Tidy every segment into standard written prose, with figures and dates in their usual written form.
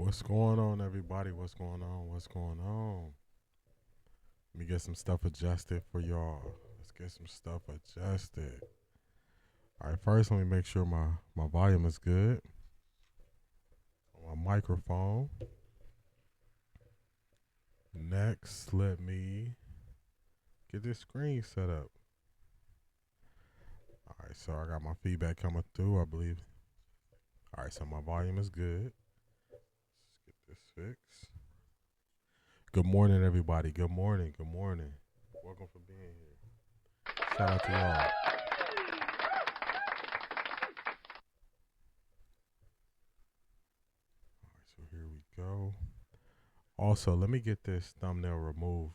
What's going on, everybody? What's going on? What's going on? Let me get some stuff adjusted for y'all. Let's get some stuff adjusted. All right, first, let me make sure my volume is good on my microphone. Next, let me get this screen set up. All right, so I got my feedback coming through, I believe. All right, so my volume is good. Let's get this fixed. Good morning, everybody. Good morning. Good morning. Welcome for being here. Shout out to y'all. All right, so here we go. Also, let me get this thumbnail removed.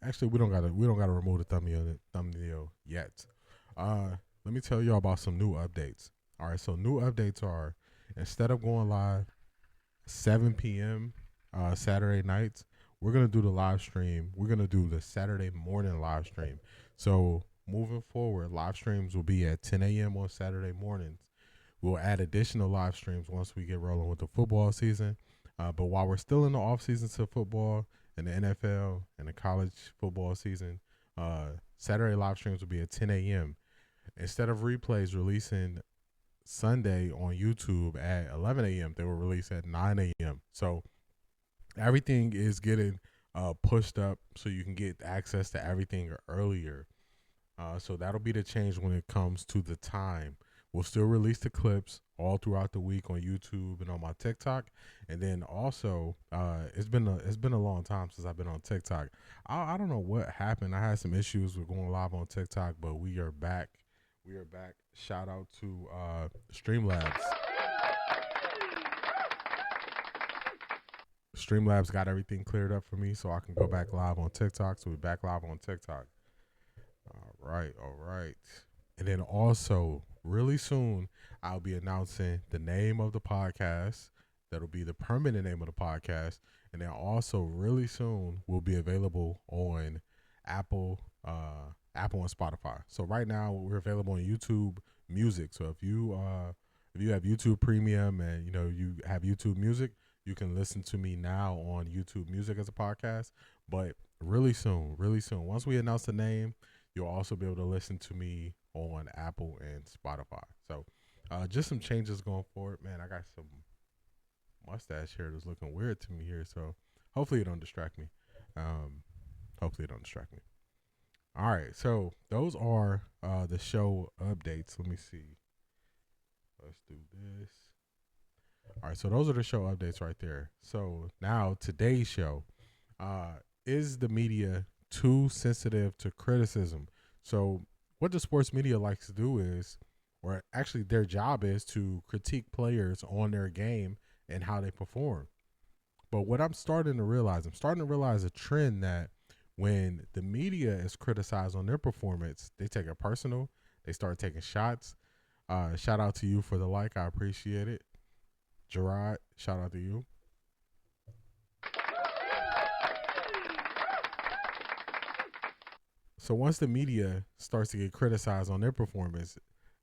Actually, we don't gotta remove the thumbnail yet. Let me tell y'all about some new updates. All right, so new updates are, instead of going live 7 p.m. Saturday nights, we're gonna do the live stream. We're gonna do the Saturday morning live stream. So moving forward, live streams will be at 10 a.m. on Saturday mornings. We'll add additional live streams once we get rolling with the football season. But while we're still in the off season to football and the NFL and the college football season, Saturday live streams will be at 10 a.m. Instead of replays releasing Sunday on YouTube at 11 a.m., they will release at 9 a.m. So everything is getting pushed up so you can get access to everything earlier. So that'll be the change when it comes to the time. We'll still release the clips all throughout the week on YouTube and on my TikTok, and then also it's been a long time since I've been on TikTok. I don't know what happened. I had some issues with going live on TikTok, but we are back. We are back. Shout out to Streamlabs. Streamlabs got everything cleared up for me, so I can go back live on TikTok. So we're back live on TikTok. All right. And then also, really soon, I'll be announcing the name of the podcast. That'll be the permanent name of the podcast. And then also, really soon, will be available on Apple, Apple and Spotify. So right now, we're available on YouTube Music. So if you have YouTube Premium and you have YouTube Music, you can listen to me now on YouTube Music as a podcast. But really soon, once we announce the name, you'll also be able to listen to me on Apple and Spotify. So just some changes going forward. Man, I got some mustache hair that's looking weird to me here. So hopefully it don't distract me. All right. So those are the show updates. Let me see. Let's do this. All right. So those are the show updates right there. So now today's show, is the media too sensitive to criticism? So what the sports media likes to do is, or actually their job is, to critique players on their game and how they perform. But what I'm starting to realize a trend that when the media is criticized on their performance, they take it personal. They start taking shots. Shout out to you for the like. I appreciate it. Gerard, shout out to you. So once the media starts to get criticized on their performance,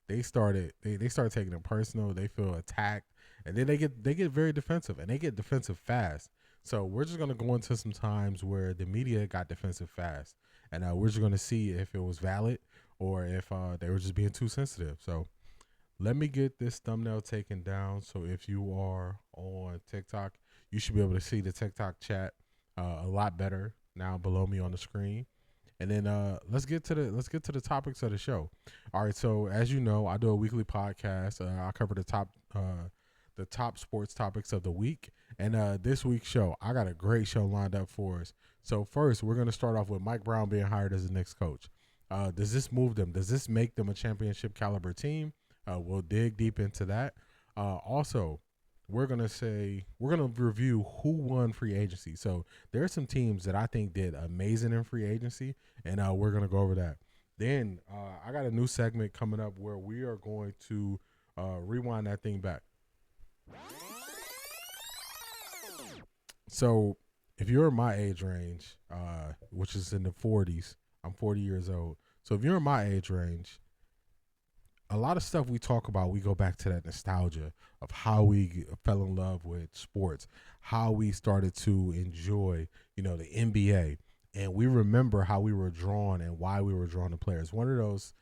they start taking it personal. They feel attacked, and then they get very defensive, and they get defensive fast. So we're just gonna go into some times where the media got defensive fast, and we're just gonna see if it was valid or if they were just being too sensitive. So let me get this thumbnail taken down. So if you are on TikTok, you should be able to see the TikTok chat a lot better now below me on the screen. And then let's get to the topics of the show. All right, so as you know, I do a weekly podcast. I cover the top sports topics of the week. And this week's show, I got a great show lined up for us. So first, we're going to start off with Mike Brown being hired as the next coach. Does this move them? Does this make them a championship caliber team? We'll dig deep into that. Also, we're gonna review who won free agency. So there are some teams that I think did amazing in free agency, and we're gonna go over that. Then I got a new segment coming up where we are going to rewind that thing back. So if you're in my age range, which is in the 40s, I'm 40 years old. So if you're in my age range, a lot of stuff we talk about, we go back to that nostalgia of how we fell in love with sports, how we started to enjoy, the NBA, and we remember how we were drawn and why we were drawn to players. One of those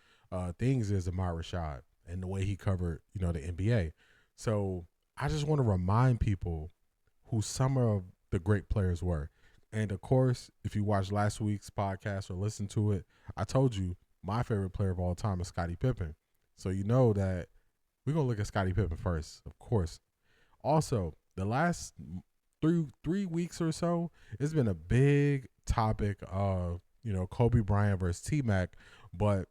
things is Amar Rashad and the way he covered, the NBA. So I just want to remind people who some of the great players were. And of course, if you watched last week's podcast or listened to it, I told you my favorite player of all time is Scottie Pippen. So you know that we're gonna look at Scottie Pippen first, of course. Also, the last three weeks or so, it's been a big topic of Kobe Bryant versus T Mac, but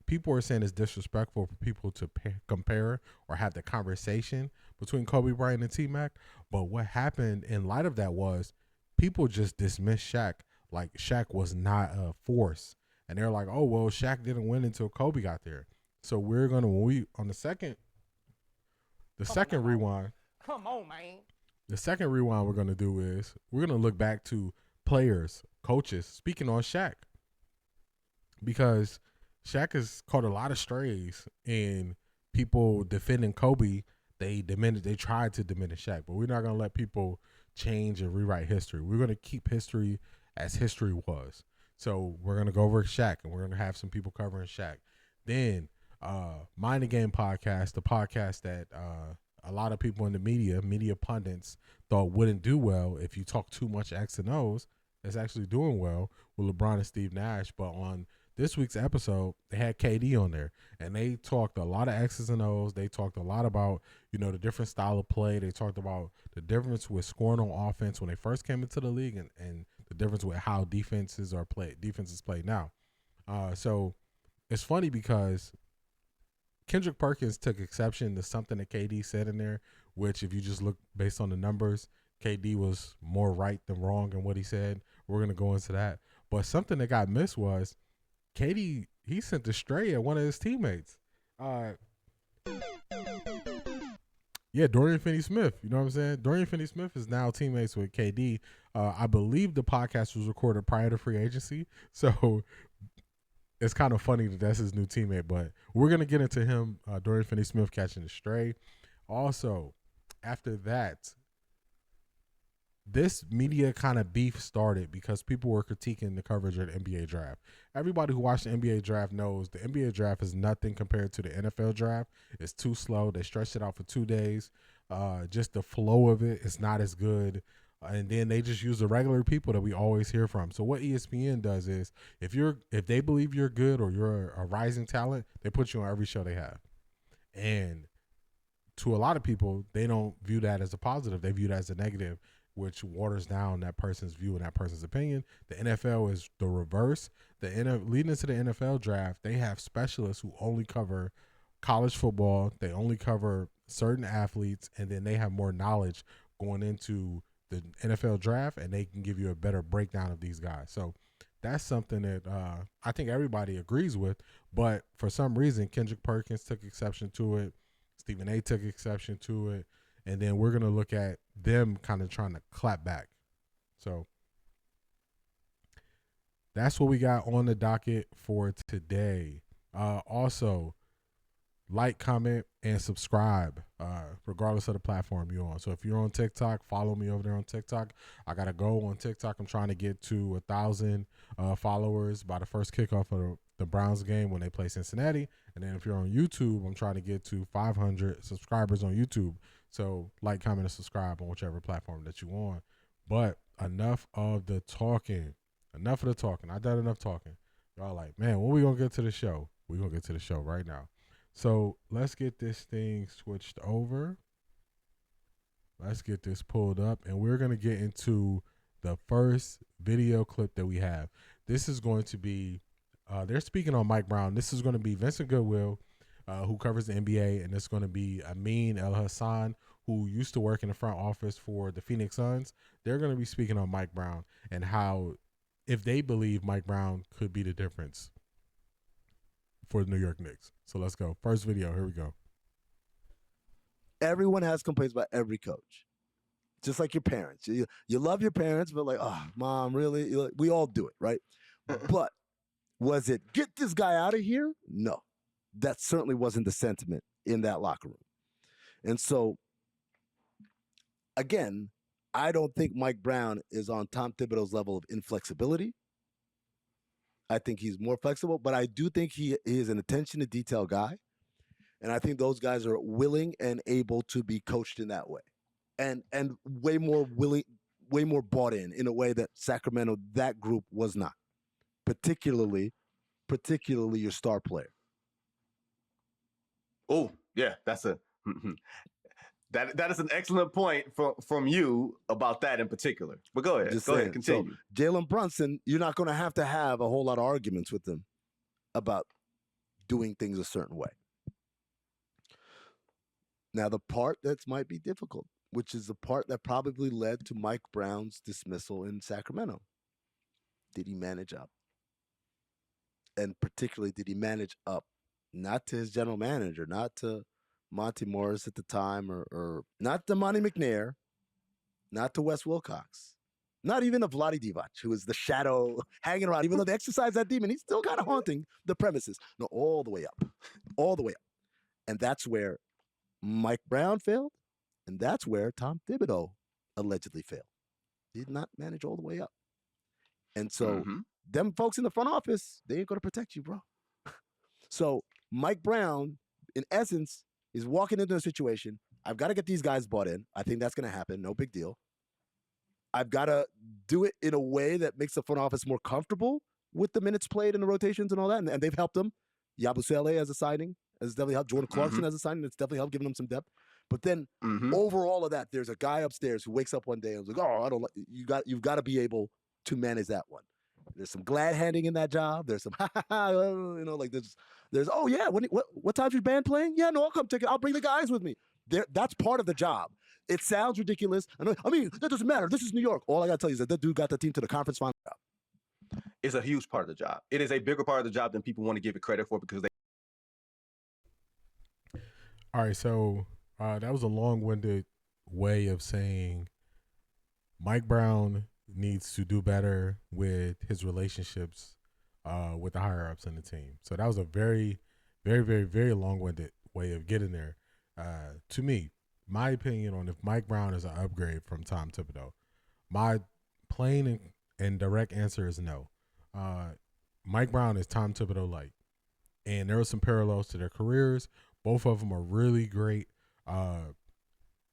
people are saying it's disrespectful for people to compare or have the conversation between Kobe Bryant and T Mac. But what happened in light of that was people just dismissed Shaq like Shaq was not a force, and they're like, oh well, Shaq didn't win until Kobe got there. So we're gonna on the second rewind. Come on, man. The second rewind we're gonna do is we're gonna look back to players, coaches speaking on Shaq, because Shaq has caught a lot of strays in people defending Kobe. They tried to diminish Shaq, but we're not gonna let people change and rewrite history. We're gonna keep history as history was. So we're gonna go over Shaq, and we're gonna have some people covering Shaq. Then Mind the Game podcast, the podcast that a lot of people in the media pundits thought wouldn't do well if you talk too much X and O's, is actually doing well with LeBron and Steve Nash. But on this week's episode, they had KD on there, and they talked a lot of X's and O's. They talked a lot about, the different style of play. They talked about the difference with scoring on offense when they first came into the league, and the difference with how defenses play now. So it's funny because Kendrick Perkins took exception to something that KD said in there, which if you just look based on the numbers, KD was more right than wrong in what he said. We're going to go into that. But something that got missed was KD, he sent a stray at one of his teammates. Dorian Finney-Smith. You know what I'm saying? Dorian Finney-Smith is now teammates with KD. I believe the podcast was recorded prior to free agency. So it's kind of funny that that's his new teammate, but we're going to get into him, Dorian Finney-Smith catching a stray. Also, after that, this media kind of beef started because people were critiquing the coverage of the NBA draft. Everybody who watched the NBA draft knows the NBA draft is nothing compared to the NFL draft. It's too slow. They stretched it out for 2 days. Just the flow of it is not as good. And then they just use the regular people that we always hear from. So what ESPN does is if they believe you're good or you're a rising talent, they put you on every show they have. And to a lot of people, they don't view that as a positive. They view that as a negative, which waters down that person's view and that person's opinion. The NFL is the reverse. Leading into the NFL draft, they have specialists who only cover college football. They only cover certain athletes, and then they have more knowledge going into the NFL draft, and they can give you a better breakdown of these guys. So that's something that I think everybody agrees with. But for some reason, Kendrick Perkins took exception to it. Stephen A. took exception to it. And then we're going to look at them kind of trying to clap back. So that's what we got on the docket for today. Also, like, comment, and subscribe, regardless of the platform you're on. So if you're on TikTok, follow me over there on TikTok. I got to go on TikTok. I'm trying to get to 1,000 followers by the first kickoff of the Browns game when they play Cincinnati. And then if you're on YouTube, I'm trying to get to 500 subscribers on YouTube. So like, comment, and subscribe on whichever platform that you're on. But enough of the talking. I done enough talking. Y'all like, man, when we going to get to the show? We're going to get to the show right now. So let's get this thing switched over. Let's get this pulled up. And we're going to get into the first video clip that we have. This is going to be, they're speaking on Mike Brown. This is going to be Vincent Goodwill, who covers the NBA. And it's going to be Amin El Hassan, who used to work in the front office for the Phoenix Suns. They're going to be speaking on Mike Brown and how, if they believe Mike Brown could be the difference for the New York Knicks. So let's go. First video. Here we go. Everyone has complaints about every coach. Just like your parents. You love your parents, but like, oh, mom, really? We all do it, right? But was it, get this guy out of here? No. that certainly wasn't the sentiment in that locker room. And so, again, I don't think Mike Brown is on Tom Thibodeau's level of inflexibility. I think he's more flexible, but I do think he is an attention to detail guy. And I think those guys are willing and able to be coached in that way. And way more willing, way more bought in a way that Sacramento, that group was not. Particularly your star player. Oh, yeah, that's a that is an excellent point from you about that in particular. But go ahead. Go ahead, continue. So, Jalen Brunson, you're not going to have a whole lot of arguments with him about doing things a certain way. Now, the part that might be difficult, which is the part that probably led to Mike Brown's dismissal in Sacramento. Did he manage up? And particularly, did he manage up not to his general manager, not to Monty Morris at the time, or not to Monty McNair, not to Wes Wilcox, not even to Vlade Divac, who is the shadow hanging around. Even though they exercise that demon, he's still kind of haunting the premises. No, all the way up. And that's where Mike Brown failed, and that's where Tom Thibodeau allegedly failed. He did not manage all the way up. And so them folks in the front office, they ain't going to protect you, bro. So Mike Brown, in essence, is walking into a situation. I've got to get these guys bought in. I think that's going to happen. No big deal. I've got to do it in a way that makes the front office more comfortable with the minutes played and the rotations and all that. And they've helped them. Yabusele as a signing has definitely helped. Jordan Clarkson as a signing, it's definitely helped, giving them some depth. But then over all of that, there's a guy upstairs who wakes up one day and is like, "Oh, I don't like you've got to be able to manage that one." There's some glad handing in that job. There's some like there's oh yeah, what time's your band playing? Yeah, no, I'll come take it. I'll bring the guys with me. That's part of the job. It sounds ridiculous. I mean, that doesn't matter. This is New York. All I gotta tell you is that dude got the team to the conference final. It's a huge part of the job. It is a bigger part of the job than people want to give it credit for because they. All right, so that was a long-winded way of saying Mike Brown needs to do better with his relationships with the higher-ups in the team. So that was a very, very, very, very long-winded way of getting there. To me, my opinion on if Mike Brown is an upgrade from Tom Thibodeau, my plain and direct answer is no. Mike Brown is Tom Thibodeau light. And there were some parallels to their careers. Both of them are really great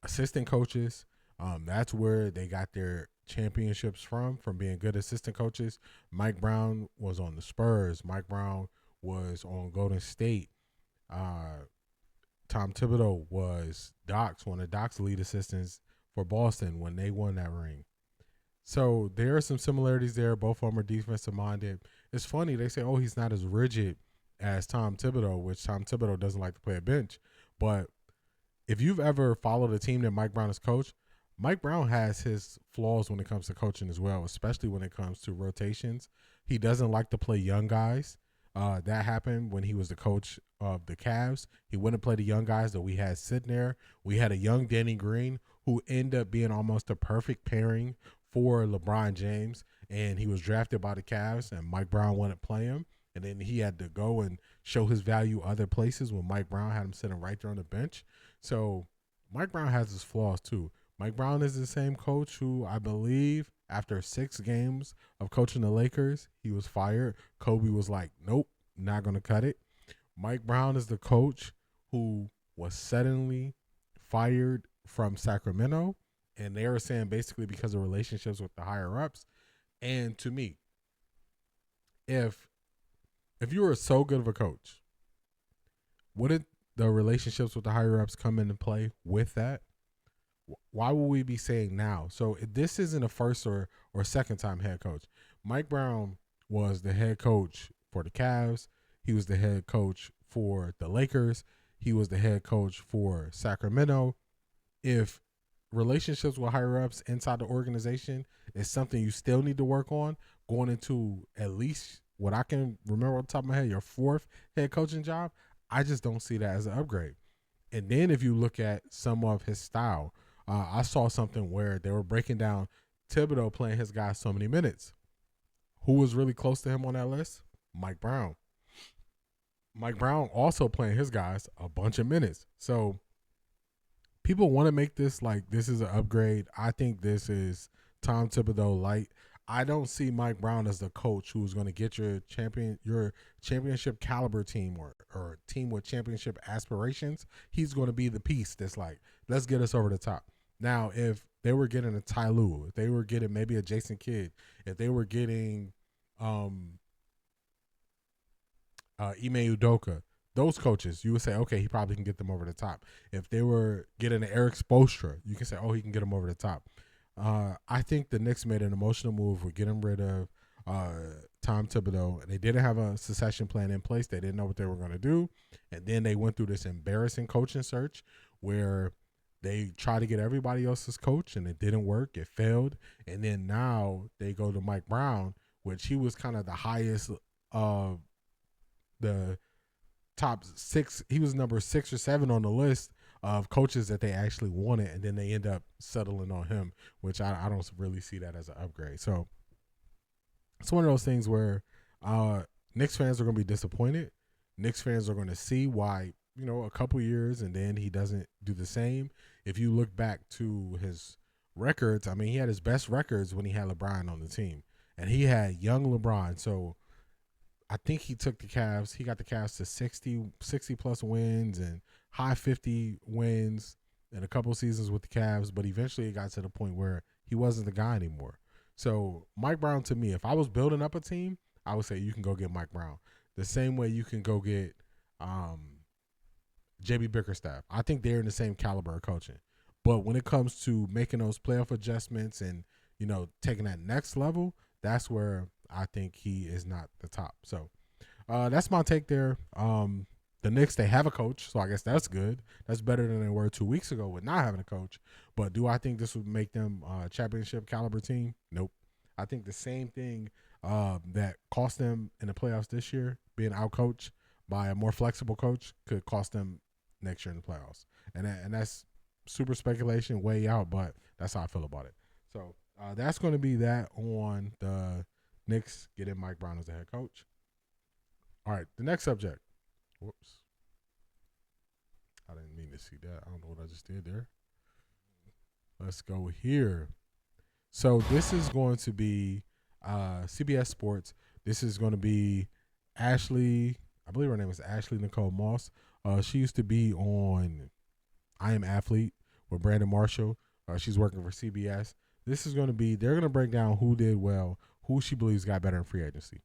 assistant coaches. That's where they got their championships from being good assistant coaches. Mike Brown was on the Spurs. Mike Brown was on Golden State. Tom Thibodeau was one of Doc's lead assistants for Boston when they won that ring. So there are some similarities there. Both of them are defensive minded. It's funny. They say, oh, he's not as rigid as Tom Thibodeau, which Tom Thibodeau doesn't like to play a bench. But if you've ever followed a team that Mike Brown has coached, Mike Brown has his flaws when it comes to coaching as well, especially when it comes to rotations. He doesn't like to play young guys. That happened when he was the coach of the Cavs. He wouldn't play the young guys that we had sitting there. We had a young Danny Green who ended up being almost a perfect pairing for LeBron James, and he was drafted by the Cavs, and Mike Brown wouldn't play him. And then he had to go and show his value other places when Mike Brown had him sitting right there on the bench. So Mike Brown has his flaws too. Mike Brown is the same coach who, I believe, after 6 games of coaching the Lakers, he was fired. Kobe was like, nope, not going to cut it. Mike Brown is the coach who was suddenly fired from Sacramento, and they were saying basically because of relationships with the higher-ups. And to me, if you were so good of a coach, wouldn't the relationships with the higher-ups come into play with that? Why would we be saying now? So this isn't a first or second time head coach. Mike Brown was the head coach for the Cavs. He was the head coach for the Lakers. He was the head coach for Sacramento. If relationships with higher-ups inside the organization is something you still need to work on, going into at least what I can remember on the top of my head, your 4th head coaching job, I just don't see that as an upgrade. And then if you look at some of his style, I saw something where they were breaking down Thibodeau playing his guys so many minutes. Who was really close to him on that list? Mike Brown. Mike Brown also playing his guys a bunch of minutes. So people want to make this like this is an upgrade. I think this is Tom Thibodeau light. I don't see Mike Brown as the coach who's going to get your championship caliber team or team with championship aspirations. He's going to be the piece that's like, let's get us over the top. Now, if they were getting a Ty Lue, if they were getting maybe a Jason Kidd, if they were getting Ime Udoka, those coaches, you would say, okay, he probably can get them over the top. If they were getting an Eric Spoelstra, you can say, oh, he can get them over the top. I think the Knicks made an emotional move with getting rid of Tom Thibodeau. And they didn't have a succession plan in place. They didn't know what they were going to do. And then they went through this embarrassing coaching search where they tried to get everybody else's coach, and it didn't work. It failed. And then now they go to Mike Brown, which he was kind of the highest of the top 6. He was number 6 or 7 on the list of coaches that they actually wanted, and then they end up settling on him, which I don't really see that as an upgrade. So it's one of those things where Knicks fans are going to be disappointed. Knicks fans are going to see why, a couple years and then he doesn't do the same. If you look back to his records, I mean, he had his best records when he had LeBron on the team, and he had young LeBron. So I think he got the Cavs to 60 plus wins and high 50 wins in a couple seasons with the Cavs, but eventually it got to the point where he wasn't the guy anymore. So Mike Brown, to me, if I was building up a team, I would say you can go get Mike Brown. The same way you can go get JB Bickerstaff. I think they're in the same caliber of coaching. But when it comes to making those playoff adjustments and, taking that next level, that's where I think he is not the top. So that's my take there. The Knicks, they have a coach, so I guess that's good. That's better than they were 2 weeks ago with not having a coach. But do I think this would make them a championship caliber team? Nope. I think the same thing that cost them in the playoffs this year, being outcoached by a more flexible coach, could cost them next year in the playoffs. And that's super speculation, way out, but that's how I feel about it. So that's going to be that on the Knicks getting Mike Brown as the head coach. All right, the next subject. Whoops. I didn't mean to see that. I don't know what I just did there. Let's go here. So this is going to be CBS Sports. This is going to be Ashley. I believe her name is Ashley Nicole Moss. She used to be on I Am Athlete with Brandon Marshall. She's working for CBS. This is going to be, they're going to break down who did well, who she believes got better in free agency.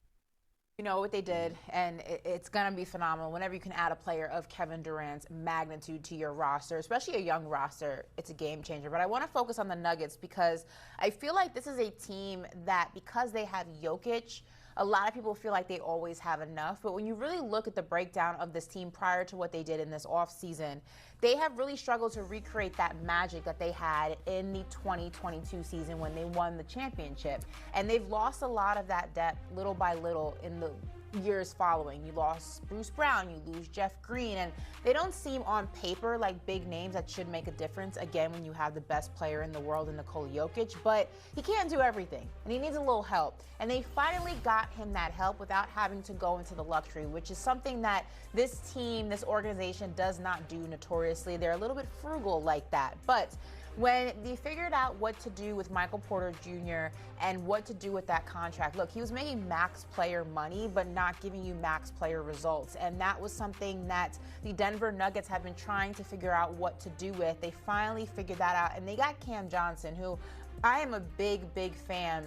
You know what they did, and it's going to be phenomenal. Whenever you can add a player of Kevin Durant's magnitude to your roster, especially a young roster, it's a game changer. But I want to focus on the Nuggets because I feel like this is a team that, because they have Jokic, a lot of people feel like they always have enough. But when you really look at the breakdown of this team prior to what they did in this offseason, they have really struggled to recreate that magic that they had in the 2022 season when they won the championship. And they've lost a lot of that depth little by little in the years following. You lost Bruce Brown, you lose Jeff Green, and they don't seem on paper like big names that should make a difference, again, when you have the best player in the world in Nikola Jokic, but he can't do everything, and he needs a little help. And they finally got him that help without having to go into the luxury, which is something that this team, this organization does not do notoriously. They're a little bit frugal like that, but when they figured out what to do with Michael Porter Jr. and what to do with that contract, look, he was making max player money, but not giving you max player results. And that was something that the Denver Nuggets have been trying to figure out what to do with. They finally figured that out, and they got Cam Johnson, who I am a big fan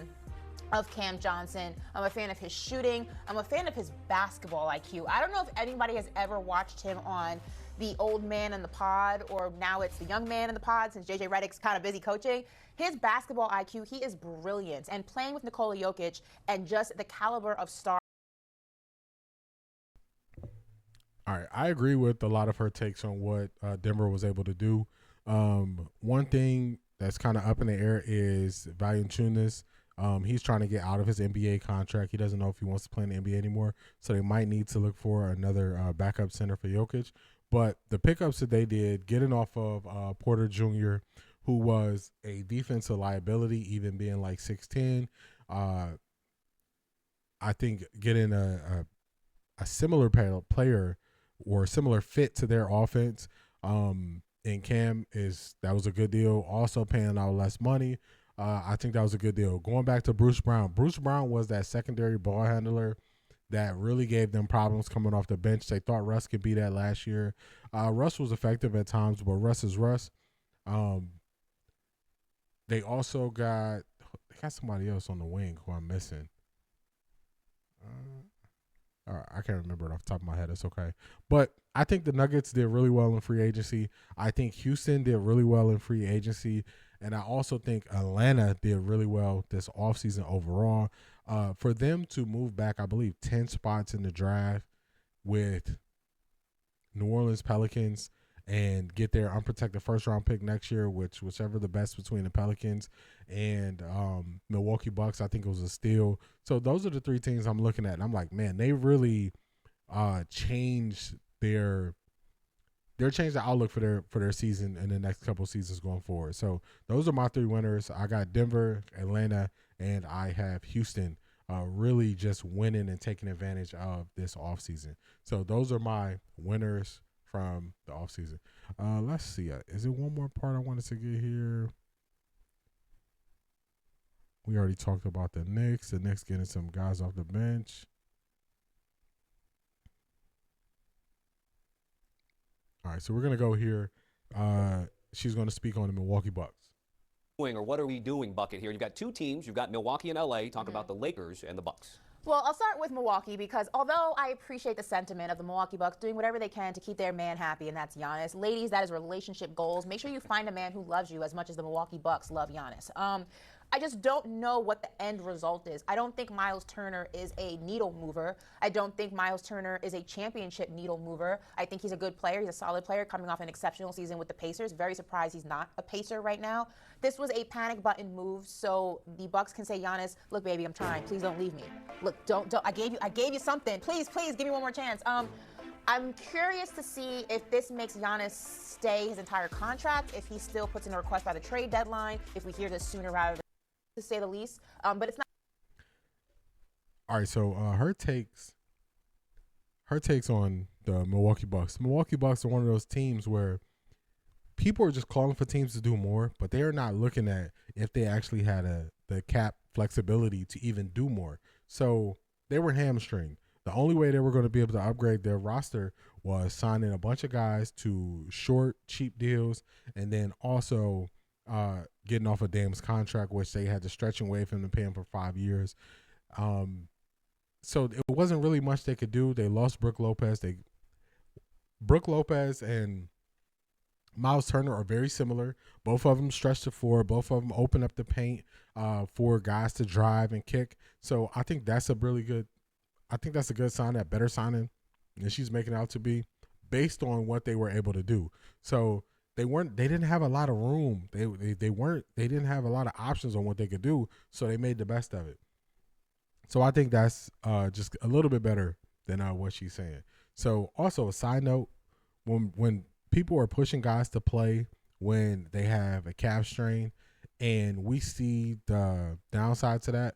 of Cam Johnson. I'm a fan of his shooting. I'm a fan of his basketball IQ. I don't know if anybody has ever watched him on the old man in the pod, or now it's the young man in the pod since JJ Redick's kind of busy coaching. His basketball IQ, he is brilliant. And playing with Nikola Jokic and just the caliber of star. All right, I agree with a lot of her takes on what Denver was able to do. One thing that's kind of up in the air is Valanciunas. He's trying to get out of his NBA contract. He doesn't know if he wants to play in the NBA anymore, so they might need to look for another backup center for Jokic. But the pickups that they did, getting off of Porter Jr., who was a defensive liability, even being like 6'10", I think getting a a similar player or similar fit to their offense. And Cam that was a good deal. Also paying out less money. I think that was a good deal. Going back to Bruce Brown. Bruce Brown was that secondary ball handler that really gave them problems coming off the bench. They thought Russ could be that last year. Russ was effective at times, but Russ is Russ. They also got somebody else on the wing who I'm missing. I can't remember it off the top of my head. It's okay. But I think the Nuggets did really well in free agency. I think Houston did really well in free agency. And I also think Atlanta did really well this offseason overall. For them to move back, I believe, 10 spots in the draft with New Orleans Pelicans and get their unprotected first-round pick next year, whichever the best between the Pelicans and Milwaukee Bucks, I think it was a steal. So those are the three teams I'm looking at. And I'm like, man, they really changed changed the outlook for their season and the next couple seasons going forward. So those are my three winners. I got Denver, Atlanta, and I have Houston really just winning and taking advantage of this offseason. So those are my winners from the offseason. Let's see. Is it one more part I wanted to get here? We already talked about the Knicks. The Knicks getting some guys off the bench. All right, so we're going to go here. She's going to speak on the Milwaukee Bucks. Or what are we doing, Bucket, here? You've got two teams. You've got Milwaukee and LA. Talk about the Lakers and the Bucks. Well, I'll start with Milwaukee because although I appreciate the sentiment of the Milwaukee Bucks doing whatever they can to keep their man happy, and that's Giannis. Ladies, that is relationship goals. Make sure you find a man who loves you as much as the Milwaukee Bucks love Giannis. I just don't know what the end result is. I don't think Miles Turner is a needle mover. I don't think Miles Turner is a championship needle mover. I think he's a good player. He's a solid player coming off an exceptional season with the Pacers. Very surprised he's not a Pacer right now. This was a panic button move, so the Bucks can say, Giannis, look, baby, I'm trying. Please don't leave me. Look, don't. I gave you something. Please, give me one more chance. I'm curious to see if this makes Giannis stay his entire contract, if he still puts in a request by the trade deadline, if we hear this sooner rather than to say the least, but it's not. All right, so her takes on the Milwaukee Bucks. The Milwaukee Bucks are one of those teams where people are just calling for teams to do more, but they are not looking at if they actually had the cap flexibility to even do more. So they were hamstringed. The only way they were going to be able to upgrade their roster was signing a bunch of guys to short, cheap deals, and then also getting off of Dame's contract, which they had to stretch away from him and pay him for 5 years. So it wasn't really much they could do. They lost Brook Lopez. Brook Lopez and Miles Turner are very similar. Both of them stretch the floor. Both of them open up the paint for guys to drive and kick. So I think that's a really good. I think that's a good sign, that better signing than she's making out to be, based on what they were able to do. So they didn't have a lot of room. They didn't have a lot of options on what they could do. So they made the best of it. So I think that's just a little bit better than what she's saying. So also a side note, when people are pushing guys to play when they have a calf strain, and we see the downside to that,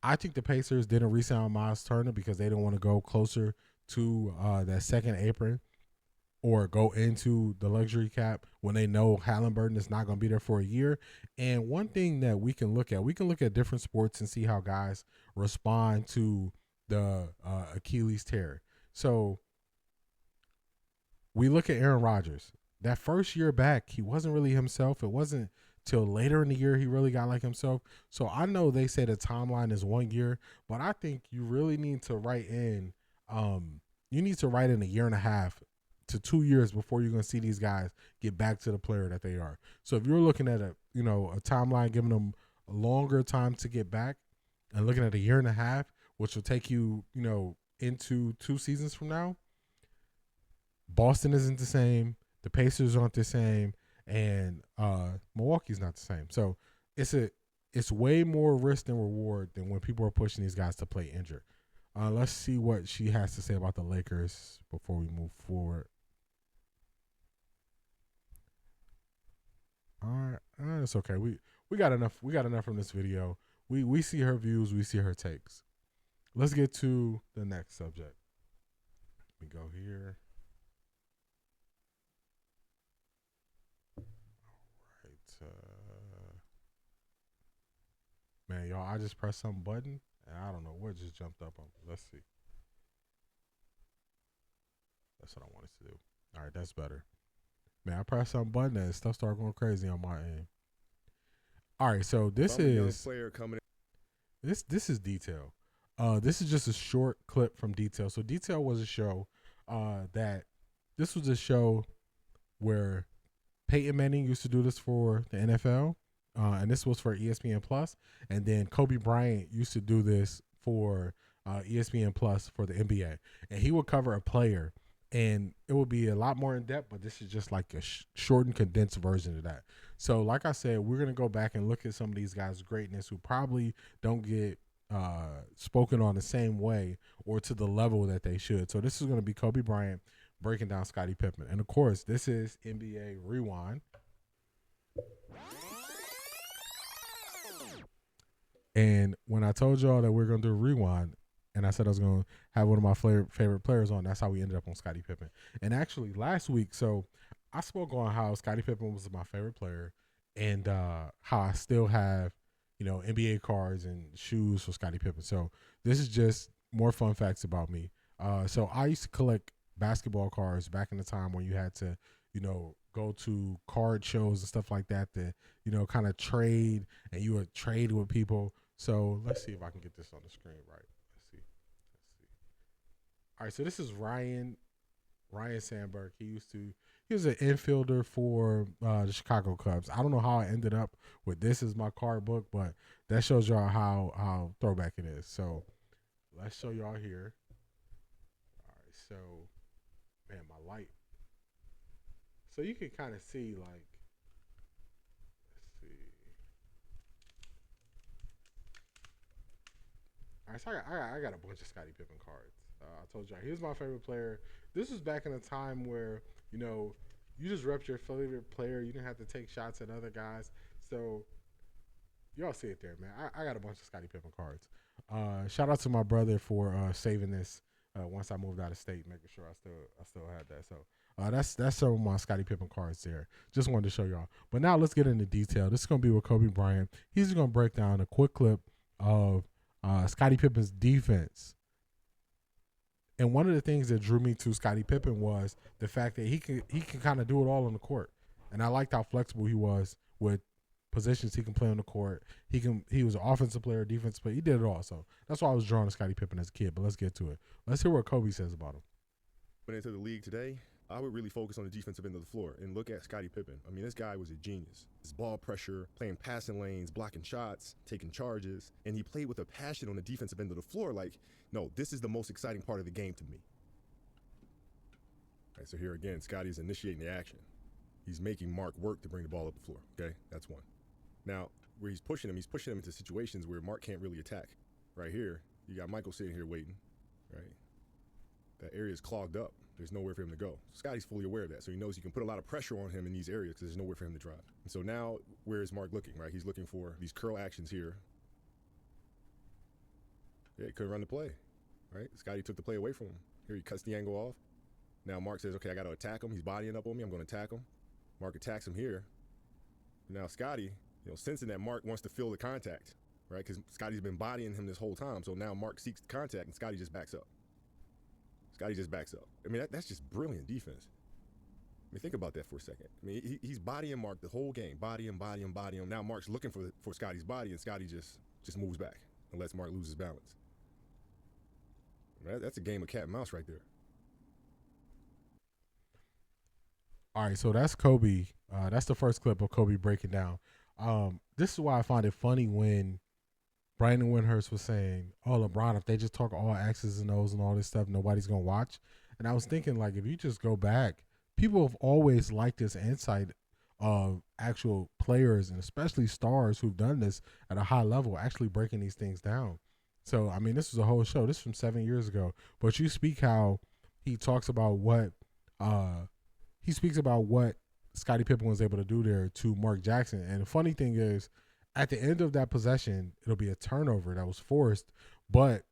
I think the Pacers didn't re-sign Miles Turner because they didn't want to go closer to that second apron or go into the luxury cap when they know Halliburton is not going to be there for a year. And one thing that we can look at different sports and see how guys respond to the Achilles tear. So we look at Aaron Rodgers. That first year back, he wasn't really himself. It wasn't till later in the year he really got like himself. So I know they say the timeline is 1 year, but I think you really need to write in a year and a half to 2 years before you're going to see these guys get back to the player that they are. So if you're looking at a timeline, giving them a longer time to get back, and looking at a year and a half, which will take you, into 2 seasons from now, Boston isn't the same. The Pacers aren't the same, and Milwaukee's not the same. So it's way more risk than reward than when people are pushing these guys to play injured. Let's see what she has to say about the Lakers before we move forward. All right, it's okay. We got enough. We got enough from this video. We see her views. We see her takes. Let's get to the next subject. Let me go here. All right. Man, y'all, I just pressed some button, and I don't know what just jumped up on me. Let's see. That's what I wanted to do. All right, that's better. Man, I pressed some button, and stuff started going crazy on my end. All right, so this is player coming this is Detail. This is just a short clip from Detail. So Detail was a show this was a show where Peyton Manning used to do this for the NFL, and this was for ESPN Plus, and then Kobe Bryant used to do this for ESPN Plus for the NBA, and he would cover a player, and it would be a lot more in depth, but this is just like a shortened, condensed version of that. So, like I said, we're gonna go back and look at some of these guys' greatness who probably don't get spoken on the same way or to the level that they should. So this is going to be Kobe Bryant breaking down Scottie Pippen. And of course, this is NBA Rewind. And when I told y'all that we're going to do Rewind, and I said I was going to have one of my favorite players on, that's how we ended up on Scottie Pippen. And actually last week, so I spoke on how Scottie Pippen was my favorite player and how I still have, you know, NBA cards and shoes for Scottie Pippen. So this is just more fun facts about me. So I used to collect basketball cards back in the time when you had to, you know, go to card shows and stuff like that to, you know, kind of trade, and you would trade with people. So let's see if I can get this on the screen right. Let's see. All right, so this is Ryan Sandberg. He was an infielder for the Chicago Cubs. I don't know how I ended up with this as my card book, but that shows y'all how throwback it is. So let's show y'all here. All right, so man, my light. So you can kind of see, like, let's see. All right, so I got a bunch of Scottie Pippen cards. I told y'all he was my favorite player. This was back in a time where, you know, you just repped your favorite player. You didn't have to take shots at other guys. So y'all see it there, man. I got a bunch of Scottie Pippen cards. Shout out to my brother for saving this once I moved out of state, making sure I still had that. So that's some of my Scottie Pippen cards there. Just wanted to show y'all. But now let's get into detail. This is gonna be with Kobe Bryant. He's gonna break down a quick clip of Scottie Pippen's defense. And one of the things that drew me to Scottie Pippen was the fact that he can kind of do it all on the court. And I liked how flexible he was with positions he can play on the court. He was an offensive player, defensive player. He did it all. So that's why I was drawn to Scottie Pippen as a kid. But let's get to it. Let's hear what Kobe says about him. Went into the league today, I would really focus on the defensive end of the floor and look at Scottie Pippen. I mean, this guy was a genius. His ball pressure, playing passing lanes, blocking shots, taking charges, and he played with a passion on the defensive end of the floor. Like, no, this is the most exciting part of the game to me. All right, so here again, Scottie's initiating the action. He's making Mark work to bring the ball up the floor. Okay, that's one. Now, where he's pushing him into situations where Mark can't really attack. Right here, you got Michael sitting here waiting, right? That area is clogged up. There's nowhere for him to go. Scottie's fully aware of that, so he knows he can put a lot of pressure on him in these areas because there's nowhere for him to drive. And so now, where is Mark looking, right? He's looking for these curl actions here. Yeah, he couldn't run the play, right? Scottie took the play away from him. Here he cuts the angle off. Now Mark says, okay, I got to attack him. He's bodying up on me. I'm going to attack him. Mark attacks him here. Now Scottie, you know, sensing that Mark wants to feel the contact, right? Because Scottie's been bodying him this whole time. So now Mark seeks the contact, and Scottie just backs up. Scottie just backs up. I mean, that's just brilliant defense. I mean, think about that for a second. I mean, he's bodying Mark the whole game. Body him. Now Mark's looking for Scottie's body, and Scottie just moves back and lets Mark lose his balance. I mean, that's a game of cat and mouse right there. All right, so that's Kobe. That's the first clip of Kobe breaking down. This is why I find it funny when Brandon Windhurst was saying, oh, LeBron, if they just talk all X's and O's and all this stuff, nobody's going to watch. And I was thinking, like, if you just go back, people have always liked this insight of actual players and especially stars who've done this at a high level, actually breaking these things down. So, I mean, this was a whole show. This is from 7 years ago. But you speak how he talks about what Scottie Pippen was able to do there to Mark Jackson. And the funny thing is, at the end of that possession, it'll be a turnover that was forced, but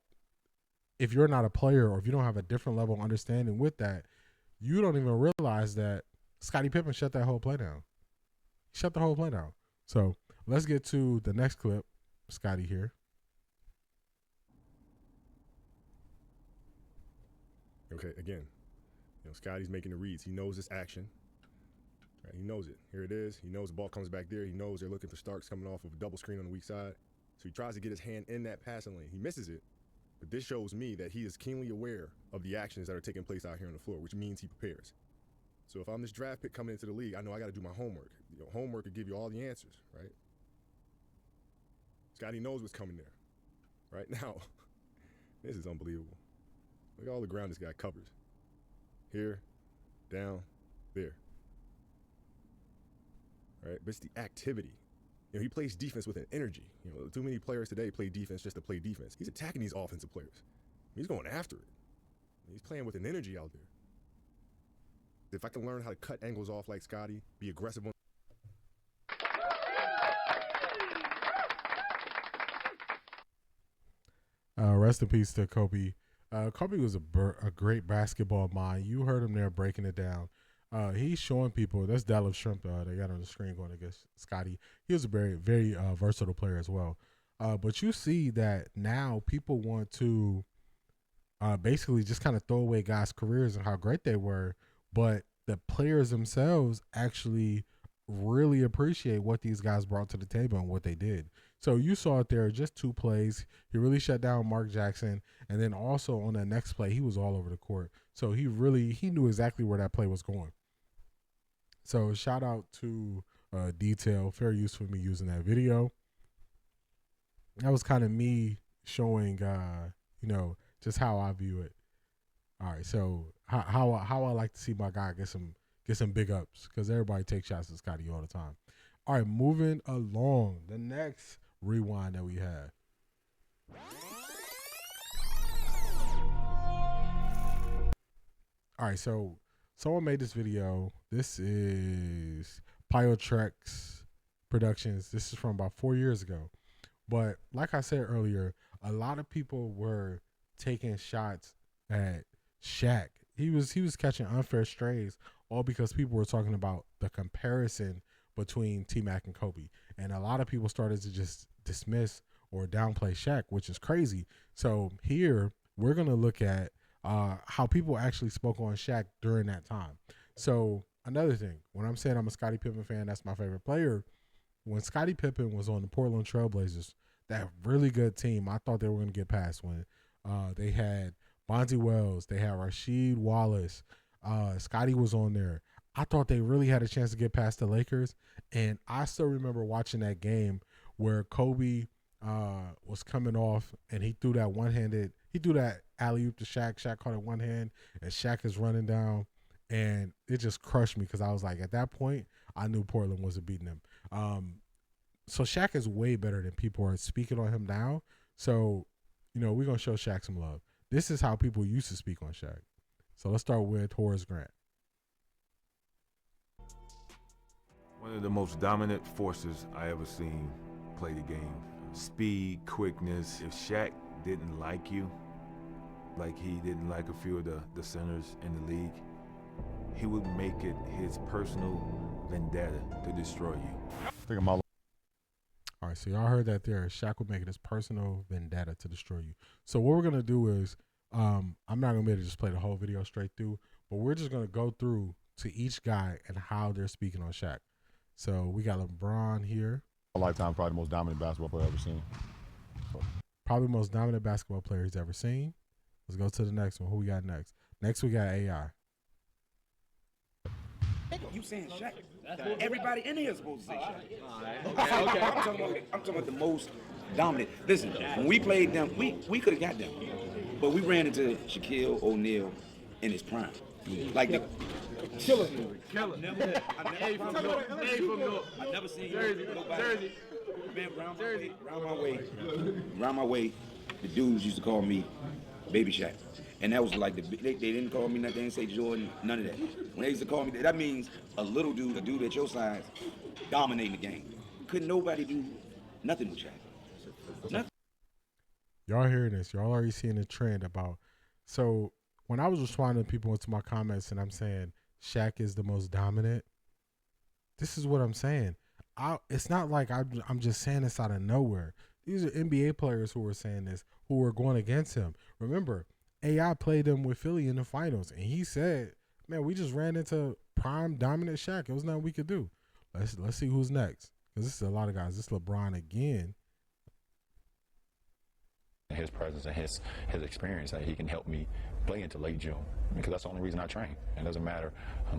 if you're not a player or if you don't have a different level of understanding with that, you don't even realize that Scottie Pippen shut that whole play down. He shut the whole play down. So let's get to the next clip. Scottie here. Okay, again, Scottie's making the reads. He knows this action. Right, he knows it. Here it is. He knows the ball comes back there. He knows they're looking for Starks coming off of a double screen on the weak side. So he tries to get his hand in that passing lane. He misses it. But this shows me that he is keenly aware of the actions that are taking place out here on the floor, which means he prepares. So if I'm this draft pick coming into the league, I know I got to do my homework. Homework will give you all the answers, right? Scottie knows what's coming there. Right now, this is unbelievable. Look at all the ground this guy covers. Here, down, there. Right? But it's the activity. He plays defense with an energy. Too many players today play defense just to play defense. He's attacking these offensive players. He's going after it. He's playing with an energy out there. If I can learn how to cut angles off like Scottie, be aggressive on. Rest in peace to Kobe. Kobe was a great basketball mind. You heard him there breaking it down. He's showing people, that's Dallas Shrimp they got on the screen going against Scottie. He was a very, very versatile player as well. But you see that now people want to basically just kind of throw away guys' careers and how great they were, but the players themselves actually really appreciate what these guys brought to the table and what they did. So you saw it there, just 2 plays. He really shut down Mark Jackson, and then also on that next play, he was all over the court. So he knew exactly where that play was going. So shout out to Detail, fair use for me using that video. That was kind of me showing, just how I view it. All right, so how I like to see my guy get some big ups, because everybody takes shots at Scottie all the time. All right, moving along, the next rewind that we have. All right, so someone made this video. This is Pyotrex Productions. This is from about 4 years ago. But like I said earlier, a lot of people were taking shots at Shaq. He was catching unfair strays, all because people were talking about the comparison between T-Mac and Kobe. And a lot of people started to just dismiss or downplay Shaq, which is crazy. So here we're going to look at how people actually spoke on Shaq during that time. So another thing, when I'm saying I'm a Scottie Pippen fan, that's my favorite player. When Scottie Pippen was on the Portland Trailblazers, that really good team, I thought they were going to get past when they had Bonzi Wells, they had Rasheed Wallace, Scottie was on there. I thought they really had a chance to get past the Lakers. And I still remember watching that game where Kobe was coming off and he threw that alley-oop to Shaq. Shaq caught it one hand and Shaq is running down. And it just crushed me because I was like, at that point, I knew Portland wasn't beating them. So Shaq is way better than people are speaking on him now. So, we're going to show Shaq some love. This is how people used to speak on Shaq. So let's start with Horace Grant. One of the most dominant forces I ever seen play the game. Speed, quickness. If Shaq didn't like you, like he didn't like a few of the centers in the league, he would make it his personal vendetta to destroy you. All right, so y'all heard that there. Shaq would make it his personal vendetta to destroy you. So what we're going to do is, I'm not going to be able to just play the whole video straight through, but we're just going to go through to each guy and how they're speaking on Shaq. So we got LeBron here. A lifetime, probably the most dominant basketball player I've ever seen. Probably the most dominant basketball player he's ever seen. Let's go to the next one. Who we got next? Next, we got AI. You saying Shaq? Everybody in here is supposed to say Shaq. Okay. I'm talking about the most dominant. Listen, when we played them, we could have got them, but we ran into Shaquille O'Neal in his prime, like the killer. I never seen nobody. Man, round my way, the dudes used to call me Baby Shaq. And that was like, they didn't call me nothing, they didn't say Jordan, none of that. When they used to call me, that means a little dude, a dude at your size, dominating the game. Couldn't nobody do nothing with Shaq. Nothing. Y'all hearing this? Y'all already seeing a trend about. So when I was responding to people into my comments and I'm saying Shaq is the most dominant, this is what I'm saying. It's not like I'm just saying this out of nowhere. These are NBA players who were saying this, who were going against him. Remember, AI played him with Philly in the finals, and he said, "Man, we just ran into prime dominant Shaq. It was nothing we could do." Let's see who's next, because this is a lot of guys. This is LeBron again. His presence and his experience, he can help me play into late June, because that's the only reason I train. It doesn't matter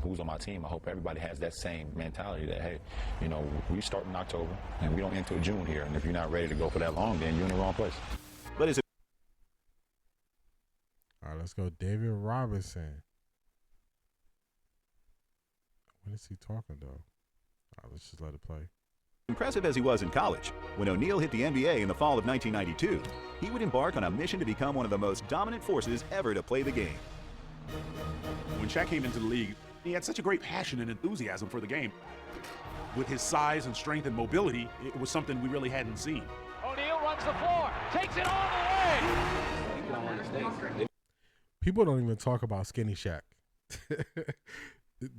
who's on my team. I hope everybody has that same mentality that, hey, you know, we start in October and we don't end until June here. And if you're not ready to go for that long, then you're in the wrong place. But is it? All right, let's go. David Robinson. When is he talking though? All right, let's just let it play. Impressive as he was in college, when O'Neal hit the NBA in the fall of 1992, he would embark on a mission to become one of the most dominant forces ever to play the game. When Shaq came into the league, he had such a great passion and enthusiasm for the game. With his size and strength and mobility, it was something we really hadn't seen. O'Neal runs the floor, takes it all the way. People don't even talk about skinny Shaq.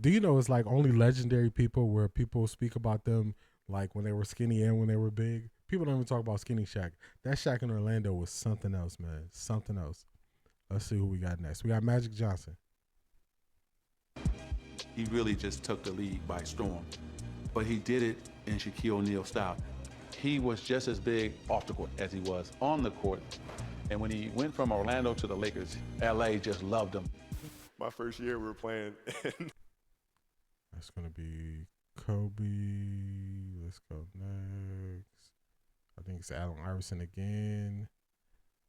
Do you know it's like only legendary people where people speak about them like when they were skinny and when they were big? People don't even talk about skinny Shaq. That Shaq in Orlando was something else, man. Something else. Let's see who we got next. We got Magic Johnson. He really just took the league by storm, but he did it in Shaquille O'Neal style. He was just as big off the court as he was on the court. And when he went from Orlando to the Lakers, LA just loved him. My first year we were playing. That's going to be Kobe. Let's go next. I think it's Allen Iverson again.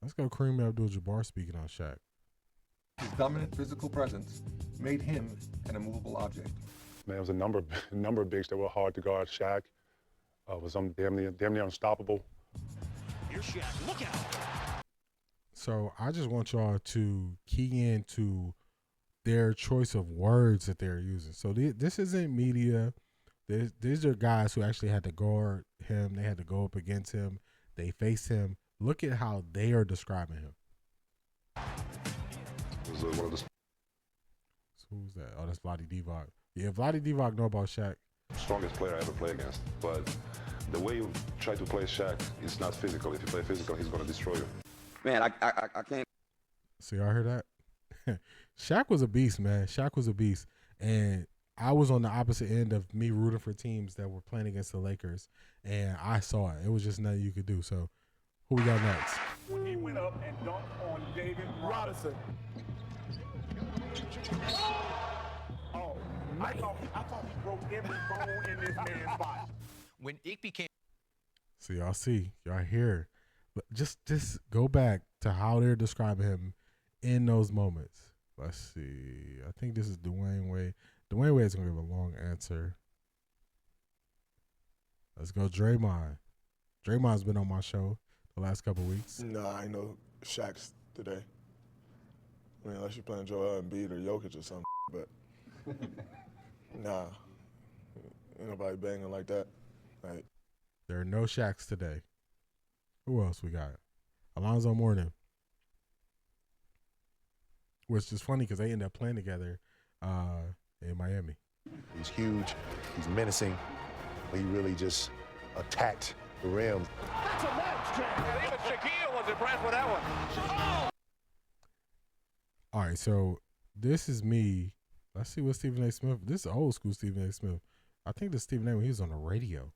Let's go Kareem Abdul-Jabbar speaking on Shaq. His dominant physical presence made him an immovable object. Man, it was a number of bigs that were hard to guard. Shaq was damn near unstoppable. Here's Shaq, look out! So I just want y'all to key into their choice of words that they're using. So this isn't media. These are guys who actually had to guard him. They had to go up against him. They faced him. Look at how they are describing him. Was one of the So who's that? Oh, that's Vlade Divac. Yeah, Vlade Divac know about Shaq. strongest player I ever played against. But the way you try to play Shaq is not physical. If you play physical, he's going to destroy you. Man, I can't. So y'all heard that? Shaq was a beast, man. Shaq was a beast. And I was on the opposite end of me rooting for teams that were playing against the Lakers. And I saw it. It was just nothing you could do. So who we got next? When he went up and dunked on David Robinson. Oh, I thought he broke every bone in this man's body. When it became. So y'all see, y'all hear. Just go back to how they're describing him in those moments. Let's see. I think this is Dwayne Wade. Dwayne Wade's going to give a long answer. Let's go Draymond. Draymond's been on my show the last couple weeks. Nah, I know Shaq's today. I mean, unless you're playing Joel Embiid or Jokic or something, but nah, ain't nobody banging like that. Like, there are no Shaqs today. Who else we got? Alonzo Mourning. Which is funny because they end up playing together in Miami. He's huge. He's menacing. He really just attacked the rim. That's a match, Jack. Even Shaquille was impressed with that one. Oh! All right, so this is me. Let's see what Stephen A. Smith. This is old school Stephen A. Smith. I think this Stephen A. when he was on the radio.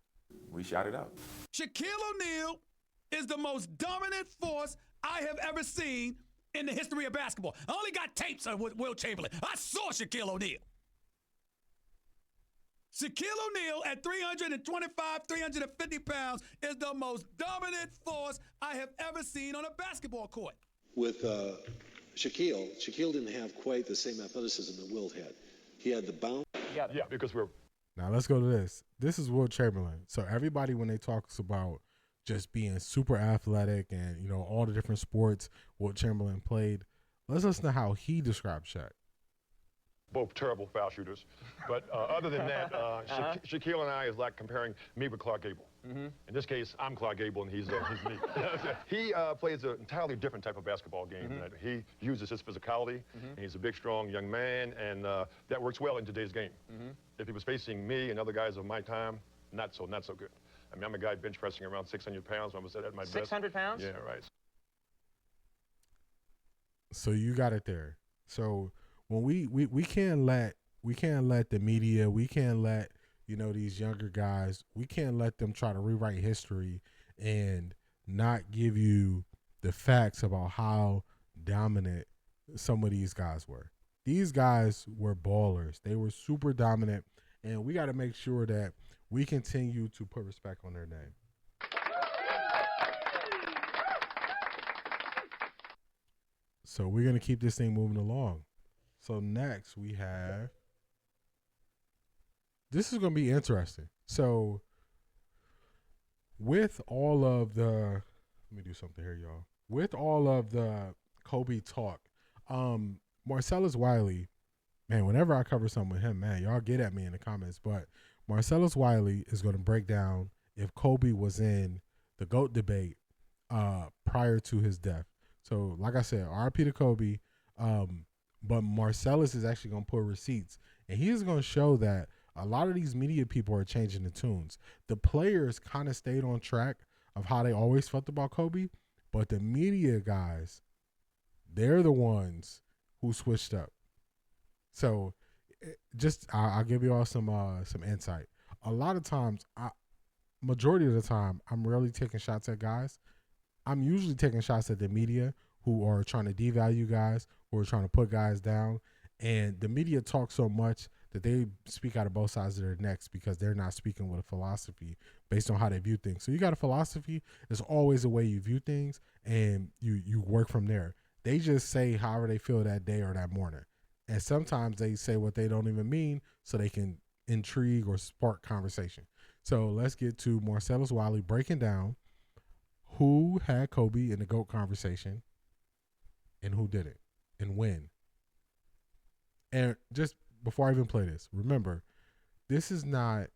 We shot it out. Shaquille O'Neal is the most dominant force I have ever seen in the history of basketball. I only got tapes of Will Chamberlain. I saw Shaquille O'Neal. Shaquille O'Neal at 325, 350 pounds is the most dominant force I have ever seen on a basketball court. With Shaquille didn't have quite the same athleticism that Will had. He had the bounce. Yeah, because we're... Now let's go to this. This is Will Chamberlain. So everybody, when they talks about just being super athletic and, you know, all the different sports Will Chamberlain played, let's listen to how he describes Shaq. Both terrible foul shooters. But other than that, Shaquille and I is like comparing me with Clark Gable. In this case, I'm Clark Gable, and he's me. He plays an entirely different type of basketball game. He uses his physicality, and he's a big, strong young man, and that works well in today's game. If he was facing me and other guys of my time, not so good. I mean, I'm a guy bench pressing around 600 pounds. When I was at my best. 600 pounds? Yeah, right. So you got it there. So when we can't let the media, we can't let these younger guys, we can't let them try to rewrite history and not give you the facts about how dominant some of these guys were. These guys were ballers. They were super dominant, and we got to make sure that we continue to put respect on their name. So we're going to keep this thing moving along. So next we have, this is going to be interesting. So with all of the, let me do something here, y'all. With all of the Kobe talk, Marcellus Wiley, man, whenever I cover something with him, man, y'all get at me in the comments, but Marcellus Wiley is going to break down if Kobe was in the GOAT debate prior to his death. So, like I said, RIP to Kobe, but Marcellus is actually going to put receipts, and he is going to show that a lot of these media people are changing the tunes. The players kind of stayed on track of how they always felt about Kobe, but the media guys, they're the ones who switched up. So, I'll give you all some insight. A lot of times, majority of the time, I'm rarely taking shots at guys. I'm usually taking shots at the media who are trying to devalue guys, who are trying to put guys down. And the media talk so much that they speak out of both sides of their necks because they're not speaking with a philosophy based on how they view things. So you got a philosophy. There's always a way you view things, and you work from there. They just say however they feel that day or that morning. And sometimes they say what they don't even mean so they can intrigue or spark conversation. So let's get to Marcellus Wiley breaking down who had Kobe in the GOAT conversation and who did it and when. And just before I even play this, remember, this is not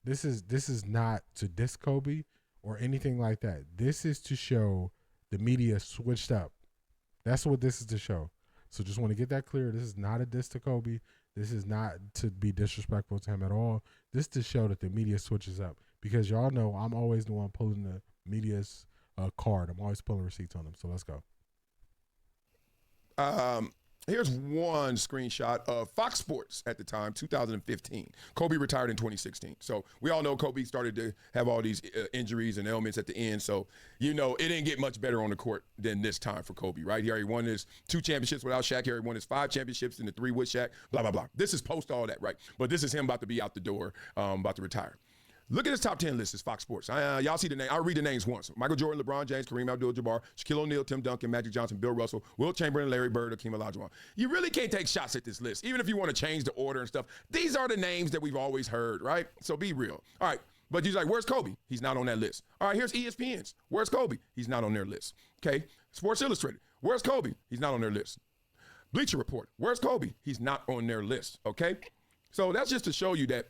this is not to diss Kobe or anything like that. This is to show the media switched up. That's what this is to show. So just want to get that clear. This is not a diss to Kobe. This is not to be disrespectful to him at all. This is to show that the media switches up. Because y'all know I'm always the one pulling the media's card. I'm always pulling receipts on them. So let's go. Here's one screenshot of Fox Sports at the time, 2015. Kobe retired in 2016. So we all know Kobe started to have all these injuries and ailments at the end. So, it didn't get much better on the court than this time for Kobe, right? He already won his 2 championships without Shaq. He already won his 5 championships and the 3 with Shaq, blah, blah, blah. This is post all that, right? But this is him about to be out the door, about to retire. Look at his top 10 list. It's Fox Sports. Y'all see the name. I'll read the names once. Michael Jordan, LeBron James, Kareem Abdul-Jabbar, Shaquille O'Neal, Tim Duncan, Magic Johnson, Bill Russell, Wilt Chamberlain, Larry Bird, Hakeem Olajuwon. You really can't take shots at this list, even if you want to change the order and stuff. These are the names that we've always heard, right? So be real. All right. But he's like, where's Kobe? He's not on that list. All right, here's ESPN's. Where's Kobe? He's not on their list. Okay. Sports Illustrated. Where's Kobe? He's not on their list. Bleacher Report. Where's Kobe? He's not on their list. Okay. So that's just to show you that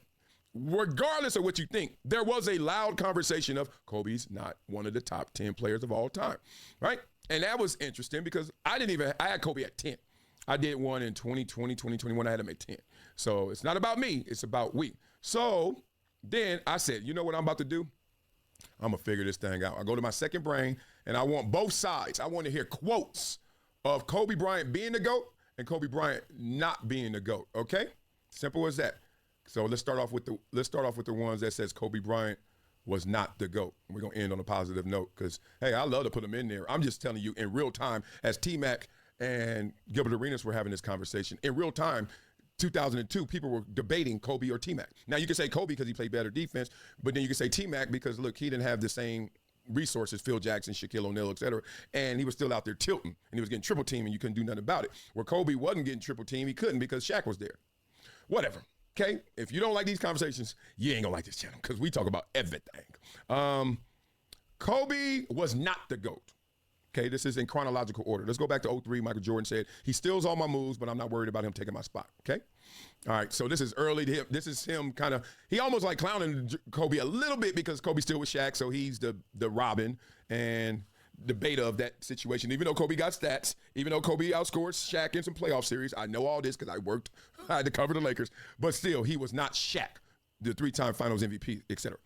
regardless of what you think, there was a loud conversation of Kobe's not one of the top 10 players of all time, right? And that was interesting because I had Kobe at 10. I did one in 2020, 2021. I had him at 10. So it's not about me. It's about we. So then I said, you know what I'm about to do? I'm going to figure this thing out. I go to my second brain, and I want both sides. I want to hear quotes of Kobe Bryant being the GOAT and Kobe Bryant not being the GOAT, okay? Simple as that. So let's start off with the ones that says Kobe Bryant was not the GOAT. We're going to end on a positive note because, hey, I love to put him in there. I'm just telling you in real time, as T-Mac and Gilbert Arenas were having this conversation, in real time, 2002, people were debating Kobe or T-Mac. Now, you can say Kobe because he played better defense, but then you can say T-Mac because, look, he didn't have the same resources, Phil Jackson, Shaquille O'Neal, et cetera, and he was still out there tilting, and he was getting triple team, and you couldn't do nothing about it. Where Kobe wasn't getting triple team, he couldn't because Shaq was there. Whatever. Okay, if you don't like these conversations, you ain't gonna like this channel because we talk about everything. Kobe was not the GOAT. Okay, this is in chronological order. Let's go back to 03. Michael Jordan said, he steals all my moves, but I'm not worried about him taking my spot. Okay? All right, so this is early to him. This is him kind of, he almost like clowning Kobe a little bit because Kobe's still with Shaq, so he's the Robin and the beta of that situation. Even though Kobe got stats, even though Kobe outscored Shaq in some playoff series, I know all this because I had to cover the Lakers, but still, he was not Shaq, the 3-time finals MVP, etc.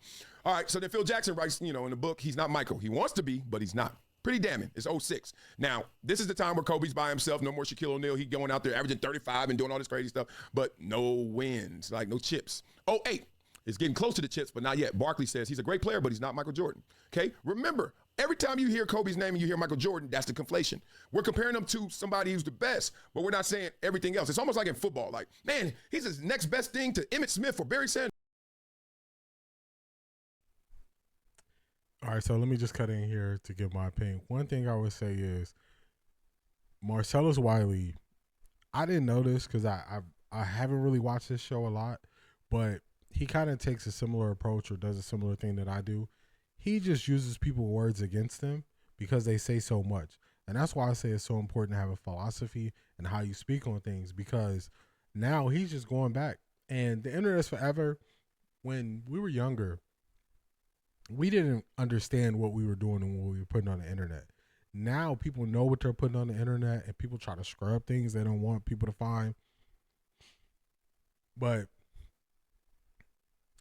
All right, so then Phil Jackson writes, in the book, he's not Michael. He wants to be, but he's not. Pretty damning. It's 06. Now, this is the time where Kobe's by himself. No more Shaquille O'Neal. He going out there averaging 35 and doing all this crazy stuff, but no wins, like no chips. 08. It's getting close to the chips, but not yet. Barkley says he's a great player, but he's not Michael Jordan. Okay? Remember, every time you hear Kobe's name and you hear Michael Jordan, that's the conflation. We're comparing him to somebody who's the best, but we're not saying everything else. It's almost like in football. Like, man, he's the next best thing to Emmitt Smith or Barry Sanders. All right, so let me just cut in here to give my opinion. One thing I would say is Marcellus Wiley, I didn't know this because I haven't really watched this show a lot, but he kind of takes a similar approach or does a similar thing that I do. He just uses people's words against them because they say so much. And that's why I say it's so important to have a philosophy and how you speak on things, because now he's just going back. And the internet's forever. When we were younger, we didn't understand what we were doing and what we were putting on the internet. Now people know what they're putting on the internet, and people try to scrub things they don't want people to find. But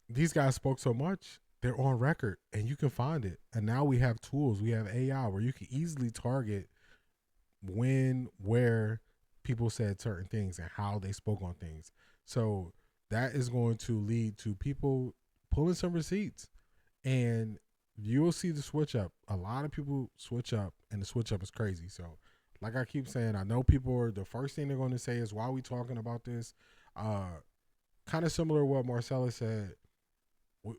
these guys spoke so much, they're on record, and you can find it. And now we have tools. We have AI where you can easily target when, where people said certain things and how they spoke on things. So that is going to lead to people pulling some receipts. And you'll see the switch up. A lot of people switch up, and the switch up is crazy. So, like I keep saying, I know people are, the first thing they're going to say is, why are we talking about this? Kind of similar to what Marcellus said.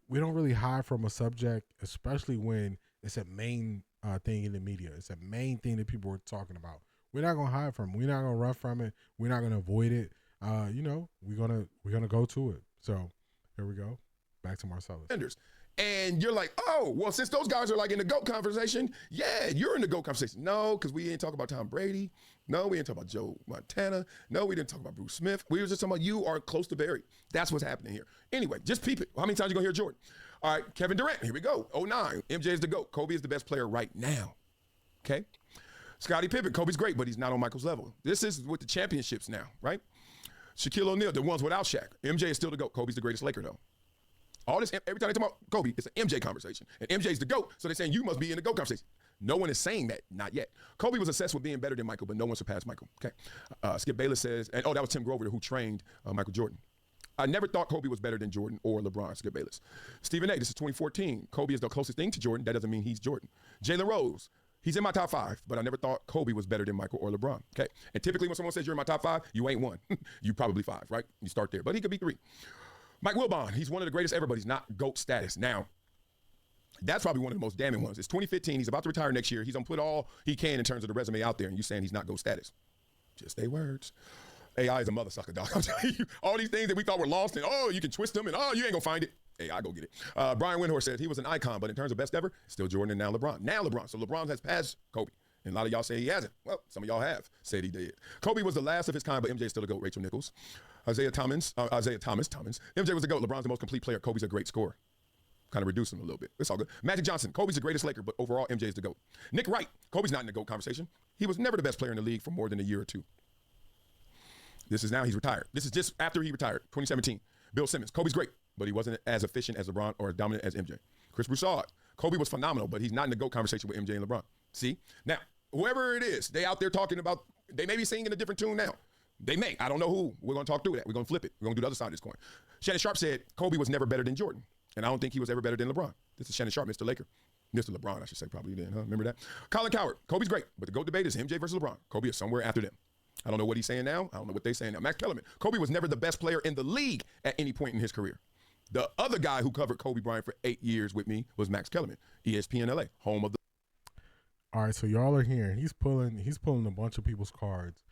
We don't really hide from a subject, especially when it's a main thing in the media. It's a main thing that people are talking about. We're not going to hide from it. We're not going to run from it. We're not going to avoid it. We're gonna go to it. So, here we go. Back to Marcellus. And you're like, oh, well, since those guys are like in the GOAT conversation, yeah, you're in the GOAT conversation. No, because we didn't talk about Tom Brady. No, we didn't talk about Joe Montana. No, we didn't talk about Bruce Smith. We were just talking about you are close to Barry. That's what's happening here. Anyway, just peep it. How many times you going to hear Jordan? All right, Kevin Durant, here we go. 09, MJ is the GOAT. Kobe is the best player right now. Okay? Scottie Pippen, Kobe's great, but he's not on Michael's level. This is with the championships now, right? Shaquille O'Neal, the ones without Shaq. MJ is still the GOAT. Kobe's the greatest Laker, though. All this, every time they talk about Kobe, it's an MJ conversation. And MJ's the GOAT, so they're saying you must be in the GOAT conversation. No one is saying that, not yet. Kobe was obsessed with being better than Michael, but no one surpassed Michael. Okay. Skip Bayless says, and that was Tim Grover who trained Michael Jordan. I never thought Kobe was better than Jordan or LeBron, Skip Bayless. Stephen A., this is 2014. Kobe is the closest thing to Jordan. That doesn't mean he's Jordan. Jalen Rose, he's in my top 5, but I never thought Kobe was better than Michael or LeBron. Okay. And typically when someone says you're in my top 5, you ain't 1. You probably 5, right? You start there, but he could be 3. Mike Wilbon, he's one of the greatest ever, but he's not GOAT status. Now, that's probably one of the most damning ones. It's 2015. He's about to retire next year. He's going to put all he can in terms of the resume out there, and you saying he's not GOAT status. Just their words. AI is a mother sucker, dog. I'm telling you, all these things that we thought were lost, and you can twist them, and you ain't going to find it. AI, go get it. Brian Windhorst says he was an icon, but in terms of best ever, still Jordan and now LeBron. Now LeBron. So LeBron has passed Kobe. And a lot of y'all say he hasn't. Well, some of y'all have said he did. Kobe was the last of his kind, but MJ is still a GOAT. Rachel Nichols. Isaiah Thomas. MJ was the GOAT. LeBron's the most complete player. Kobe's a great scorer. Kind of reduce him a little bit. It's all good. Magic Johnson. Kobe's the greatest Laker, but overall, MJ is the GOAT. Nick Wright. Kobe's not in the GOAT conversation. He was never the best player in the league for more than a year or two. This is now he's retired. This is just after he retired, 2017. Bill Simmons. Kobe's great, but he wasn't as efficient as LeBron or as dominant as MJ. Chris Broussard. Kobe was phenomenal, but he's not in the GOAT conversation with MJ and LeBron. See? Now, whoever it is, they out there talking about, they may be singing a different tune now. They may. I don't know who. We're going to talk through that. We're going to flip it. We're going to do the other side of this coin. Shannon Sharp said Kobe was never better than Jordan, and I don't think he was ever better than LeBron. This is Shannon Sharp, Mr. Laker. Mr. LeBron, I should say, probably then, huh? Remember that? Colin Coward. Kobe's great, but the GOAT debate is MJ versus LeBron. Kobe is somewhere after them. I don't know what he's saying now. I don't know what they're saying now. Max Kellerman. Kobe was never the best player in the league at any point in his career. The other guy who covered Kobe Bryant for 8 years with me was Max Kellerman, ESPN LA, home of the. All right, so y'all are hearing he's pulling a bunch of people's cards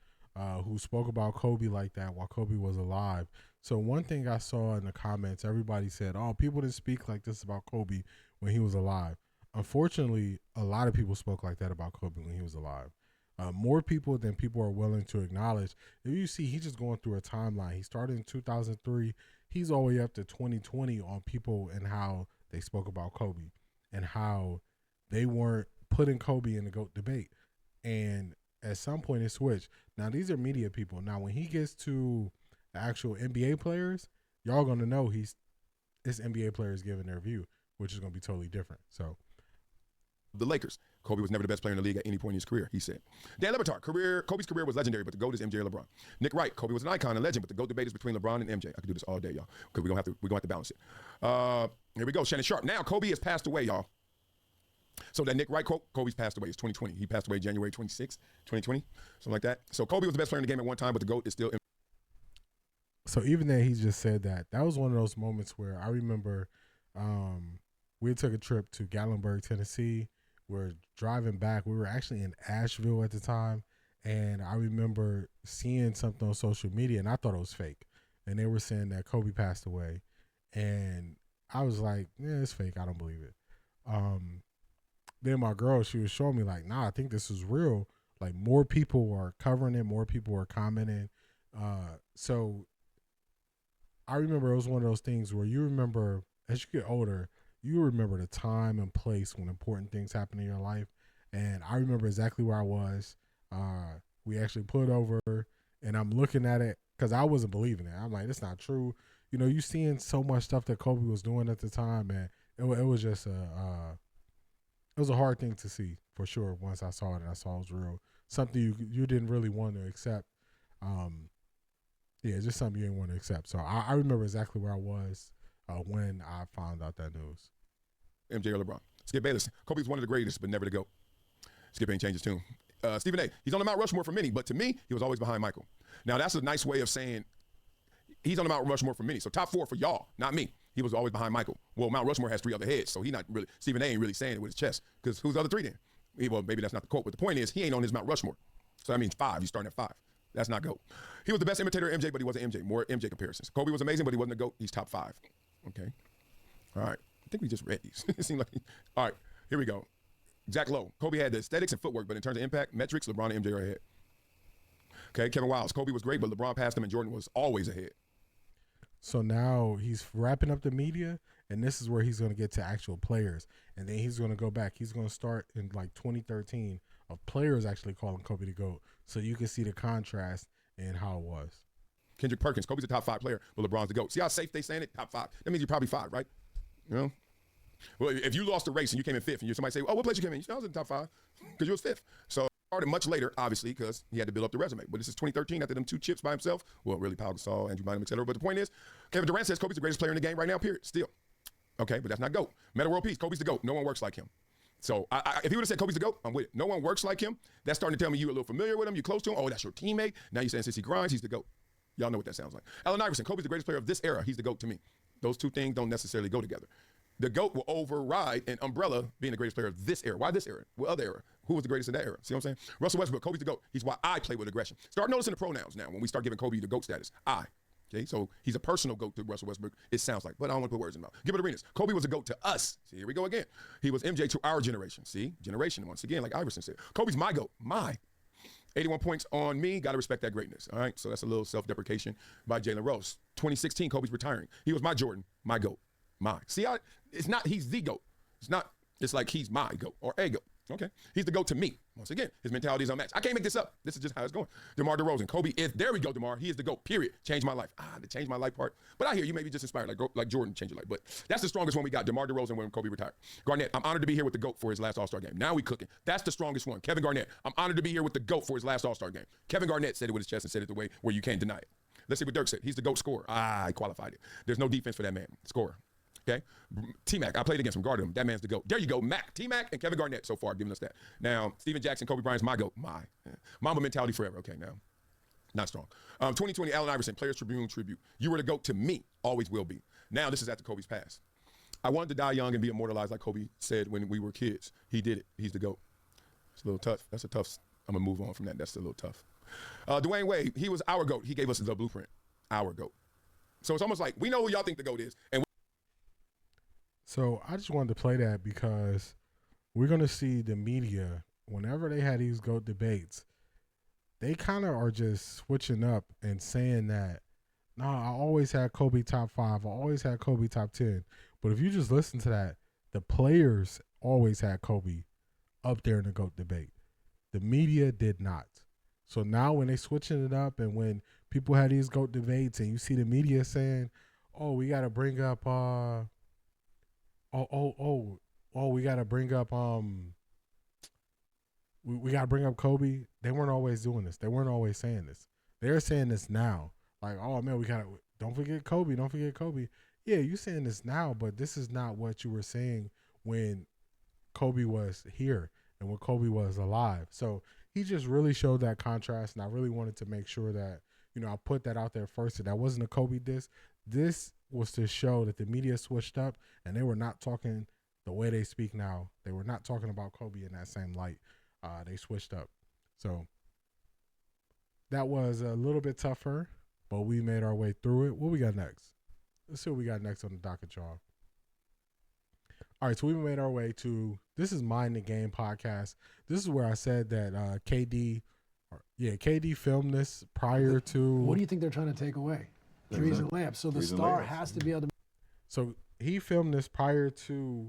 who spoke about Kobe like that while Kobe was alive. So one thing I saw in the comments, everybody said, "Oh, people didn't speak like this about Kobe when he was alive." unfortunately, a lot of people spoke like that about Kobe when he was alive. More people than people are willing to acknowledge. If you see, he's just going through a timeline. He started in 2003. He's all the way up to 2020 on people and how they spoke about Kobe and how they weren't putting Kobe in the GOAT debate. And at some point it switched. Now, these are media people. Now, when he gets to the actual NBA players, y'all going to know it's NBA players giving their view, which is going to be totally different. So, the Lakers. Kobe was never the best player in the league at any point in his career, he said. Dan Lebatard, Kobe's career was legendary, but the GOAT is MJ or LeBron. Nick Wright, Kobe was an icon and legend, but the GOAT debate is between LeBron and MJ. I could do this all day, y'all, because we're going to have to balance it. Here we go, Shannon Sharp. Now, Kobe has passed away, y'all. So that Nick Wright quote, Kobe's passed away. It's 2020. He passed away January 26, 2020, something like that. So Kobe was the best player in the game at one time, but the GOAT is still. So even then, he just said that. That was one of those moments where I remember we took a trip to Gatlinburg, Tennessee. We're driving back. We were actually in Asheville at the time, and I remember seeing something on social media, and I thought it was fake. And they were saying that Kobe passed away, and I was like, "Yeah, it's fake. I don't believe it." Then my girl, she was showing me like, "Nah, I think this is real." Like more people are covering it, more people are commenting. So I remember it was one of those things where you remember as you get older, you remember the time and place when important things happen in your life. And I remember exactly where I was. We actually pulled over, and I'm looking at it because I wasn't believing it. I'm like, it's not true. You know, you seeing so much stuff that Kobe was doing at the time, man. It was just it was a hard thing to see for sure. Once I saw it and I saw it was real, something you didn't really want to accept. Yeah, just something you didn't want to accept. So I remember exactly where I was when I found out that news. MJ or LeBron. Skip Bayless. Kobe was one of the greatest, but never the GOAT. Skip ain't changed his tune. Stephen A. He's on the Mount Rushmore for many, but to me, he was always behind Michael. Now, that's a nice way of saying he's on the Mount Rushmore for many. So top four for y'all, not me. He was always behind Michael. Well, Mount Rushmore has three other heads, so he not really, Stephen A. ain't really saying it with his chest, because who's the other three then? Well, maybe that's not the quote, but the point is he ain't on his Mount Rushmore. So that means 5. He's starting at 5. That's not GOAT. He was the best imitator of MJ, but he wasn't MJ. More MJ comparisons. Kobe was amazing, but he wasn't a GOAT. He's top 5. Okay. All right. I think we just read these. It seemed like, all right, here we go. Jack Lowe. Kobe had the aesthetics and footwork, but in terms of impact, metrics, LeBron and MJ are ahead. Okay, Kevin Wiles. Kobe was great, but LeBron passed him and Jordan was always ahead. So now he's wrapping up the media, and this is where he's going to get to actual players. And then he's going to go back. He's going to start in like 2013 of players actually calling Kobe the GOAT. So you can see the contrast and how it was. Kendrick Perkins. Kobe's a top 5 player, but LeBron's the GOAT. See how safe they saying it? Top 5. That means you're probably 5, right? You know? Well, if you lost a race and you came in 5th and somebody say, oh, what place you came in? You said, I was in the top 5 because you was 5th. So started much later, obviously, because he had to build up the resume. But this is 2013 after them 2 chips by himself. Well, really, Pau Gasol, Andrew Bynum, et cetera. But the point is, Kevin Durant says Kobe's the greatest player in the game right now, period. Still. Okay, but that's not GOAT. Meta World Peace, Kobe's the GOAT. No one works like him. So if he would have said Kobe's the GOAT, I'm with it. No one works like him. That's starting to tell me you're a little familiar with him. You're close to him. Oh, that's your teammate. Now you're saying since he grinds, he's the GOAT. Y'all know what that sounds like. Allen Iverson, Kobe's the greatest player of this era. He's the GOAT to me. Those two things don't necessarily go together. The GOAT will override an umbrella being the greatest player of this era. Why this era? What other era? Who was the greatest in that era? See what I'm saying? Russell Westbrook, Kobe's the GOAT. He's why I play with aggression. Start noticing the pronouns now when we start giving Kobe the GOAT status. I. Okay, so he's a personal GOAT to Russell Westbrook, it sounds like, but I don't want to put words in mouth. Gilbert Arenas, Kobe was a GOAT to us. See, here we go again. He was MJ to our generation. See, generation once again, like Iverson said. Kobe's my GOAT, my. 81 points on me, got to respect that greatness. All right, so that's a little self-deprecation by Jalen Rose. 2016, Kobe's retiring. He was my Jordan, my GOAT, my. See how it's not he's the GOAT. It's not, it's like he's my GOAT or a GOAT. Okay, he's the GOAT to me. Once again, his mentality is unmatched. I can't make this up. This is just how it's going. DeMar DeRozan, Kobe is, there we go, DeMar. He is the GOAT, period. Changed my life. The changed my life part. But I hear you may be just inspired, like Jordan changed your life. But that's the strongest one we got, DeMar DeRozan when Kobe retired. Garnett, I'm honored to be here with the GOAT for his last All-Star game. Now we cooking. That's the strongest one. Kevin Garnett, I'm honored to be here with the GOAT for his last All-Star game. Kevin Garnett said it with his chest and said it the way where you can't deny it. Let's see what Dirk said. He's the GOAT scorer. I qualified it. There's no defense for that man. Scorer. Okay, T-Mac, I played against him, guarded him. That man's the GOAT. There you go, Mac, T-Mac, and Kevin Garnett so far giving us that. Now, Steven Jackson, Kobe Bryant's my GOAT. My. Mamba mentality forever. Okay, now, not strong. 2020, Allen Iverson, Players Tribune tribute. You were the GOAT to me, always will be. Now, this is after Kobe's pass. I wanted to die young and be immortalized like Kobe said when we were kids. He did it. He's the GOAT. It's a little tough. That's a tough, I'm going to move on from that. That's a little tough. Dwayne Wade, he was our GOAT. He gave us the blueprint. Our GOAT. So it's almost like we know who y'all think the GOAT is, and so I just wanted to play that because we're going to see the media, whenever they had these GOAT debates, they kind of are just switching up and saying that, I always had Kobe top 5. I always had Kobe top 10. But if you just listen to that, the players always had Kobe up there in the GOAT debate. The media did not. So now when they switching it up and when people had these GOAT debates and you see the media saying, we got to bring up, we got to bring up, we got to bring up Kobe. They weren't always doing this. They weren't always saying this. They're saying this now. Like, oh, man, don't forget Kobe. Don't forget Kobe. Yeah, you're saying this now, but this is not what you were saying when Kobe was here and when Kobe was alive. So he just really showed that contrast, and I really wanted to make sure that, I put that out there first. That wasn't a Kobe diss. This was to show that the media switched up, and they were not talking the way they speak now. They were not talking about Kobe in that same light. They switched up. So that was a little bit tougher, but we made our way through it. What we got next? Let's see what we got next on the docket, y'all. All right, so we made our way to, this is Mind the Game podcast. This is where I said that KD filmed this prior to. What do you think they're trying to take away? Threes and layups. So the star has to be able to. So he filmed this prior to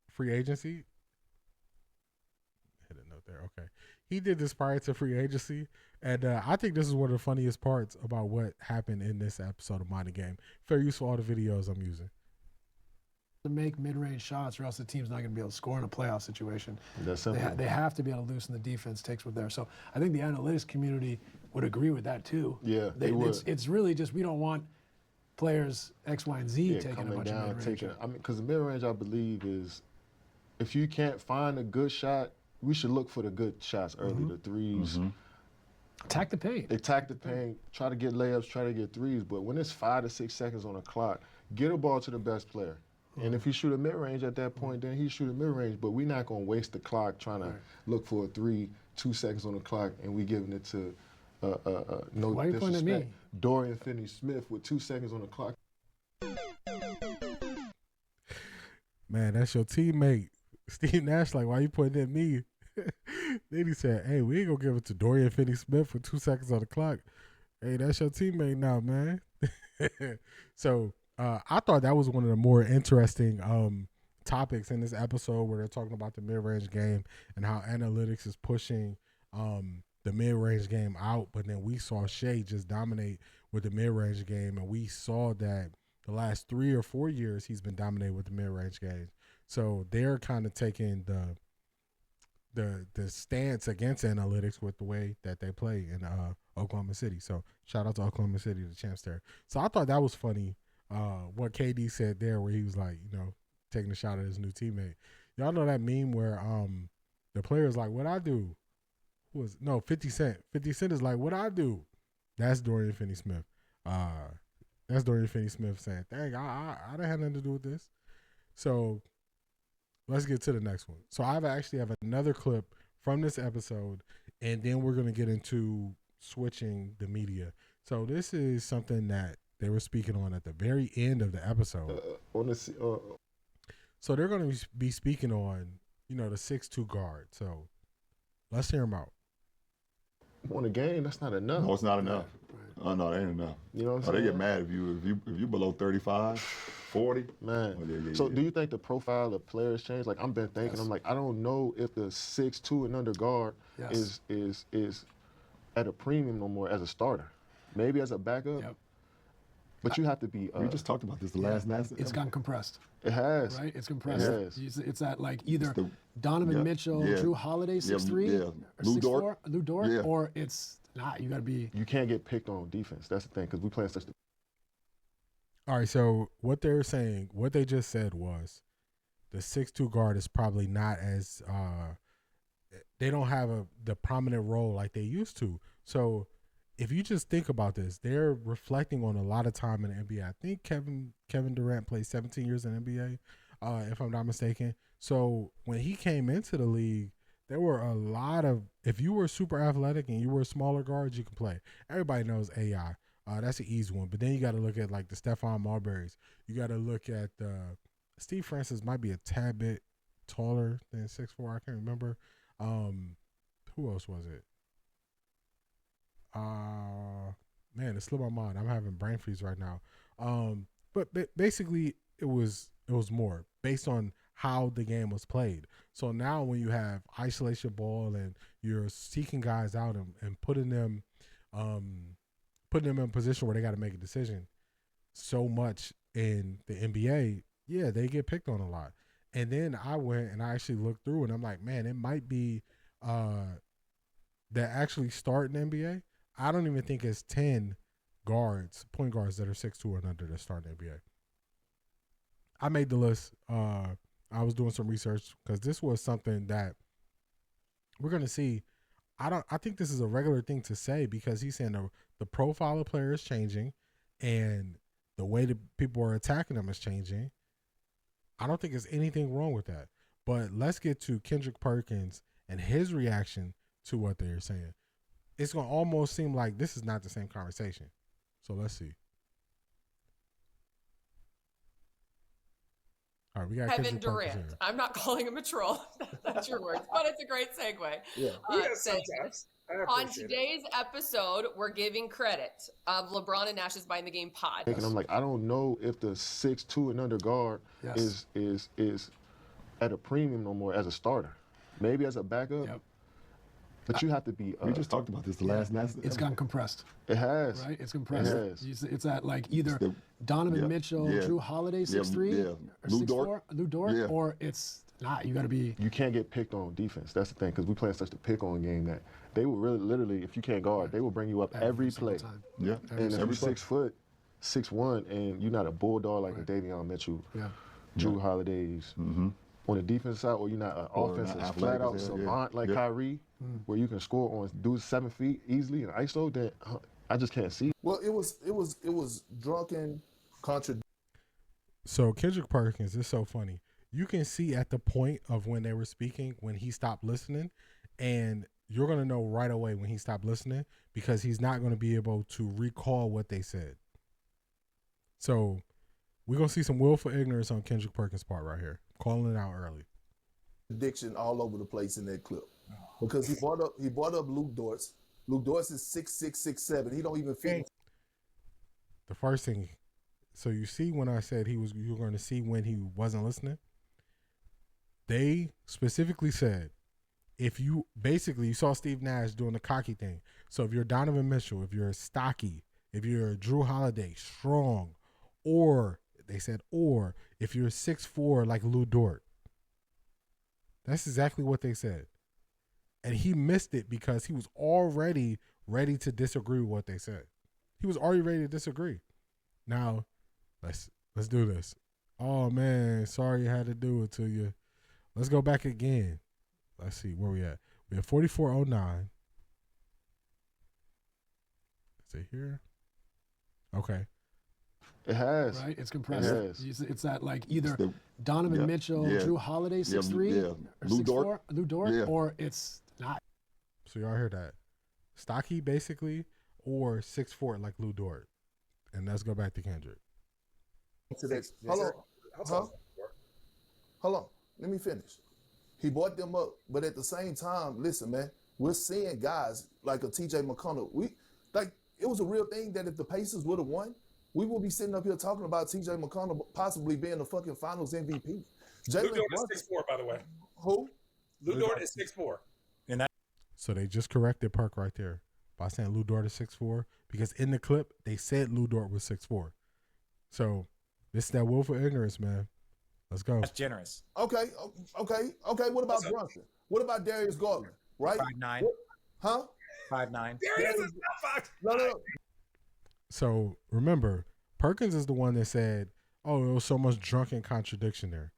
free agency. Hit a note there. Okay. He did this prior to free agency. And I think this is one of the funniest parts about what happened in this episode of Mind the Game. Fair use for all the videos I'm using. To make mid-range shots, or else the team's not going to be able to score in a playoff situation. That's simple. They have to be able to loosen the defense takes with there. So I think the analytics community would agree with that too. Yeah, they would. It's really just we don't want players X, Y, and Z taking coming a bunch down, of mid-range. Because the mid-range, I believe, is if you can't find a good shot, we should look for the good shots early, the threes. Attack the paint. Attack the paint. Try to get layups. Try to get threes. But when it's 5 to 6 seconds on the clock, get a ball to the best player. And if he shoot a mid-range at that point, then he shoot a mid-range. But we're not going to waste the clock trying to look for a 3, 2 seconds on the clock, and we giving it to no Why are you pointing at disrespect, me? Dorian Finney-Smith with 2 seconds on the clock. Man, that's your teammate. Steve Nash, like, why you pointing at me? Then he said, hey, we ain't going to give it to Dorian Finney-Smith with 2 seconds on the clock. Hey, that's your teammate now, man. So I thought that was one of the more interesting topics in this episode where they're talking about the mid-range game and how analytics is pushing the mid-range game out. But then we saw Shea just dominate with the mid-range game, and we saw that the last 3 or 4 years he's been dominating with the mid-range game. So they're kind of taking the stance against analytics with the way that they play in Oklahoma City. So shout out to Oklahoma City, the champs there. So I thought that was funny. What KD said there, where he was like, taking a shot at his new teammate. Y'all know that meme where the player's like, "What I do?" 50 Cent. 50 Cent is like, "What I do?" That's Dorian Finney-Smith. That's Dorian Finney-Smith saying, "Dang, I didn't have nothing to do with this." So let's get to the next one. So I actually have another clip from this episode, and then we're gonna get into switching the media. So this is something that they were speaking on at the very end of the episode. So they're going to be speaking on, the 6'2" guard. So let's hear them out. On a game, that's not enough. No, it's not enough. Oh, no, that ain't enough. You know what I'm saying? saying? They get mad if you below 35, 40. Man. So do you think the profile of players change? Like, I've been thinking, I'm like, I don't know if the 6'2" and under guard is at a premium no more as a starter. Maybe as a backup. Yep. But you have to be. We just talked about this the last night. It's gotten compressed. It has. Right? It's compressed. It has. It's at like either Donovan Mitchell, Drew Holiday, 6'3", or Lou 6'4", Lou Dort, Yeah. or it's not. You got to be. You can't get picked on defense. That's the thing, because we playing such. All right, so what they're saying, what they just said was the 6'2" guard is probably not as they don't have the prominent role like they used to. So if you just think about this, they're reflecting on a lot of time in the NBA. I think Kevin Durant played 17 years in the NBA, if I'm not mistaken. So when he came into the league, there were a lot of, if you were super athletic and you were a smaller guard, you could play. Everybody knows AI. That's an easy one. But then you got to look at like the Stephon Marburys. You got to look at Steve Francis might be a tad bit taller than 6'4". I can't remember. Who else was it? Man, it slipped my mind. I'm having brain freeze right now. But basically, it was more based on how the game was played. So now when you have isolation ball and you're seeking guys out and putting them in a position where they got to make a decision so much in the NBA, yeah, they get picked on a lot. And then I went and I actually looked through and I'm like, man, it might be that actually start in the NBA. I don't even think it's 10 point guards that are 6'2" and under that start in the NBA. I made the list. I was doing some research because this was something that we're going to see. I think this is a regular thing to say because he's saying the profile of players is changing and the way that people are attacking them is changing. I don't think there's anything wrong with that. But let's get to Kendrick Perkins and his reaction to what they're saying. It's going to almost seem like this is not the same conversation. So let's see. All right, we got Kevin Durant. I'm not calling him a troll. That's your words, but it's a great segue. Yeah, sometimes. On today's episode, we're giving credit of LeBron and Nash's Buying the Game pod. And I'm like, I don't know if the 6'2" and under guard is at a premium no more as a starter. Maybe as a backup. Yep. But you have to be. We just talked about this the last. It's gotten compressed. It has. Right? It's compressed. It has. It's at like either Donovan Mitchell, Drew Holiday, 6'3", or 6'4", Lou Dort, or it's not. You got to be. You can't get picked on defense. That's the thing, because we play such a pick-on game that they will really, literally, if you can't guard, they will bring you up every play. Time. Yeah. And if you're 6 foot, 6'1", and you're not a bulldog like a Davion Mitchell, Drew Holiday's. Mm-hmm. On the defensive side, or you're not an offensive flat-out savant like Kyrie, where you can score on dudes 7 feet easily and ISO, then I just can't see. Well, it was drunken contradiction. So Kendrick Perkins is so funny. You can see at the point of when they were speaking, when he stopped listening, and you're going to know right away when he stopped listening because he's not going to be able to recall what they said. So we're going to see some willful ignorance on Kendrick Perkins' part right here. Calling it out early. Addiction all over the place in that clip. Because he brought up Luke Dortz. Luke Dortz is 6'6", 6'7". He don't even fit. The first thing, so you see when I said you were going to see when he wasn't listening, they specifically said, if you saw Steve Nash doing the cocky thing. So if you're Donovan Mitchell, if you're stocky, if you're Drew Holiday, strong, or they said, or if you're 6'4" like Lou Dort. That's exactly what they said. And he missed it because he was already ready to disagree with what they said. He was already ready to disagree. Now, let's do this. Oh, man, sorry I had to do it to you. Let's go back again. Let's see where we at. We have 4409. Is it here? Okay. It has. Right? It's compressed. It has. It's at like either Donovan Mitchell, Drew Holiday, 6'3", or Lou Dort, or it's not. So y'all hear that. Stocky, basically, or 6'4" like Lou Dort. And let's go back to Kendrick. Hold on. Let me finish. He brought them up, but at the same time, listen, man, we're seeing guys like a TJ McConnell. It was a real thing that if the Pacers would have won, we will be sitting up here talking about TJ McConnell possibly being the fucking finals MVP. Lou Dort is 6'4", by the way. Who? Lou Dort is 6'4". So they just corrected Perk right there by saying Lou Dort is 6'4", because in the clip, they said Lou Dort was 6'4". So this is that willful ignorance, man. Let's go. That's generous. Okay. What about Brunson? What about Darius Garland? Right? 5'9". Huh? 5'9". Darius is not 5'9". No. So remember, Perkins is the one that said, oh, there was so much drunken contradiction there.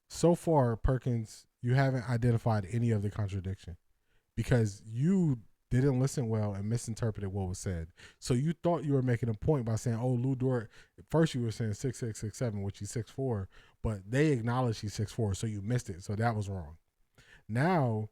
So far, Perkins, you haven't identified any of the contradiction because you didn't listen well and misinterpreted what was said. So you thought you were making a point by saying, oh, Lou Dort, first you were saying 6'6", 6'7", which he's 6'4", but they acknowledged he's 6'4", so you missed it. So that was wrong. Now,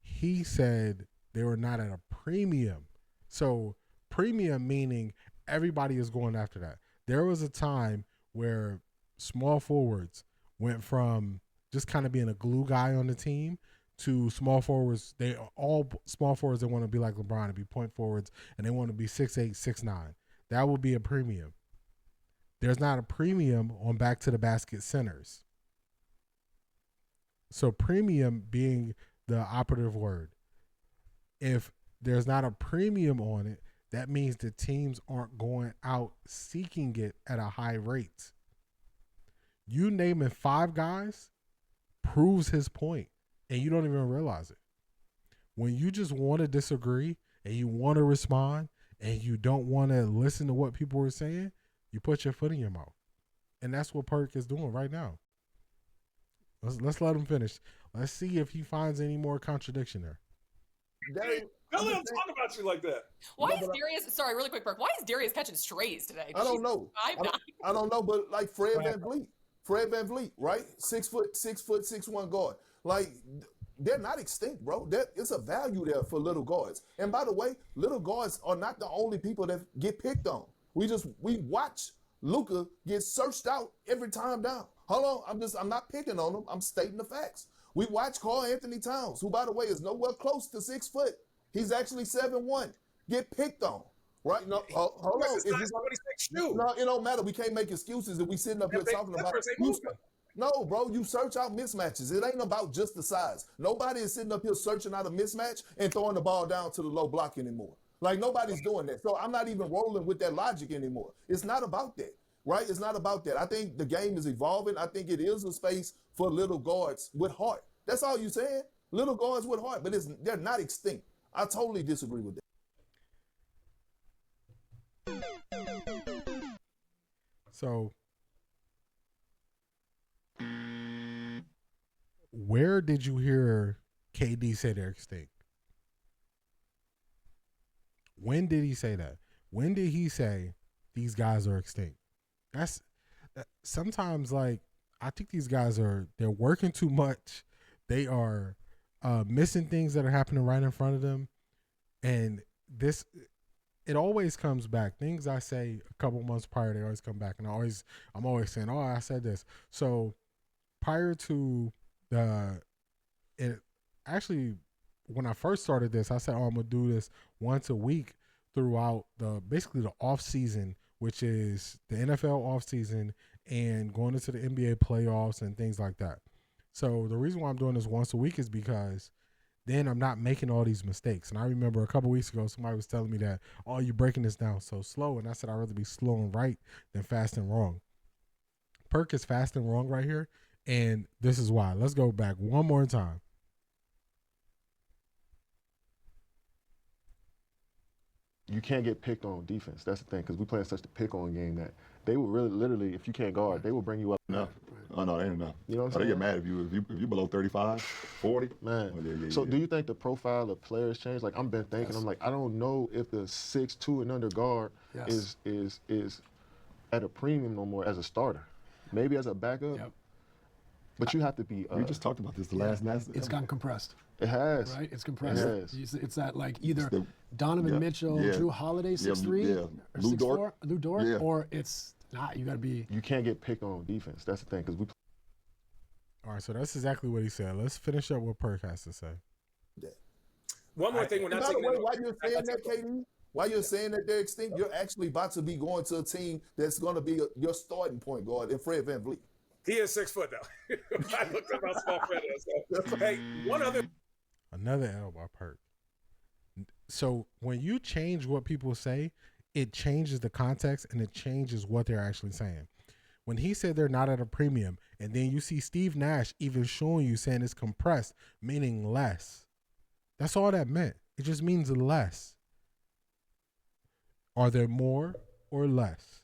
he said they were not at a premium. So premium meaning everybody is going after that. There was a time where small forwards went from just kind of being a glue guy on the team to small forwards. They are all small forwards that want to be like LeBron and be point forwards, and they want to be 6'8", 6'9". That would be a premium. There's not a premium on back to the basket centers. So premium being the operative word. If there's not a premium on it, that means the teams aren't going out seeking it at a high rate. You naming 5 guys proves his point, and you don't even realize it. When you just want to disagree and you want to respond and you don't want to listen to what people are saying, you put your foot in your mouth. And that's what Perk is doing right now. Let's let him finish. Let's see if he finds any more contradiction there. Billy, I'm talking about you like that. Why is Darius? Sorry, really quick, Perk. Why is Darius catching strays today? I don't know. I don't know, but like Fred VanVleet, right? 6 foot, 6'1" guard. Like, they're not extinct, bro. It's a value there for little guards. And by the way, little guards are not the only people that get picked on. We watch Luka get searched out every time down. Hold on, I'm not picking on him. I'm stating the facts. We watch Karl Anthony Towns, who, by the way, is nowhere close to 6 foot. He's actually 7'1", get picked on. Right? No, hold on. No, it don't matter. We can't make excuses if we sitting up here talking about. No, bro, you search out mismatches. It ain't about just the size. Nobody is sitting up here searching out a mismatch and throwing the ball down to the low block anymore. Like, nobody's doing that. So I'm not even rolling with that logic anymore. It's not about that, right? It's not about that. I think the game is evolving. I think it is a space for little guards with heart. That's all you're saying. Little guards with heart, but they're not extinct. I totally disagree with that. So, where did you hear KD say they're extinct? When did he say that? When did he say these guys are extinct? That's sometimes, like, I think these guys they're working too much. They are missing things that are happening right in front of them. And it always comes back. Things I say a couple months prior, they always come back. And I'm always saying, oh, I said this. So prior to actually, when I first started this, I said, oh, I'm going to do this once a week throughout basically the off season, which is the NFL off season and going into the NBA playoffs and things like that. So the reason why I'm doing this once a week is because then I'm not making all these mistakes. And I remember a couple weeks ago, somebody was telling me that, oh, you're breaking this down so slow. And I said, I'd rather be slow and right than fast and wrong. Perk is fast and wrong right here. And this is why. Let's go back one more time. You can't get picked on defense. That's the thing, because we play such a pick-on game that they will really, literally, if you can't guard, they will bring you up. No. Oh, no, they ain't enough. You know what I'm saying? saying? They get mad if you below 35, 40. Man. Oh, yeah. So do you think the profile of players change? Like, I've been thinking, I'm like, I don't know if the 6'2" and under guard is at a premium no more as a starter. Maybe as a backup. Yep. But you have to be. We just talked about this the last night. It's gotten compressed. It has. Right? It's compressed. It has. It's that, like, either Donovan Mitchell, Drew Holiday, 6'3", or Lou 6'4", Lou Dort, or it's not. You got to be. You can't get picked on defense. That's the thing, because we. All right, so that's exactly what he said. Let's finish up what Perk has to say. One more thing. We're not taking. Why you're saying that, KD? Why you're saying that they're extinct? You're actually about to be going to a team that's going to be your starting point guard in Fred VanVleet. He is 6 foot though. I looked up how small Fred is. So, hey, Another L by Perk. So when you change what people say, it changes the context and it changes what they're actually saying. When he said they're not at a premium, and then you see Steve Nash even showing you saying it's compressed, meaning less. That's all that meant. It just means less. Are there more or less?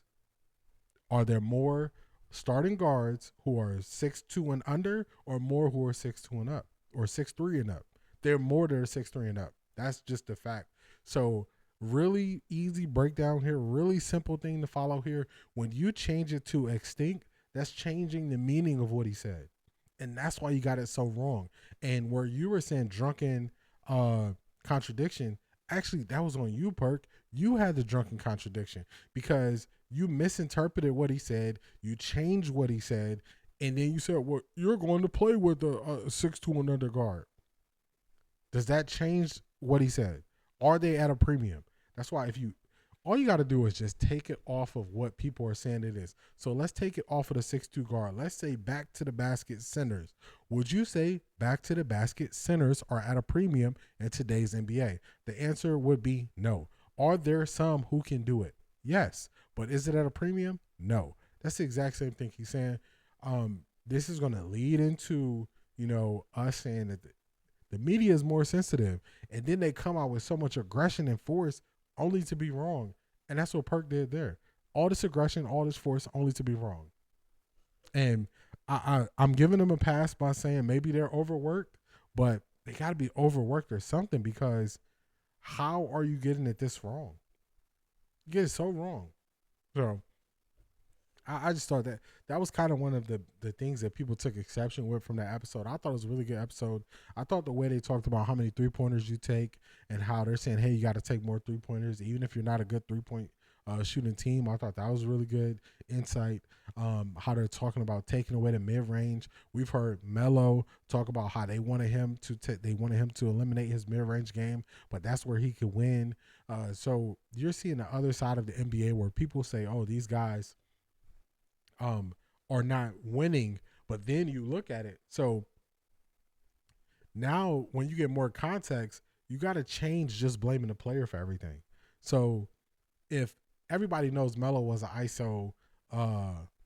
Are there more starting guards who are 6'2" and under, or more who are 6'2" and up, or 6'3" and up? There are more that are 6'3" and up. That's just a fact. So really easy breakdown here, really simple thing to follow here. When you change it to extinct, that's changing the meaning of what he said. And that's why you got it so wrong. And where you were saying drunken contradiction, actually that was on you, Perk. You had the drunken contradiction because you misinterpreted what he said. You changed what he said. and then you said, well, you're going to play with a 6'2" and under guard. Does that change what he said? Are they at a premium? That's why all you got to do is just take it off of what people are saying it is. So let's take it off of the 6'2" guard. Let's say back to the basket centers. Would you say back to the basket centers are at a premium in today's NBA? The answer would be no. Are there some who can do it? Yes. But is it at a premium? No. That's the exact same thing he's saying. This is going to lead into, us saying that the media is more sensitive. And then they come out with so much aggression and force only to be wrong. And that's what Perk did there. All this aggression, all this force, only to be wrong. And I'm giving them a pass by saying maybe they're overworked, but they got to be overworked or something, because how are you getting it this wrong? You get it so wrong. So I just thought that was kind of one of the things that people took exception with from that episode. I thought it was a really good episode. I thought the way they talked about how many three-pointers you take and how they're saying, hey, you got to take more three-pointers, even if you're not a good three-point shooting team. I thought that was really good insight. How they're talking about taking away the mid-range. We've heard Melo talk about how they wanted him to eliminate his mid-range game, but that's where he could win. So you're seeing the other side of the NBA where people say, oh, these guys are not winning, but then you look at it. So now when you get more context, you got to change just blaming the player for everything. So if everybody knows Melo was an ISO,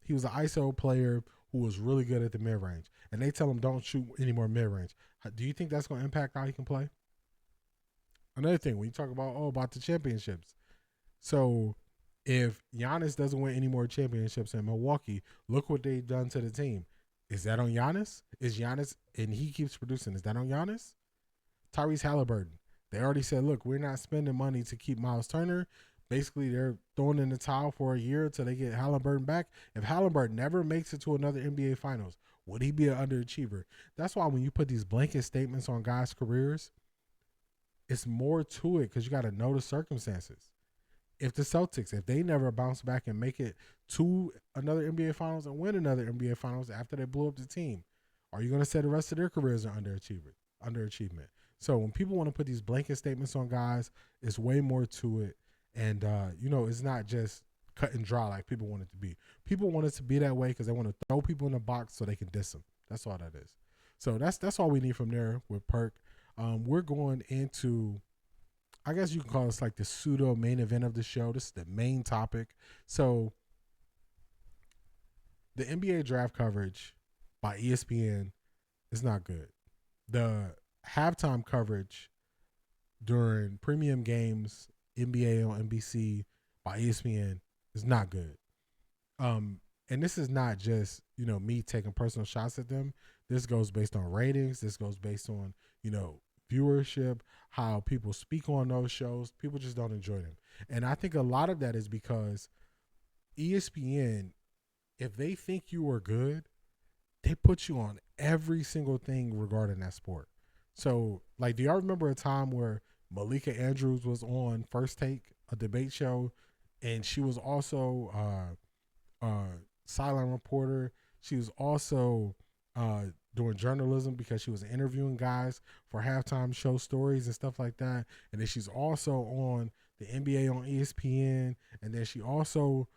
he was an ISO player who was really good at the mid-range, and they tell him don't shoot any more mid-range. Do you think that's going to impact how he can play? Another thing, when you talk about the championships. So if Giannis doesn't win any more championships in Milwaukee, look what they've done to the team. Is that on Giannis? Is Giannis, and he keeps producing, is that on Giannis? Tyrese Halliburton. They already said, look, we're not spending money to keep Miles Turner. Basically, they're throwing in the towel for a year until they get Halliburton back. If Halliburton never makes it to another NBA Finals, would he be an underachiever? That's why when you put these blanket statements on guys' careers, it's more to it because you got to know the circumstances. If the Celtics, if they never bounce back and make it to another NBA Finals and win another NBA Finals after they blew up the team, are you going to say the rest of their careers are underachievement? So when people want to put these blanket statements on guys, it's way more to it. And, it's not just cut and dry like people want it to be. People want it to be that way because they want to throw people in the box so they can diss them. That's all that is. So that's all we need from there with Perk. We're going into, I guess you can call this like the pseudo main event of the show. This is the main topic. So the NBA draft coverage by ESPN is not good. The halftime coverage during premium games, NBA on NBC by ESPN, is not good. And this is not just, me taking personal shots at them. This goes based on ratings. This goes based on, viewership, how people speak on those shows. People just don't enjoy them. And I think a lot of that is because ESPN, if they think you are good, they put you on every single thing regarding that sport. So, do y'all remember a time where Malika Andrews was on First Take, a debate show, and she was also sideline reporter. She was also doing journalism because she was interviewing guys for halftime show stories and stuff like that. And then she's also on the NBA on ESPN. And then she also,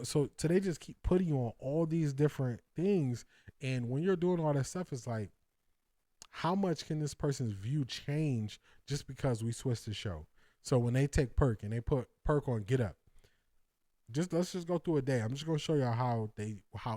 so they just keep putting you on all these different things. And when you're doing all that stuff, it's like, how much can this person's view change just because we switched the show? So when they take Perk and they put Perk on Get Up, let's just go through a day. I'm just gonna show y'all how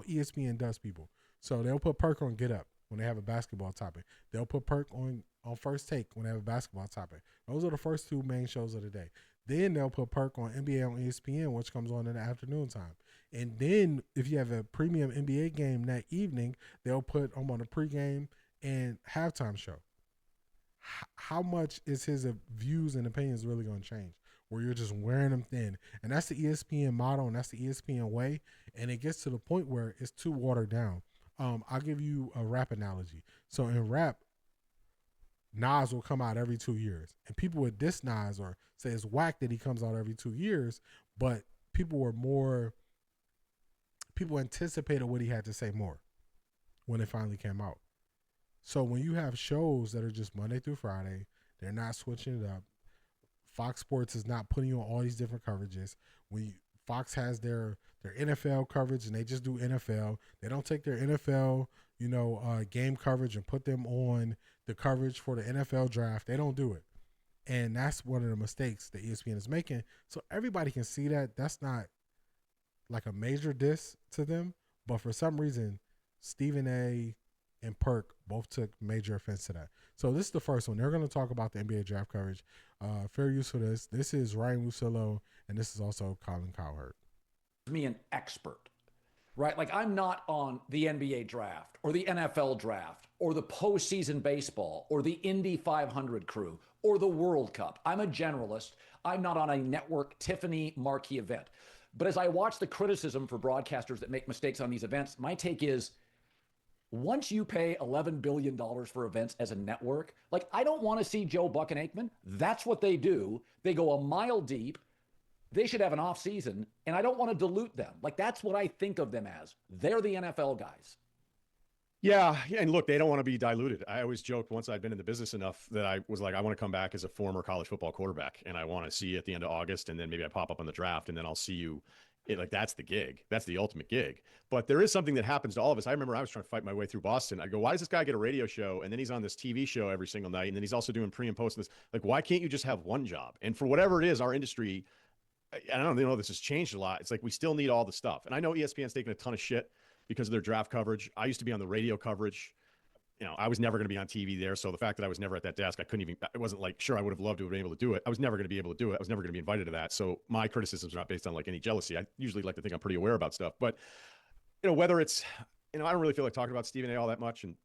ESPN does people. So they'll put Perk on Get Up when they have a basketball topic. They'll put Perk on First Take when they have a basketball topic. Those are the first two main shows of the day. Then they'll put Perk on NBA on ESPN, which comes on in the afternoon time. And then if you have a premium NBA game that evening, they'll put him on a pregame and halftime show. How much is his views and opinions really going to change where you're just wearing them thin? And that's the ESPN model, and that's the ESPN way. And it gets to the point where it's too watered down. I'll give you a rap analogy. So in rap, Nas will come out every 2 years, and people would diss Nas or say it's whack that he comes out every 2 years, but people anticipated what he had to say more. when it finally came out. So when you have shows that are just Monday through Friday, they're not switching it up. Fox Sports is not putting you on all these different coverages. Fox has their NFL coverage, and they just do NFL. They don't take their NFL, game coverage and put them on the coverage for the NFL draft. They don't do it. And that's one of the mistakes that ESPN is making. So everybody can see that. That's not like a major diss to them. But for some reason, Stephen A. and Perk both took major offense to that. So this is the first one. They're going to talk about the NBA draft coverage. Fair use for this. This is Ryan Russillo, and this is also Colin Cowherd. Me an expert, right? Like, I'm not on the NBA draft or the NFL draft or the postseason baseball or the Indy 500 crew or the World Cup. I'm a generalist. I'm not on a network Tiffany marquee event. But as I watch the criticism for broadcasters that make mistakes on these events, my take is, once you pay $11 billion for events as a network, like, I don't want to see Joe Buck and Aikman. That's what they do. They go a mile deep. They should have an off season, and I don't want to dilute them. Like, that's what I think of them as. They're the NFL guys. Yeah, and look, they don't want to be diluted. I always joked once I'd been in the business enough that I was like, I want to come back as a former college football quarterback, and I want to see you at the end of August, and then maybe I pop up on the draft, and then I'll see you. Like, that's the gig. That's the ultimate gig. But there is something that happens to all of us. I remember I was trying to fight my way through Boston. I go, why does this guy get a radio show, and then he's on this TV show every single night, and then he's also doing pre and post and this? Like, why can't you just have one job? And for whatever it is, our industry, I don't know, this has changed a lot. It's like we still need all the stuff. And I know ESPN's taking a ton of shit because of their draft coverage. I used to be on the radio coverage. I was never going to be on TV there. So the fact that I was never at that desk, it wasn't like, sure, I would have loved to have been able to do it. I was never going to be able to do it. I was never going to be invited to that. So my criticisms are not based on like any jealousy. I usually like to think I'm pretty aware about stuff, but whether it's, I don't really feel like talking about Stephen A. all that much. And,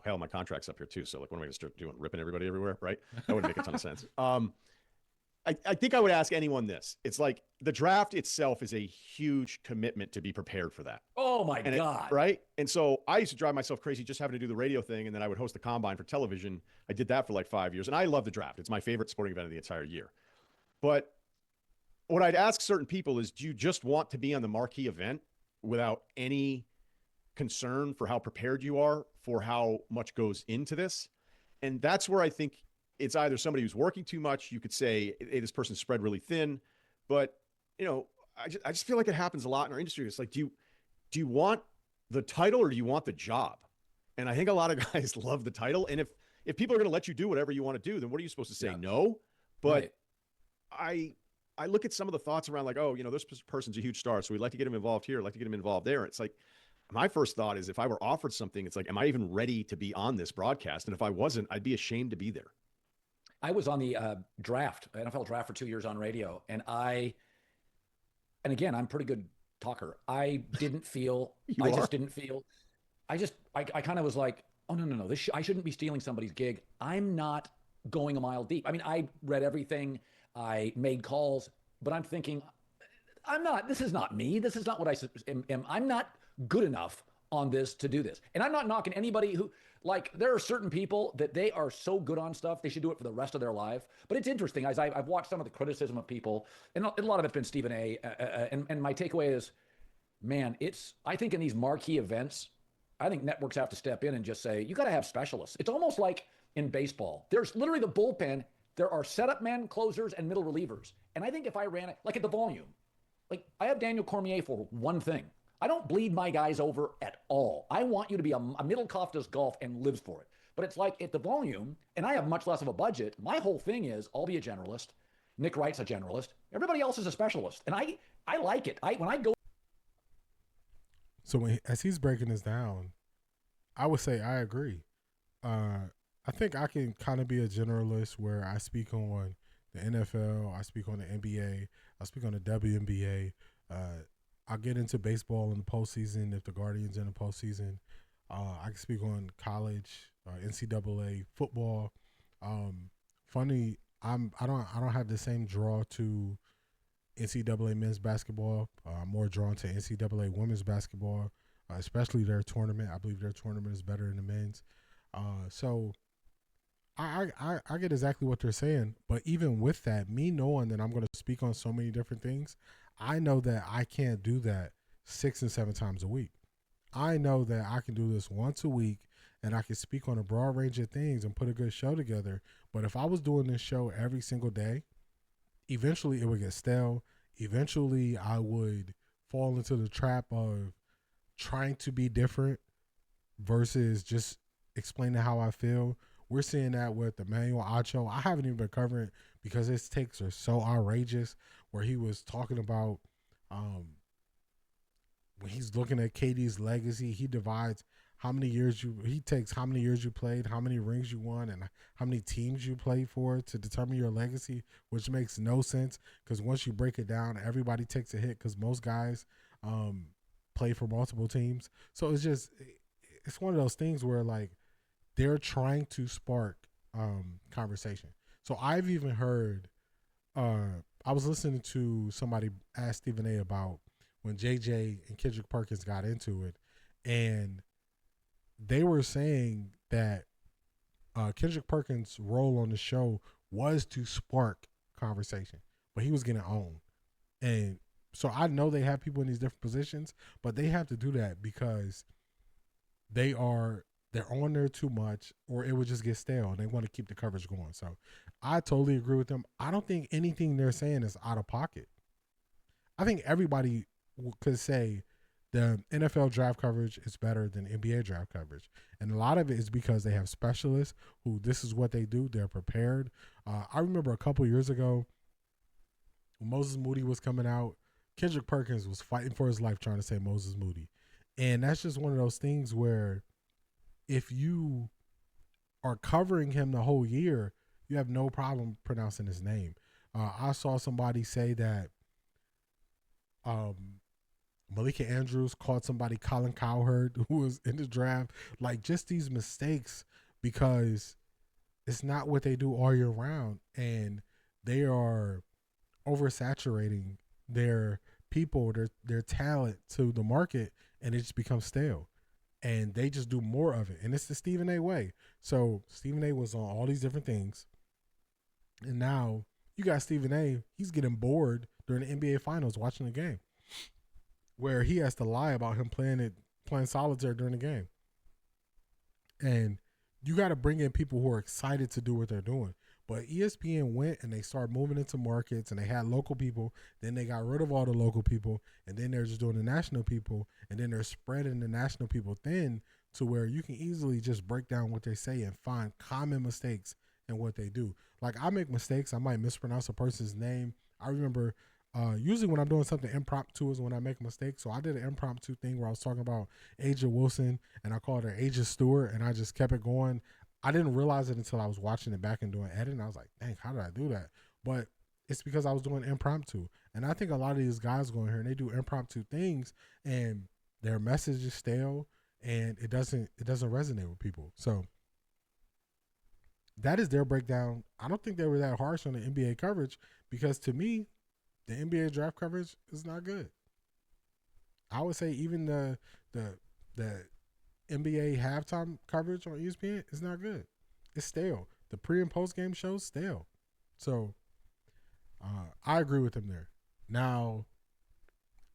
hell, my contract's up here too. So like, what am I going to start doing? Ripping everybody everywhere, right? That wouldn't make a ton of sense. I think I would ask anyone this. It's like the draft itself is a huge commitment to be prepared for that. Oh my God. Right? And so I used to drive myself crazy just having to do the radio thing, and then I would host the combine for television. I did that for like 5 years, and I love the draft. It's my favorite sporting event of the entire year. But what I'd ask certain people is, do you just want to be on the marquee event without any concern for how prepared you are for how much goes into this? And that's where I think it's either somebody who's working too much. You could say, hey, this person's spread really thin. But, I just feel like it happens a lot in our industry. It's like, do you want the title or do you want the job? And I think a lot of guys love the title. And if people are going to let you do whatever you want to do, then what are you supposed to say? Yeah. No. But right. I look at some of the thoughts around like, oh, this person's a huge star, so we'd like to get him involved here, like to get him involved there. It's like, my first thought is, if I were offered something, it's like, am I even ready to be on this broadcast? And if I wasn't, I'd be ashamed to be there. I was on the NFL draft for 2 years on radio. And again, I'm a pretty good talker. I didn't feel, I kind of was like, oh, no. I shouldn't be stealing somebody's gig. I'm not going a mile deep. I mean, I read everything. I made calls, but I'm thinking, this is not me. This is not what I am. I'm not good enough on this to do this. And I'm not knocking anybody who, like, there are certain people that they are so good on stuff, they should do it for the rest of their life. But it's interesting, as I've watched some of the criticism of people, and a lot of it's been Stephen A. And my takeaway is, man, I think in these marquee events, I think networks have to step in and just say, you got to have specialists. It's almost like in baseball. There's literally the bullpen. There are setup men, closers, and middle relievers. And I think if I ran it, like at the volume, like I have Daniel Cormier for one thing. I don't bleed my guys over at all. I want you to be a Middlecoff does golf and lives for it. But it's like at the volume, and I have much less of a budget, my whole thing is I'll be a generalist. Nick Wright's a generalist. Everybody else is a specialist. And I like it. When I go. So as he's breaking this down, I would say I agree. I think I can kind of be a generalist where I speak on the NFL, I speak on the NBA, I speak on the WNBA. I'll get into baseball in the postseason if the Guardians in the postseason. I can speak on college, NCAA football. Funny, I don't have the same draw to NCAA men's basketball. I'm more drawn to NCAA women's basketball, especially their tournament. I believe their tournament is better than the men's. So I get exactly what they're saying. But even with that, me knowing that I'm going to speak on so many different things, I know that I can't do that 6 and 7 times a week. I know that I can do this once a week and I can speak on a broad range of things and put a good show together. But if I was doing this show every single day, eventually it would get stale. Eventually I would fall into the trap of trying to be different versus just explaining how I feel. We're seeing that with Emmanuel Acho. I haven't even been covering it because his takes are so outrageous, where he was talking about when he's looking at KD's legacy, he divides he takes how many years you played, how many rings you won, and how many teams you played for to determine your legacy, which makes no sense because once you break it down, everybody takes a hit because most guys play for multiple teams. So it's one of those things where like they're trying to spark conversation. So I've even heard, I was listening to somebody ask Stephen A about when JJ and Kendrick Perkins got into it, and they were saying that Kendrick Perkins' role on the show was to spark conversation, but he was getting owned. And so I know they have people in these different positions, but they have to do that because they're on there too much, or it would just get stale, and they want to keep the coverage going. So I totally agree with them. I don't think anything they're saying is out of pocket. I think everybody could say the NFL draft coverage is better than NBA draft coverage. And a lot of it is because they have specialists who this is what they do. They're prepared. I remember a couple years ago when Moses Moody was coming out, Kendrick Perkins was fighting for his life trying to say Moses Moody. And that's just one of those things where if you are covering him the whole year, you have no problem pronouncing his name. I saw somebody say that Malika Andrews called somebody Colin Cowherd who was in the draft. Like, just these mistakes because it's not what they do all year round, and they are oversaturating their people, their talent to the market, and it just becomes stale. And they just do more of it. And it's the Stephen A way. So Stephen A was on all these different things. And now you got Stephen A, he's getting bored during the NBA Finals watching the game, where he has to lie about him playing solitaire during the game. And you got to bring in people who are excited to do what they're doing. But ESPN went and they started moving into markets, and they had local people. Then they got rid of all the local people, and then they're just doing the national people, and then they're spreading the national people thin to where you can easily just break down what they say and find common mistakes in what they do. Like, I make mistakes. I might mispronounce a person's name. I remember usually when I'm doing something impromptu is when I make a mistake. So I did an impromptu thing where I was talking about Aja Wilson, and I called her Aja Stewart, and I just kept it going. I didn't realize it until I was watching it back and doing editing. I was like, dang, how did I do that? But it's because I was doing impromptu. And I think a lot of these guys go in here and they do impromptu things, and their message is stale, and it doesn't resonate with people. So that is their breakdown. I don't think they were that harsh on the NBA coverage, because to me, the NBA draft coverage is not good. I would say even the NBA halftime coverage on ESPN is not good. It's stale. The pre and post game shows stale. So I agree with him there. Now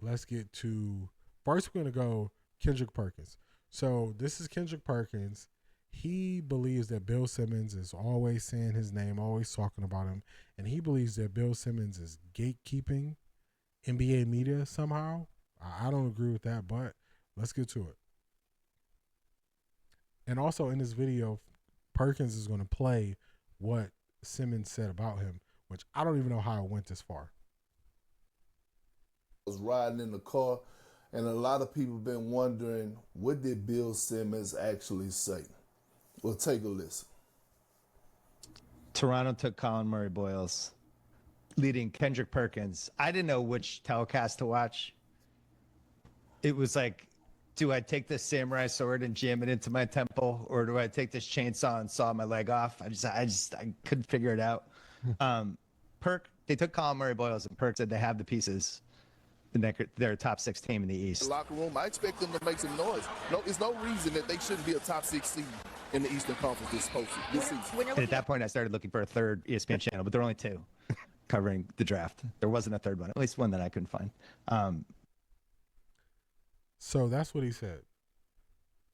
let's get to, first we're going to go Kendrick Perkins. So this is Kendrick Perkins. He believes that Bill Simmons is always saying his name, always talking about him. And he believes that Bill Simmons is gatekeeping NBA media somehow. I don't agree with that, but let's get to it. And also in this video, Perkins is going to play what Simmons said about him, which I don't even know how it went this far. I was riding in the car, and a lot of people been wondering, what did Bill Simmons actually say? Well, take a listen. Toronto took Colin Murray-Boyles, leading Kendrick Perkins. I didn't know which telecast to watch. It was like, do I take this samurai sword and jam it into my temple, or do I take this chainsaw and saw my leg off? I couldn't figure it out. They took Colin Murray-Boyles, and Perk said they have the pieces. They're a top 6 team in the East. The locker room, I expect them to make some noise. No, there's no reason that they shouldn't be a top 6 seed in the Eastern Conference this season. And at that point, I started looking for a third ESPN channel, but there were only 2 covering the draft. There wasn't a third one, at least one that I couldn't find. So that's what he said.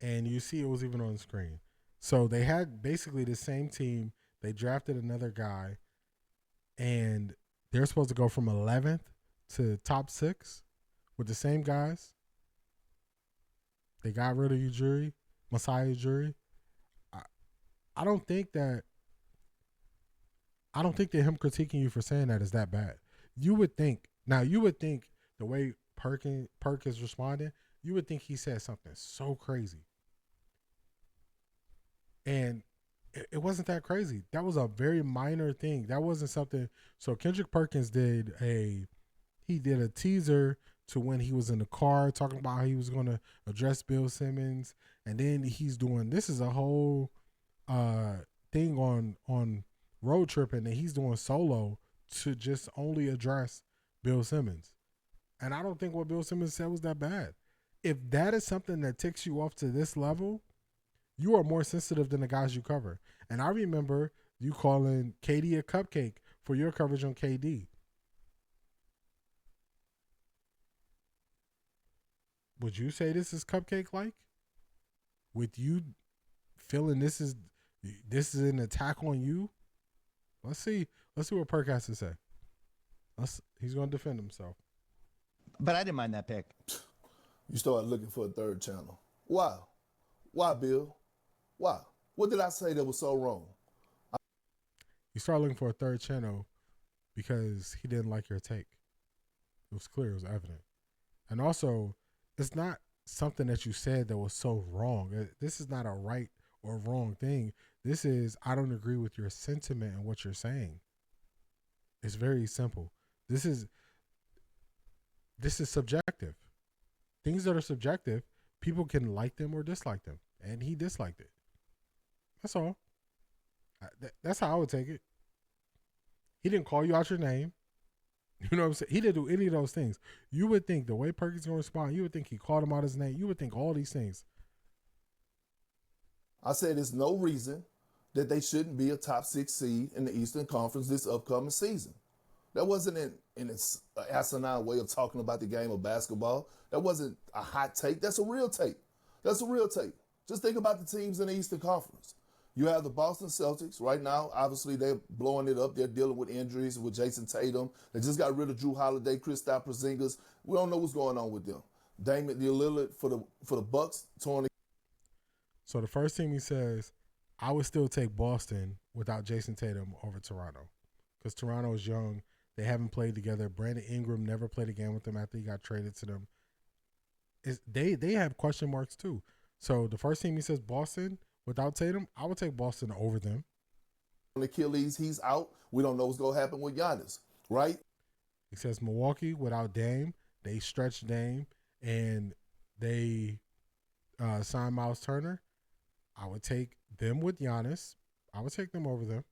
and you see it was even on the screen. So they had basically the same team. They drafted another guy, and they're supposed to go from 11th to top 6 with the same guys. They got rid of Masai Ujiri. I don't think that him critiquing you for saying that is that bad. You would think the way Perk is responding, you would think he said something so crazy. And it wasn't that crazy. That was a very minor thing. That wasn't something. So Kendrick Perkins did a teaser to when he was in the car talking about how he was going to address Bill Simmons. And then he's doing, this is a whole thing on road tripping, and he's doing solo to just only address Bill Simmons. And I don't think what Bill Simmons said was that bad. If that is something that ticks you off to this level, you are more sensitive than the guys you cover. And I remember you calling KD a cupcake for your coverage on KD. Would you say this is cupcake-like? With you feeling this is an attack on you? Let's see what Perk has to say. He's going to defend himself. But I didn't mind that pick. You started looking for a third channel. Why? Why, Bill? Why? What did I say that was so wrong? You started looking for a third channel because he didn't like your take. It was clear. It was evident. And also, it's not something that you said that was so wrong. This is not a right or wrong thing. This is, I don't agree with your sentiment and what you're saying. It's very simple. This is subjective. Things that are subjective, people can like them or dislike them. And he disliked it. That's all. That's how I would take it. He didn't call you out your name. You know what I'm saying? He didn't do any of those things. You would think the way Perkins going to respond, you would think he called him out his name. You would think all these things. I said there's no reason that they shouldn't be a top 6 seed in the Eastern Conference this upcoming season. That wasn't in an asinine way of talking about the game of basketball. That wasn't a hot take. That's a real take. That's a real take. Just think about the teams in the Eastern Conference. You have the Boston Celtics right now. Obviously, they're blowing it up. They're dealing with injuries with Jason Tatum. They just got rid of Drew Holiday, Kristaps Porzingis. We don't know what's going on with them. Damian Lillard for the Bucks torn. So the first team he says, I would still take Boston without Jason Tatum over Toronto, because Toronto is young. They haven't played together. Brandon Ingram never played a game with them after he got traded to them. They have question marks too. So the first team he says Boston without Tatum, I would take Boston over them. On Achilles, he's out. We don't know what's going to happen with Giannis, right? He says Milwaukee without Dame. They stretched Dame and they signed Miles Turner. I would take them with Giannis. I would take them over them.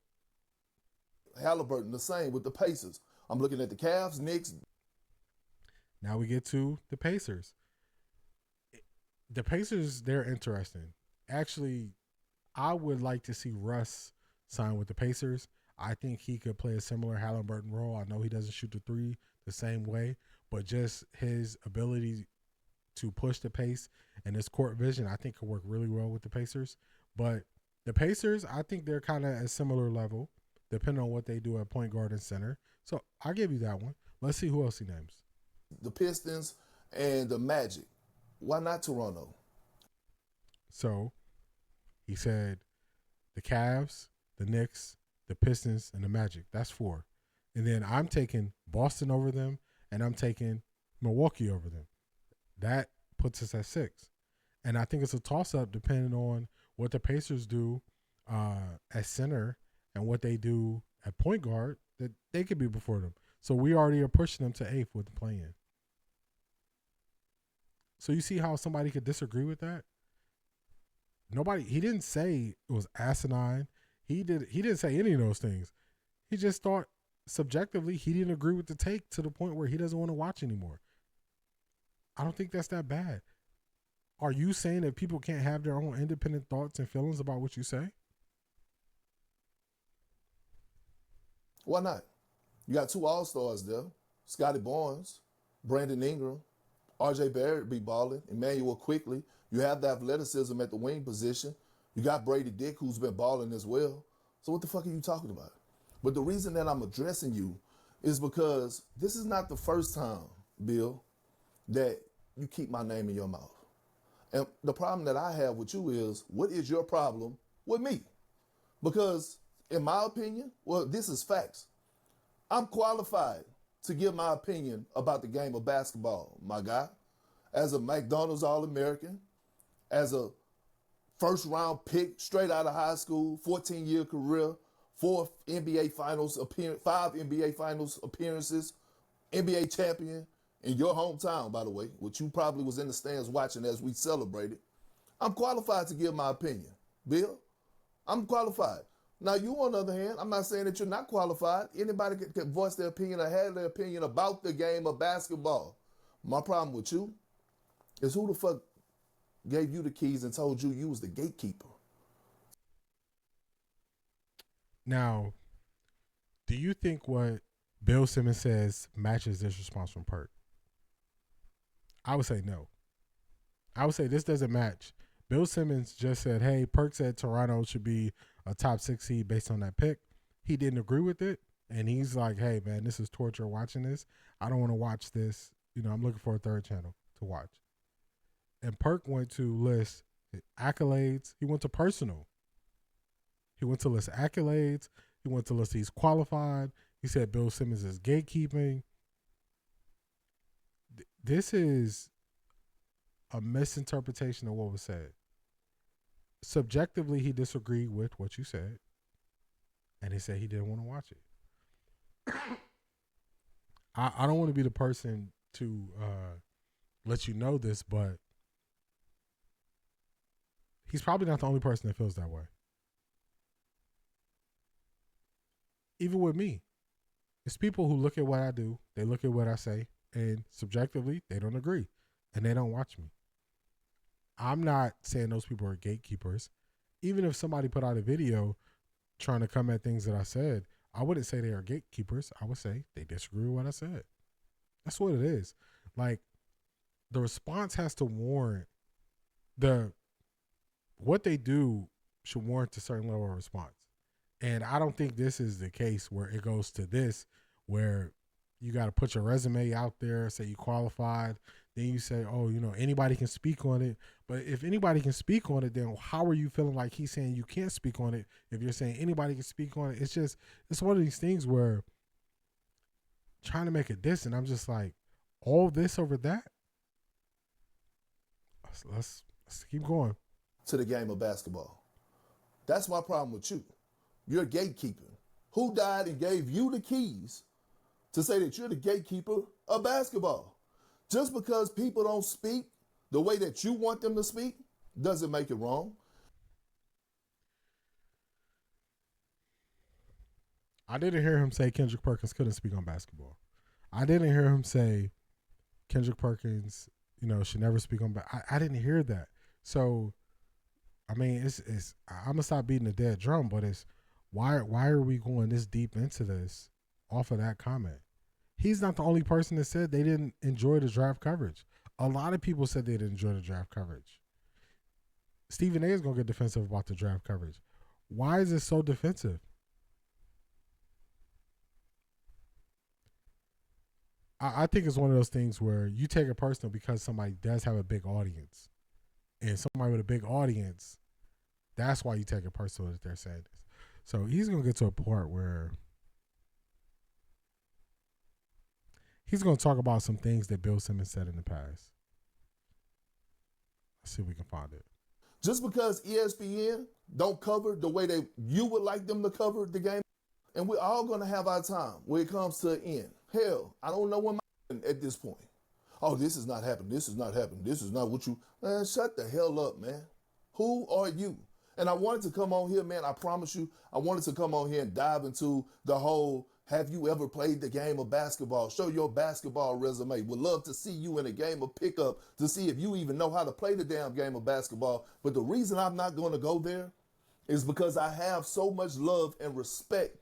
Halliburton, the same with the Pacers. I'm looking at the Cavs, Knicks. Now we get to the Pacers. The Pacers, they're interesting. Actually, I would like to see Russ sign with the Pacers. I think he could play a similar Halliburton role. I know he doesn't shoot the three the same way, but just his ability to push the pace and his court vision, I think could work really well with the Pacers. But the Pacers, I think they're kind of at a similar level, depending on what they do at point guard and center. So I'll give you that one. Let's see who else he names. The Pistons and the Magic. Why not Toronto? So he said the Cavs, the Knicks, the Pistons, and the Magic. That's 4. And then I'm taking Boston over them, and I'm taking Milwaukee over them. That puts us at 6. And I think it's a toss-up depending on what the Pacers do at center and what they do at point guard, that they could be before them. So we already are pushing them to 8th with the play-in. So you see how somebody could disagree with that? He didn't say it was asinine. He didn't say any of those things. He just thought subjectively he didn't agree with the take to the point where he doesn't want to watch anymore. I don't think that's that bad. Are you saying that people can't have their own independent thoughts and feelings about what you say? Why not? You got 2 All-Stars there. Scottie Barnes, Brandon Ingram, R.J. Barrett be balling. Emmanuel quickly. You have the athleticism at the wing position. You got Brady Dick, who's been balling as well. So what the fuck are you talking about? But the reason that I'm addressing you is because this is not the first time, Bill, that you keep my name in your mouth. And the problem that I have with you is, what is your problem with me? Because in my opinion, well, this is facts. I'm qualified to give my opinion about the game of basketball, my guy. As a McDonald's All-American, as a first-round pick straight out of high school, 14-year career, 5 NBA Finals appearances, NBA champion in your hometown, by the way, which you probably was in the stands watching as we celebrated. I'm qualified to give my opinion. Bill, I'm qualified. Now, you, on the other hand, I'm not saying that you're not qualified. Anybody can voice their opinion or have their opinion about the game of basketball. My problem with you is, who the fuck gave you the keys and told you was the gatekeeper? Now, do you think what Bill Simmons says matches this response from Perk? I would say no. I would say this doesn't match. Bill Simmons just said, hey, Perk said Toronto should be a top 6 seed based on that pick. He didn't agree with it. And he's like, hey, man, this is torture watching this. I don't want to watch this. You know, I'm looking for a third channel to watch. And Perk went to list accolades. He went to personal. He went to list accolades. He went to list he's qualified. He said Bill Simmons is gatekeeping. This is a misinterpretation of what was said. Subjectively, he disagreed with what you said, and he said he didn't want to watch it. I don't want to be the person to let you know this, but he's probably not the only person that feels that way. Even with me, it's people who look at what I do, they look at what I say, and subjectively, they don't agree, and they don't watch me. I'm not saying those people are gatekeepers. Even if somebody put out a video trying to come at things that I said, I wouldn't say they are gatekeepers. I would say they disagree with what I said. That's what it is. Like, the response has to warrant what they do should warrant a certain level of response. And I don't think this is the case where it goes to this, where you got to put your resume out there, say you qualified, then you say, oh, you know, anybody can speak on it. But if anybody can speak on it, then how are you feeling like he's saying you can't speak on it if you're saying anybody can speak on it? It's one of these things where trying to make a diss, and I'm just like, all this over that? Let's keep going. To the game of basketball. That's my problem with you. You're a gatekeeper. Who died and gave you the keys to say that you're the gatekeeper of basketball? Just because people don't speak the way that you want them to speak doesn't make it wrong. I didn't hear him say Kendrick Perkins couldn't speak on basketball. I didn't hear him say Kendrick Perkins, you know, should never speak on basketball. I didn't hear that. So, I mean, it's I'm going to stop beating the dead drum, but it's why are we going this deep into this off of that comment? He's not the only person that said they didn't enjoy the draft coverage. A lot of people said they didn't enjoy the draft coverage. Stephen A is going to get defensive about the draft coverage. Why is it so defensive? I think it's one of those things where you take it personal because somebody does have a big audience. And somebody with a big audience, that's why you take it personal that they're saying this. So he's going to get to a part where he's going to talk about some things that Bill Simmons said in the past. Let's see if we can find it. Just because ESPN don't cover the way that you would like them to cover the game, and we're all going to have our time when it comes to an end. Hell, I don't know when my at this point. Oh, this is not happening. This is not happening. This is not what you... Man, shut the hell up, man. Who are you? And I wanted to come on here, man, I promise you, I wanted to come on here and dive into the whole, have you ever played the game of basketball? Show your basketball resume. Would love to see you in a game of pickup to see if you even know how to play the damn game of basketball. But the reason I'm not going to go there is because I have so much love and respect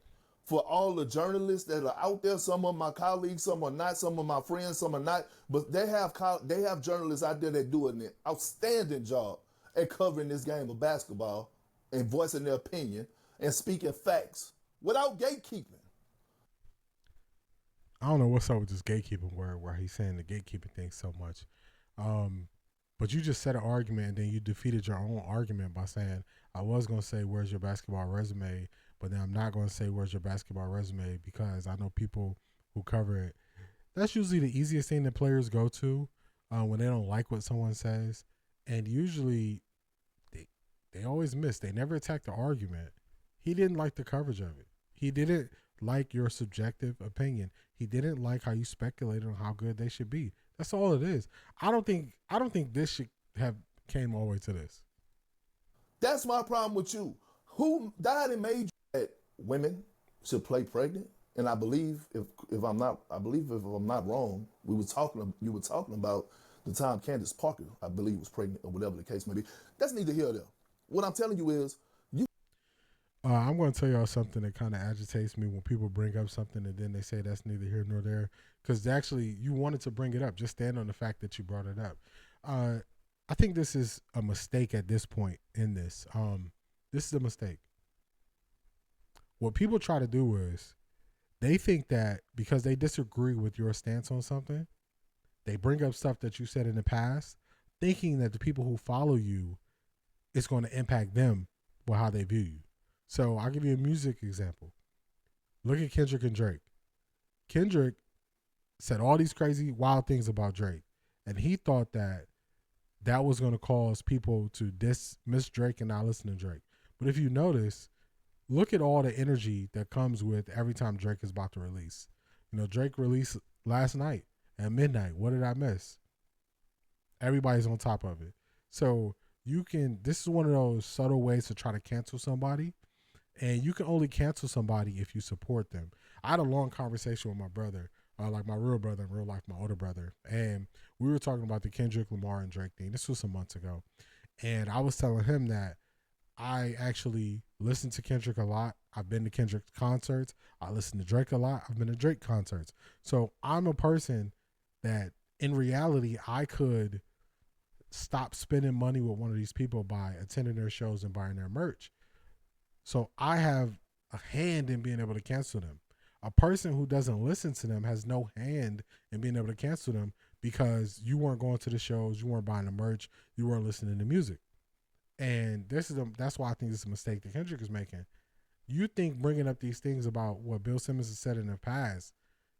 for all the journalists that are out there. Some of my colleagues, some are not, some of my friends, some are not. But they have journalists out there that do an outstanding job at covering this game of basketball and voicing their opinion and speaking facts without gatekeeping. I don't know what's up with this gatekeeping word where he's saying the gatekeeping thing so much. But you just said an argument and then you defeated your own argument by saying, I was going to say, where's your basketball resume? But then I'm not going to say, where's your basketball resume? Because I know people who cover it. That's usually the easiest thing that players go to when they don't like what someone says. And usually they always miss. They never attack the argument. He didn't like the coverage of it. He didn't like your subjective opinion. He didn't like how you speculated on how good they should be. That's all it is. I don't think this should have came all the way to this. That's my problem with you. Who died and made you that women should play pregnant? And I believe if I'm not wrong, you were talking about the time Candace Parker, I believe, was pregnant or whatever the case may be. That's neither here nor there. What I'm telling you is I'm going to tell y'all something that kind of agitates me when people bring up something and then they say that's neither here nor there. Because actually, you wanted to bring it up. Just stand on the fact that you brought it up. I think this is a mistake at this point in this. This is a mistake. What people try to do is they think that because they disagree with your stance on something, they bring up stuff that you said in the past, thinking that the people who follow you, it's going to impact them with how they view you. So I'll give you a music example. Look at Kendrick and Drake. Kendrick said all these crazy, wild things about Drake, and he thought that was going to cause people to dismiss Drake and not listen to Drake. But if you notice, look at all the energy that comes with every time Drake is about to release. You know, Drake released last night at midnight. What did I miss? Everybody's on top of it. So this is one of those subtle ways to try to cancel somebody. And you can only cancel somebody if you support them. I had a long conversation with my brother, like my real brother in real life, my older brother. And we were talking about the Kendrick Lamar and Drake thing. This was some months ago. And I was telling him that I actually listen to Kendrick a lot. I've been to Kendrick concerts. I listen to Drake a lot. I've been to Drake concerts. So I'm a person that in reality, I could stop spending money with one of these people by attending their shows and buying their merch. So I have a hand in being able to cancel them. A person who doesn't listen to them has no hand in being able to cancel them because you weren't going to the shows, you weren't buying the merch, you weren't listening to music. And that's why I think this is a mistake that Kendrick is making. You think bringing up these things about what Bill Simmons has said in the past,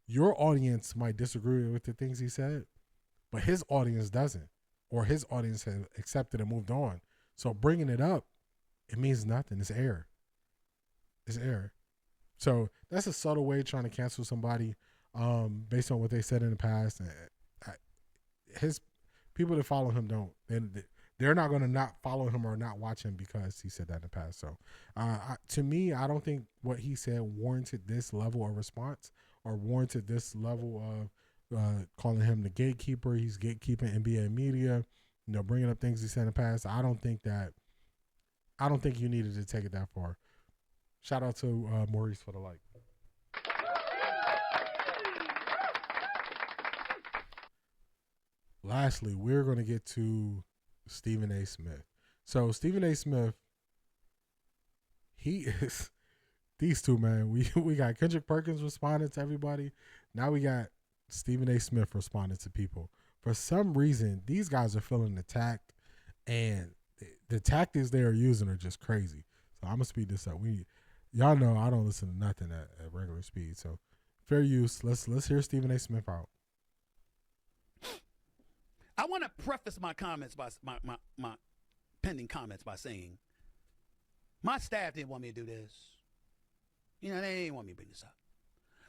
your audience might disagree with the things he said, but his audience doesn't, or his audience has accepted and moved on. So bringing it up, it means nothing. It's air. It's air. So that's a subtle way of trying to cancel somebody based on what they said in the past. His people that follow him they're not going to not follow him or not watch him because he said that in the past. So to me, I don't think what he said warranted this level of response or warranted this level of calling him the gatekeeper. He's gatekeeping NBA media, bringing up things he said in the past. I don't think you needed to take it that far. Shout out to Maurice for the like. Lastly, we're going to get to Stephen A. Smith. So Stephen A. Smith, he is these two, man. We got Kendrick Perkins responding to everybody. Now we got Stephen A. Smith responding to people. For some reason, these guys are feeling attacked, and the tactics they are using are just crazy. So I'm gonna speed this up. Y'all know I don't listen to nothing at regular speed. So fair use. Let's hear Stephen A. Smith out. I want to preface my comments by my pending comments by saying my staff didn't want me to do this. They didn't want me to bring this up.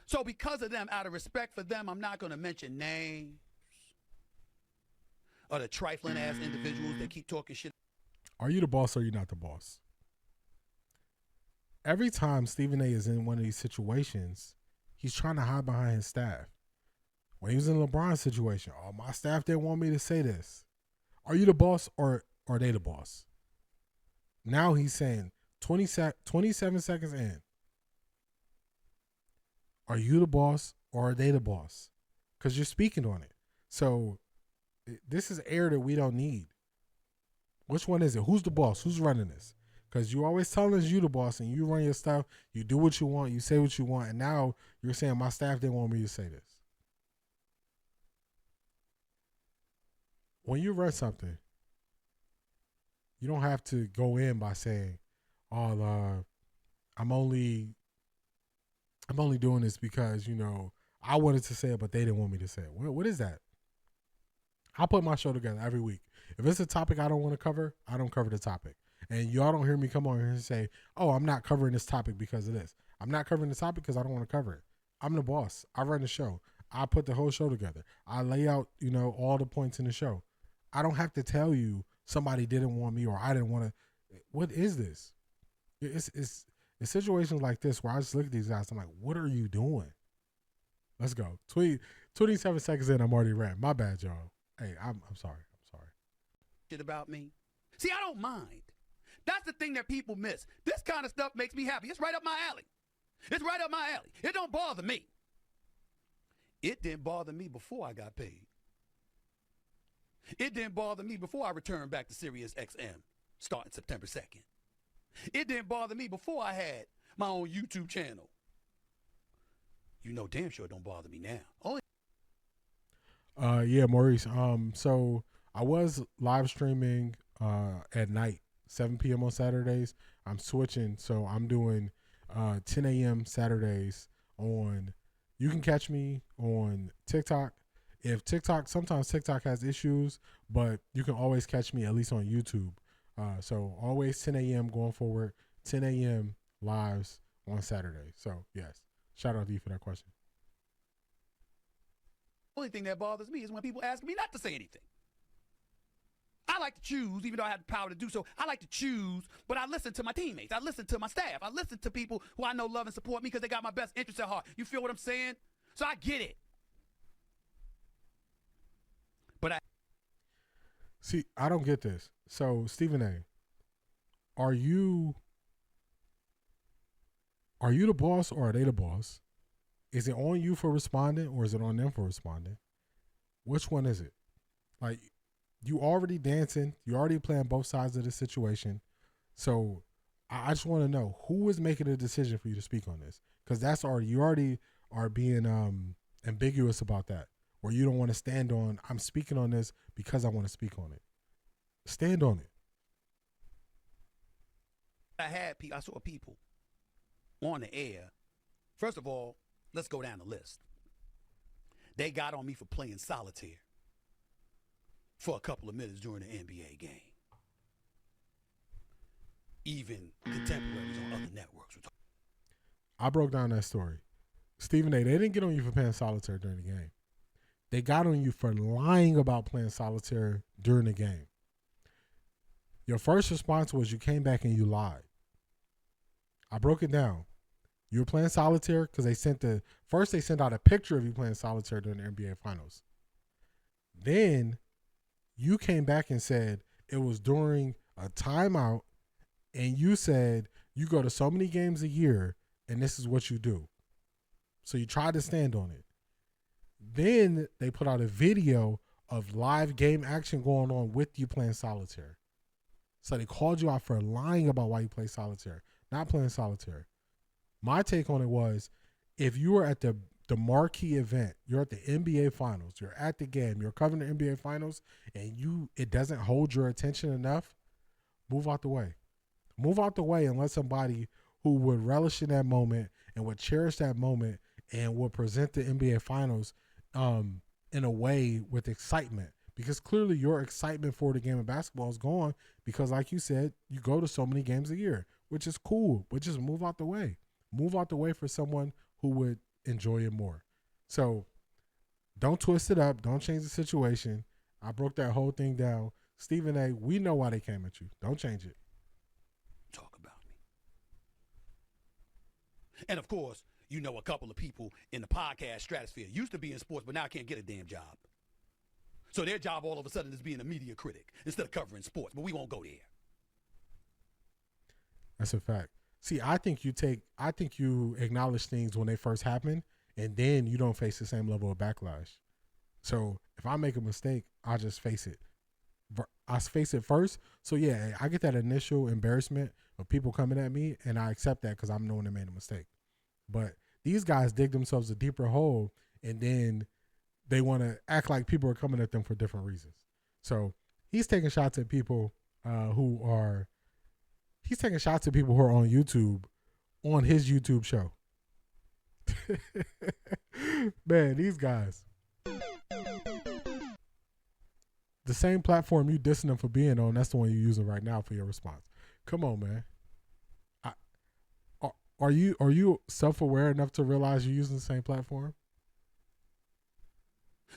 So because of them, out of respect for them, I'm not going to mention names or the trifling ass individuals that keep talking shit. Are you the boss or are you not the boss? Every time Stephen A. is in one of these situations, he's trying to hide behind his staff. When he was in LeBron's situation, my staff didn't want me to say this. Are you the boss or are they the boss? Now he's saying 27 seconds in, Are you the boss or are they the boss? Because you're speaking on it. So this is air that we don't need. Which one is it? Who's the boss? Who's running this? Because you always telling us you the boss and you run your stuff. You do what you want. You say what you want. And now you're saying my staff didn't want me to say this. When you run something, you don't have to go in by saying, "Oh, I'm only doing this because I wanted to say it, but they didn't want me to say it." What is that? I put my show together every week. If it's a topic I don't want to cover, I don't cover the topic. And y'all don't hear me come on here and say, "Oh, I'm not covering this topic because of this." I'm not covering the topic because I don't want to cover it. I'm the boss. I run the show. I put the whole show together. I lay out, all the points in the show. I don't have to tell you somebody didn't want me or I didn't want to. What is this? It's situations like this where I just look at these guys. I'm like, what are you doing? Let's go. 27 seconds in, I'm already ranting. My bad, y'all. Hey, I'm sorry. Shit about me. See, I don't mind. That's the thing that people miss. This kind of stuff makes me happy. It's right up my alley. It's right up my alley. It don't bother me. It didn't bother me before I got paid. It didn't bother me before I returned back to Sirius XM starting September 2nd. It didn't bother me before I had my own YouTube channel. Damn sure it don't bother me now. Yeah, Maurice. So I was live streaming at night, 7 p.m. on Saturdays. I'm switching, so I'm doing 10 a.m. Saturdays on. You can catch me on TikTok. Sometimes TikTok has issues, but you can always catch me at least on YouTube. So always 10 a.m. going forward, 10 a.m. lives on Saturday. So yes, shout out to you for that question. Only thing that bothers me is when people ask me not to say anything. I like to choose, even though I have the power to do so. I like to choose, but I listen to my teammates. I listen to my staff. I listen to people who I know love and support me because they got my best interests at heart. You feel what I'm saying? So I get it. But See, I don't get this. So, Stephen A., are you the boss or are they the boss? Is it on you for responding or is it on them for responding? Which one is it? Like, you already dancing. You already playing both sides of the situation. So, I just want to know who is making the decision for you to speak on this? Because you already are being ambiguous about that. Where you don't want to stand on, I'm speaking on this because I want to speak on it. Stand on it. I saw people on the air. First of all, let's go down the list. They got on me for playing solitaire for a couple of minutes during the NBA game. Even contemporaries on other networks were talking. I broke down that story. Stephen A., they didn't get on you for playing solitaire during the game. They got on you for lying about playing solitaire during the game. Your first response was you came back and you lied. I broke it down. You were playing solitaire because they sent out a picture of you playing solitaire during the NBA Finals. Then you came back and said it was during a timeout and you said you go to so many games a year and this is what you do. So you tried to stand on it. Then they put out a video of live game action going on with you playing solitaire. So they called you out for lying about why you play solitaire, not playing solitaire. My take on it was, if you were at the marquee event, you're at the NBA Finals, you're at the game, you're covering the NBA Finals, and it doesn't hold your attention enough, move out the way. Move out the way and let somebody who would relish in that moment and would cherish that moment and would present the NBA Finals in a way with excitement. Because clearly your excitement for the game of basketball is gone because, like you said, you go to so many games a year, which is cool, but just move out the way. Move out the way for someone who would enjoy it more. So don't twist it up. Don't change the situation. I broke that whole thing down. Stephen A., we know why they came at you. Don't change it. Talk about me. And of course, you know a couple of people in the podcast stratosphere used to be in sports, but now can't get a damn job. So their job all of a sudden is being a media critic instead of covering sports, but we won't go there. That's a fact. See, I think you acknowledge things when they first happen, and then you don't face the same level of backlash. So if I make a mistake, I just face it. I face it first. So yeah, I get that initial embarrassment of people coming at me, and I accept that because I'm knowing they made a mistake. But these guys dig themselves a deeper hole, and then they want to act like people are coming at them for different reasons. So he's taking shots at people who are on YouTube on his YouTube show. Man, these guys. The same platform you dissing them for being on, that's the one you're using right now for your response. Come on, man. Are you self-aware enough to realize you're using the same platform?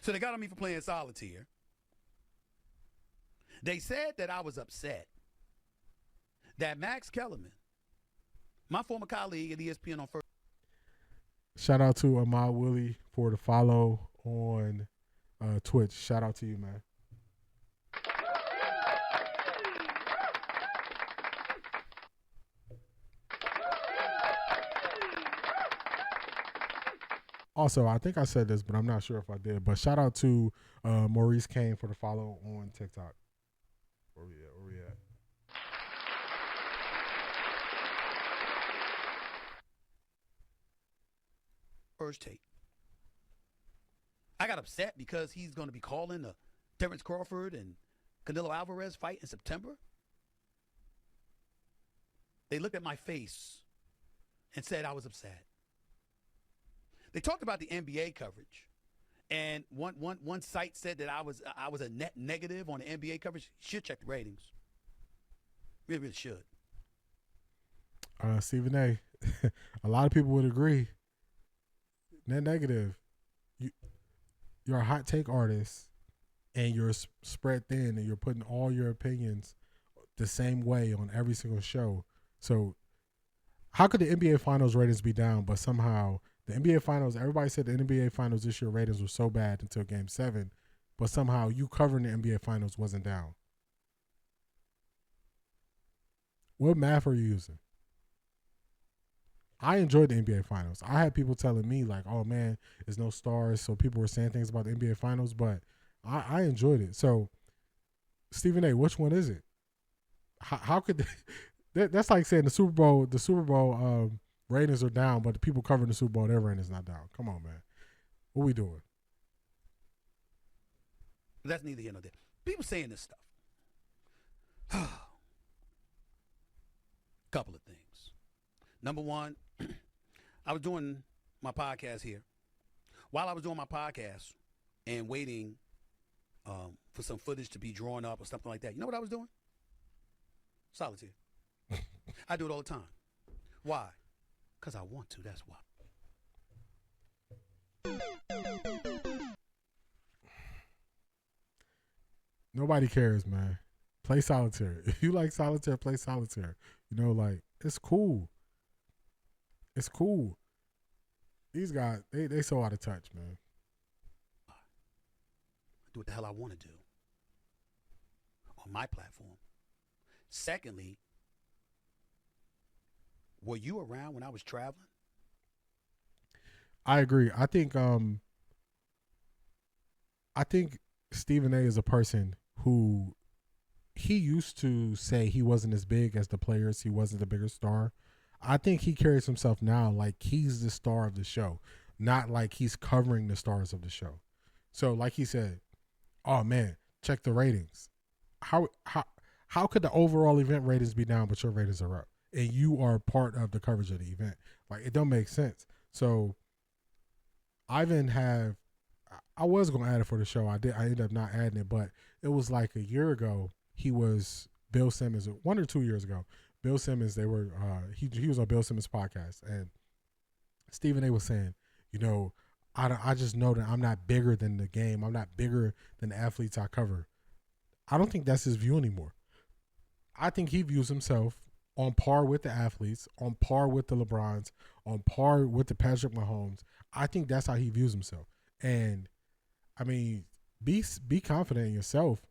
So they got on me for playing solitaire. They said that I was upset that Max Kellerman, my former colleague at ESPN on First. Shout out to Ahmad Willie for the follow on Twitch. Shout out to you, man. Also, I think I said this, but I'm not sure if I did. But shout out to Maurice Kane for the follow on TikTok. Where we at? First take. I got upset because he's going to be calling the Terrence Crawford and Canelo Alvarez fight in September. They looked at my face and said I was upset. They talked about the NBA coverage, and one site said that I was a net negative on the NBA coverage. Should check the ratings. Really should. Stephen A. A lot of people would agree. Net negative. You're a hot take artist, and you're spread thin, and you're putting all your opinions the same way on every single show. So, how could the NBA Finals ratings be down, but somehow the NBA Finals, everybody said the NBA Finals this year ratings were so bad until Game 7, but somehow you covering the NBA Finals wasn't down. What math are you using? I enjoyed the NBA Finals. I had people telling me like, oh man, there's no stars, so people were saying things about the NBA Finals, but I enjoyed it. So, Stephen A., which one is it? How could that's like saying the Super Bowl ratings are down, but the people covering the Super Bowl, their ratings not down. Come on, man. What we doing? That's neither here nor there. People saying this stuff. Couple of things. Number one, I was doing my podcast here. While I was doing my podcast and waiting for some footage to be drawn up or something like that, you know what I was doing? Solitaire. I do it all the time. Why? Because I want to, that's why. Nobody cares, man. Play solitaire. If you like solitaire, play solitaire. You know, like, it's cool. It's cool. These guys, they so out of touch, man. I do what the hell I want to do on my platform. Secondly, were you around when I was traveling? I agree. I think Stephen A. is a person who he used to say he wasn't as big as the players. He wasn't the bigger star. I think he carries himself now like he's the star of the show, not like he's covering the stars of the show. So like he said, oh man, check the ratings. How could the overall event ratings be down, but your ratings are up? And you are part of the coverage of the event. Like, it don't make sense. So I was going to add it for the show. I ended up not adding it, but it was like a year ago. Bill Simmons, 1 or 2 years ago, Bill Simmons, he was on Bill Simmons' podcast, and Stephen A. was saying, you know, I just know that I'm not bigger than the game. I'm not bigger than the athletes I cover. I don't think that's his view anymore. I think he views himself on par with the athletes, on par with the LeBrons, on par with the Patrick Mahomes. I think that's how he views himself. And, I mean, be confident in yourself,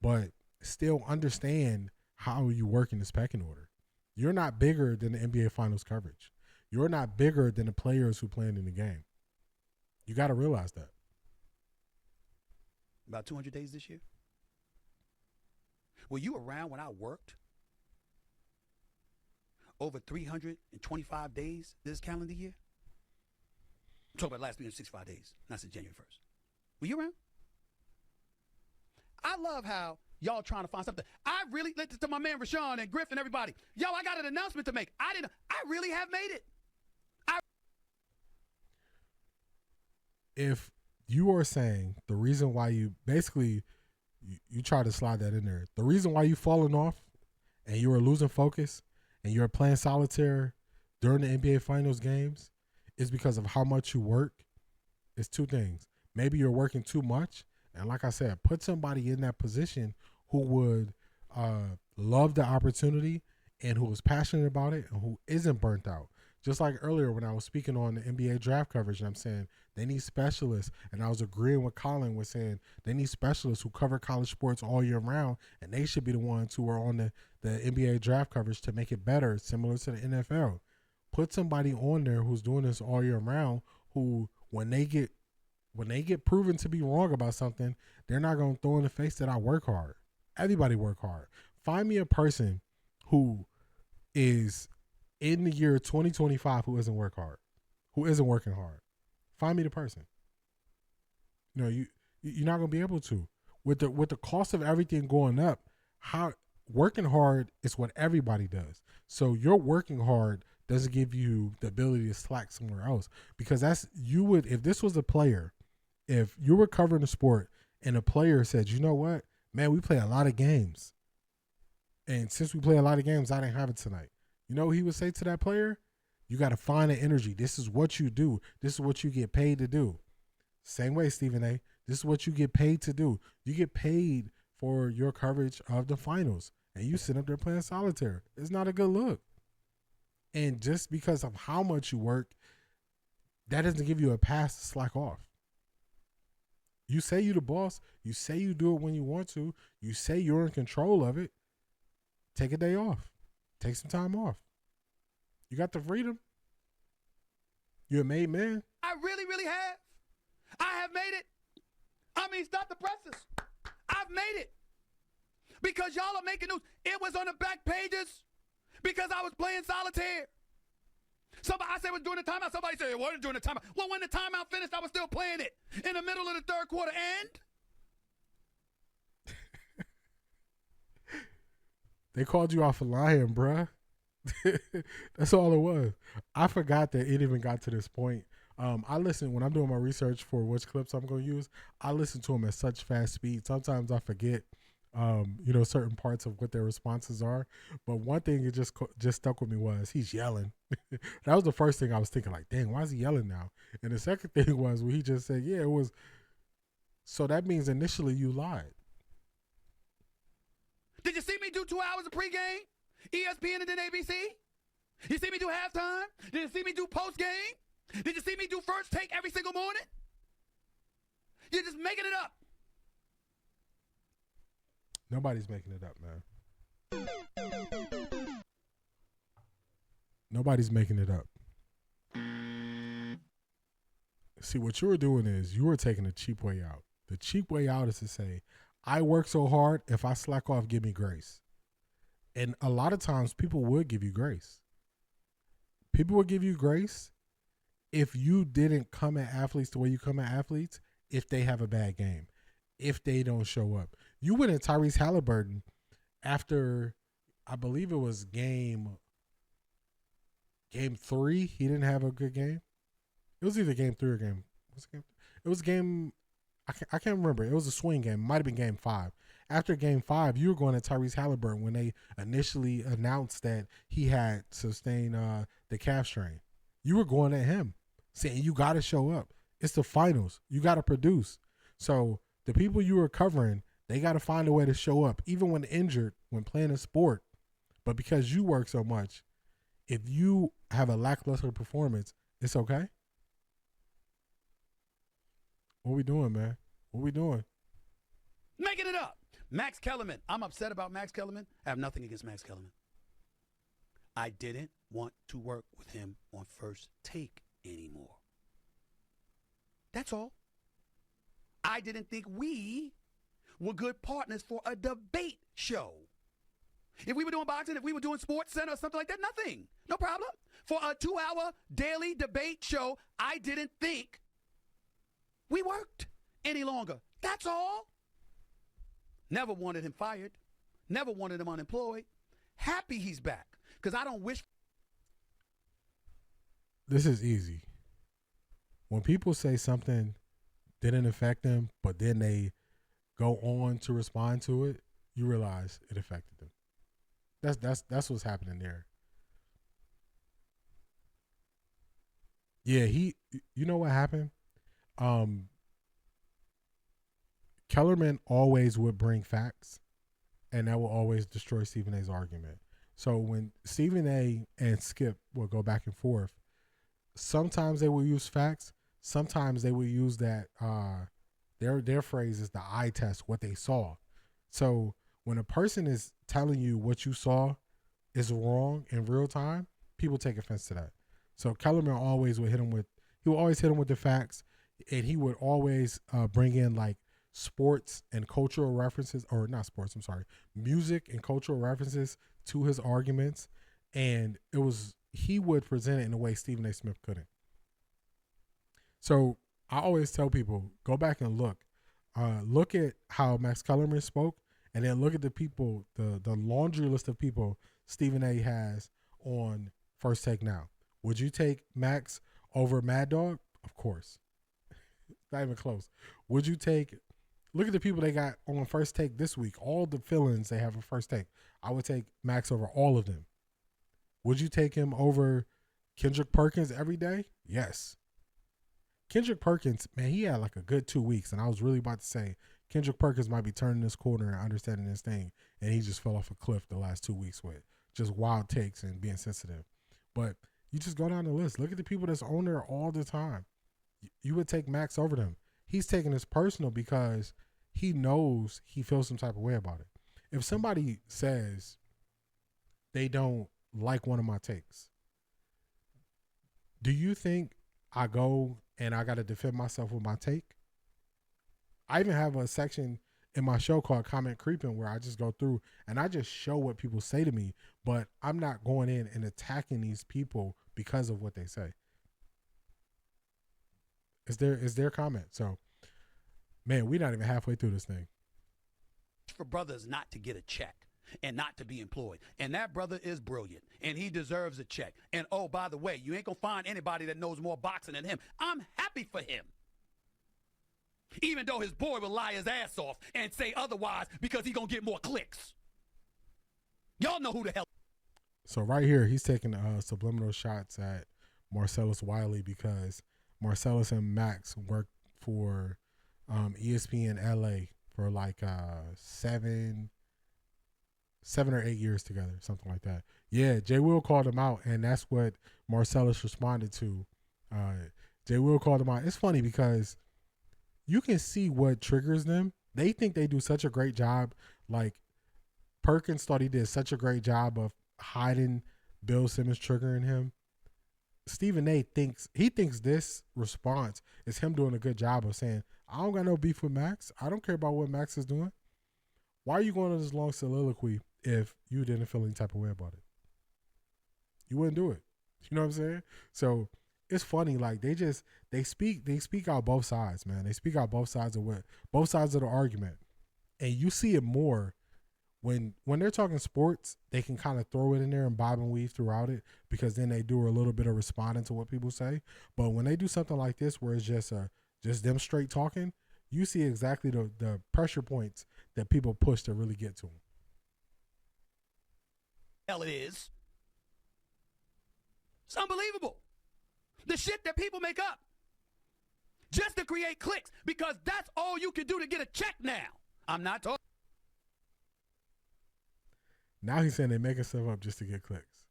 but still understand how you work in this pecking order. You're not bigger than the NBA Finals coverage. You're not bigger than the players who playing in the game. You got to realize that. About 200 days this year. Were you around when I worked over 325 days this calendar year? I'm talking about last 365 days, not since January 1st. Were you around? I love how y'all trying to find something. I really, listen to my man Rashawn and Griff and everybody. Yo, I got an announcement to make. I really have made it. If you are saying the reason why you basically you try to slide that in there, the reason why you falling off and you are losing focus and you're playing solitaire during the NBA Finals games is because of how much you work. It's two things. Maybe you're working too much, and like I said, put somebody in that position who would love the opportunity and who is passionate about it and who isn't burnt out. Just like earlier when I was speaking on the NBA draft coverage, and I'm saying they need specialists, and I was agreeing with Colin with saying they need specialists who cover college sports all year round, and they should be the ones who are on the NBA draft coverage to make it better, similar to the NFL. Put somebody on there who's doing this all year round, who when they get proven to be wrong about something, they're not going to throw in the face that I work hard. Everybody work hard. Find me a person who is in the year 2025 who isn't working hard. Find me the person. No, you're not going to be able to. With the cost of everything going up, how working hard is what everybody does. So your working hard doesn't give you the ability to slack somewhere else, because if this was a player, if you were covering the sport and a player said, you know what, man, we play a lot of games. And since we play a lot of games, I didn't have it tonight. You know what he would say to that player? You got to find the energy. This is what you do. This is what you get paid to do. Same way, Stephen A. This is what you get paid to do. You get paid for your coverage of the finals, and you sit up there playing solitaire. It's not a good look. And just because of how much you work, that doesn't give you a pass to slack off. You say you're the boss. You say you do it when you want to. You say you're in control of it. Take a day off. Take some time off. You got the freedom. You're a made man. I really, really have. I have made it. I mean, stop the presses. I've made it. Because y'all are making news. It was on the back pages because I was playing solitaire. I said it was during the timeout. Somebody said it wasn't during the timeout. Well, when the timeout finished, I was still playing it in the middle of the third quarter. And they called you off for lying, bruh. That's all it was. I forgot that it even got to this point. I listen when I'm doing my research for which clips I'm going to use. I listen to them at such fast speed. Sometimes I forget, certain parts of what their responses are. But one thing it just stuck with me was he's yelling. That was the first thing I was thinking, like, dang, why is he yelling now? And the second thing was when he just said, yeah, it was. So that means initially you lied. Did you see me do 2 hours of pregame? ESPN and then ABC? You see me do halftime? Did you see me do postgame? Did you see me do first take every single morning? You're just making it up. Nobody's making it up, man. Nobody's making it up. See, what you were doing is you were taking a cheap way out. The cheap way out is to say, I work so hard, if I slack off, give me grace. And a lot of times people would give you grace. People would give you grace if you didn't come at athletes the way you come at athletes, if they have a bad game, if they don't show up. You went at Tyrese Halliburton after, I believe it was game 3. He didn't have a good game. It was either game 3 or game. It was game. I can't remember. It was a swing game. It might have been game 5. After game 5, you were going to Tyrese Halliburton when they initially announced that he had sustained the calf strain. You were going at him, saying you got to show up. It's the finals. You got to produce. So the people you were covering, they got to find a way to show up, even when injured, when playing a sport. But because you work so much, if you have a lackluster performance, it's okay. What we doing, man? What we doing? Making it up. Max Kellerman. I'm upset about Max Kellerman. I have nothing against Max Kellerman. I didn't want to work with him on First Take anymore. That's all. I didn't think we were good partners for a debate show. If we were doing boxing, if we were doing Sports Center or something like that, nothing. No problem. For a 2-hour daily debate show, I didn't think we worked any longer. That's all. Never wanted him fired. Never wanted him unemployed. Happy he's back. Because I don't wish. This is easy. When people say something didn't affect them, but then they go on to respond to it, you realize it affected them. That's what's happening there. Yeah, you know what happened? Kellerman always would bring facts, and that will always destroy Stephen A's argument. So when Stephen A and Skip will go back and forth, sometimes they will use facts, sometimes they will use that their phrase is the eye test, what they saw. So when a person is telling you what you saw is wrong in real time, people take offense to that. So Kellerman always would hit him with the facts, and he would always bring in like sports and cultural references, or not sports, I'm sorry, music and cultural references to his arguments. And he would present it in a way Stephen A. Smith couldn't. So I always tell people, go back and look at how Max Kellerman spoke, and then look at the people, the laundry list of people Stephen A. has on First Take now. Would you take Max over Mad Dog? Of course. Not even close. Would you look at the people they got on First Take this week, all the fill-ins they have on First Take. I would take Max over all of them. Would you take him over Kendrick Perkins every day? Yes. Kendrick Perkins, man, he had like a good 2 weeks, and I was really about to say Kendrick Perkins might be turning this corner and understanding this thing, and he just fell off a cliff the last 2 weeks with just wild takes and being sensitive. But you just go down the list. Look at the people that's on there all the time. You would take Max over them. He's taking this personal because he knows he feels some type of way about it. If somebody says they don't like one of my takes, do you think I go and I got to defend myself with my take? I even have a section in my show called Comment Creeping where I just go through and I just show what people say to me, but I'm not going in and attacking these people because of what they say. It's their comment. So, man, we're not even halfway through this thing. For brothers not to get a check and not to be employed. And that brother is brilliant, and he deserves a check. And, oh, by the way, you ain't going to find anybody that knows more boxing than him. I'm happy for him. Even though his boy will lie his ass off and say otherwise because he going to get more clicks. Y'all know who the hell. So right here, he's taking subliminal shots at Marcellus Wiley because Marcellus and Max worked for ESPN LA for like 7 or 8 years together, something like that. Yeah, Jay Will called him out, and that's what Marcellus responded to. Jay Will called him out. It's funny because you can see what triggers them. They think they do such a great job. Like Perkins thought he did such a great job of hiding Bill Simmons triggering him. Stephen A. thinks this response is him doing a good job of saying, I don't got no beef with Max. I don't care about what Max is doing. Why are you going on this long soliloquy if you didn't feel any type of way about it? You wouldn't do it. You know what I'm saying? So it's funny, like they speak out both sides, man. They speak out both sides of the argument. And you see it more when they're talking sports, they can kind of throw it in there and bob and weave throughout it because then they do a little bit of responding to what people say. But when they do something like this where it's just them straight talking, you see exactly the pressure points that people push to really get to them. Hell it is. It's unbelievable. The shit that people make up just to create clicks because that's all you can do to get a check now. I'm not talking. Now he's saying they're making stuff up just to get clicks.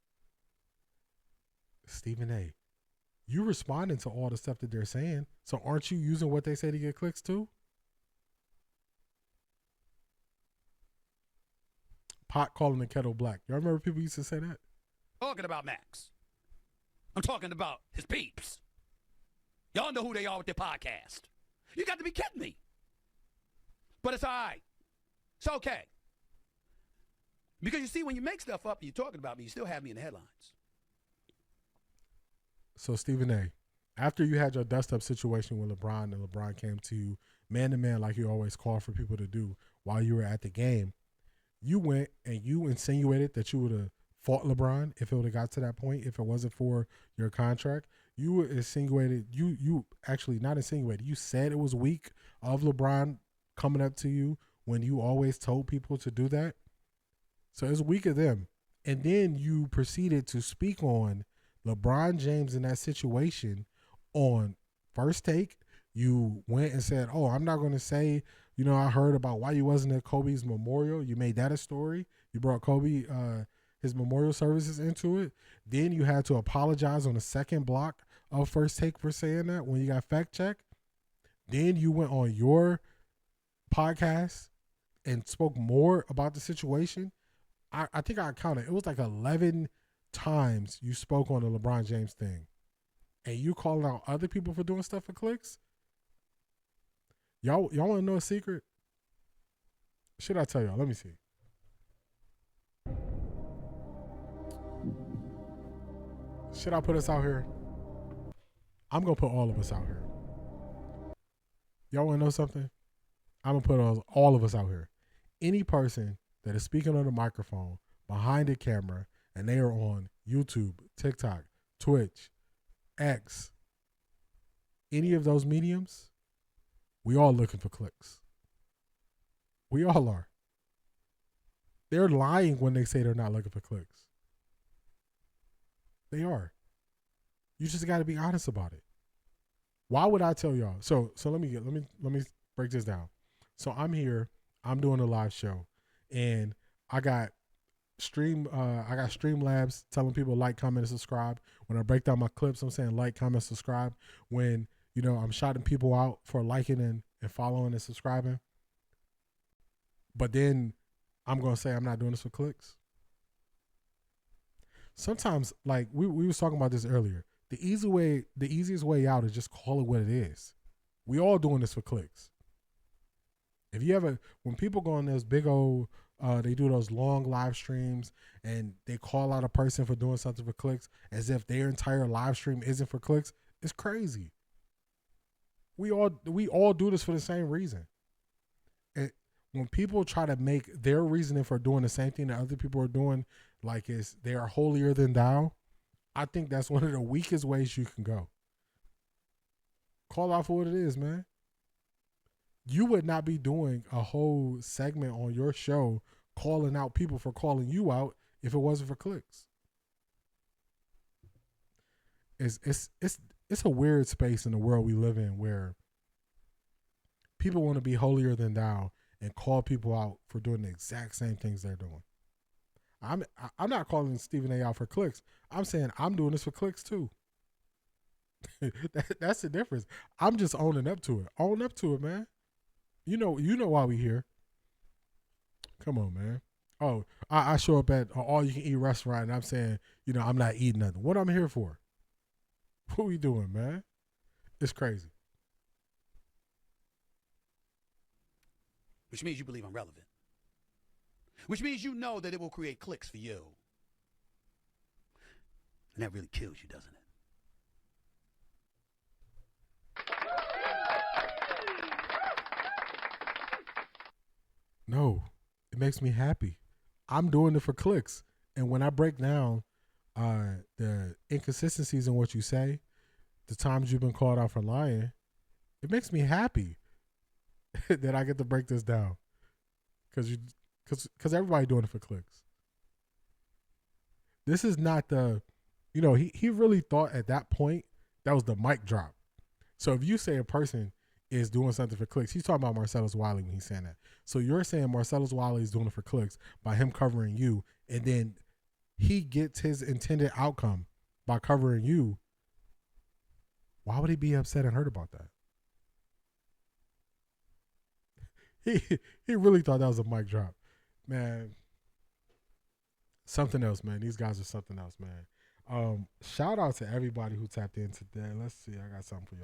Stephen A., you responding to all the stuff that they're saying, so aren't you using what they say to get clicks too? Pot calling the kettle black. Y'all remember people used to say that? Talking about Max. I'm talking about his peeps. Y'all know who they are with their podcast. You got to be kidding me. But it's all right. It's okay. Because you see, when you make stuff up and you're talking about me, you still have me in the headlines. So, Stephen A., after you had your dust-up situation with LeBron and LeBron came to you man-to-man like you always call for people to do while you were at the game, you went and you insinuated that you would have fought LeBron if it would have got to that point, if it wasn't for your contract. You insinuated, you actually not insinuated, you said it was weak of LeBron coming up to you when you always told people to do that. So it's weak of them. And then you proceeded to speak on LeBron James in that situation on First Take. You went and said, oh, I'm not going to say, I heard about why you wasn't at Kobe's memorial. You made that a story. You brought Kobe, his memorial services into it. Then you had to apologize on the second block of First Take for saying that when you got fact checked. Then you went on your podcast and spoke more about the situation. I think I counted. It was like 11 times you spoke on the LeBron James thing. And you calling out other people for doing stuff for clicks? Y'all want to know a secret? Should I tell y'all? Let me see. Should I put us out here? I'm going to put all of us out here. Y'all want to know something? I'm going to put all of us out here. Any person that is speaking on a microphone behind a camera and they are on YouTube, TikTok, Twitch, X, any of those mediums, we all looking for clicks. We all are. They're lying when they say they're not looking for clicks. They are. You just got to be honest about it. Why would I tell y'all? So let me break this down. So I'm here, I'm doing a live show, and I got Streamlabs telling people like, comment, and subscribe. When I break down my clips, I'm saying like, comment, subscribe. When I'm shouting people out for liking and following and subscribing. But then I'm gonna say I'm not doing this for clicks. Sometimes, like we was talking about this earlier, the easiest way out is just call it what it is. We all doing this for clicks. If you ever, when people go on those big old, they do those long live streams and they call out a person for doing something for clicks as if their entire live stream isn't for clicks, it's crazy. We all do this for the same reason. And when people try to make their reasoning for doing the same thing that other people are doing like they are holier than thou, I think that's one of the weakest ways you can go. Call out for what it is, man. You would not be doing a whole segment on your show calling out people for calling you out if it wasn't for clicks. It's a weird space in the world we live in where people want to be holier than thou and call people out for doing the exact same things they're doing. I'm not calling Stephen A. out for clicks. I'm saying I'm doing this for clicks too. That's the difference. I'm just owning up to it. Own up to it, man. You know why we here. Come on, man. Oh, I show up at an all-you-can-eat restaurant and I'm saying, I'm not eating nothing. What I'm here for? What we doing, man? It's crazy. Which means you believe I'm relevant. Which means you know that it will create clicks for you. And that really kills you, doesn't it? No, it makes me happy. I'm doing it for clicks. And when I break down the inconsistencies in what you say, the times you've been called out for lying, it makes me happy that I get to break this down. Because everybody doing it for clicks. This is not he really thought at that point that was the mic drop. So if you say a person is doing something for clicks, he's talking about Marcellus Wiley when he's saying that. So you're saying Marcellus Wiley is doing it for clicks by him covering you, and then he gets his intended outcome by covering you. Why would he be upset and hurt about that? He really thought that was a mic drop. Man, something else, man. These guys are something else, man. Shout out to everybody who tapped in today. Let's see. I got something for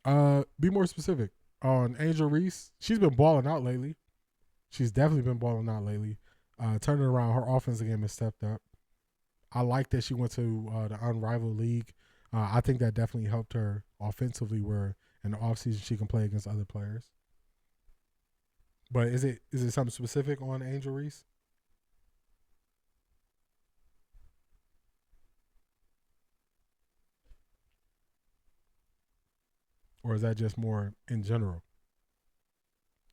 y'all. Be more specific on Angel Reese. She's been balling out lately. She's definitely been balling out lately. Turning around, her offensive game has stepped up. I like that she went to the Unrivaled League. I think that definitely helped her offensively, where in the offseason she can play against other players. But is it something specific on Angel Reese? Or is that just more in general?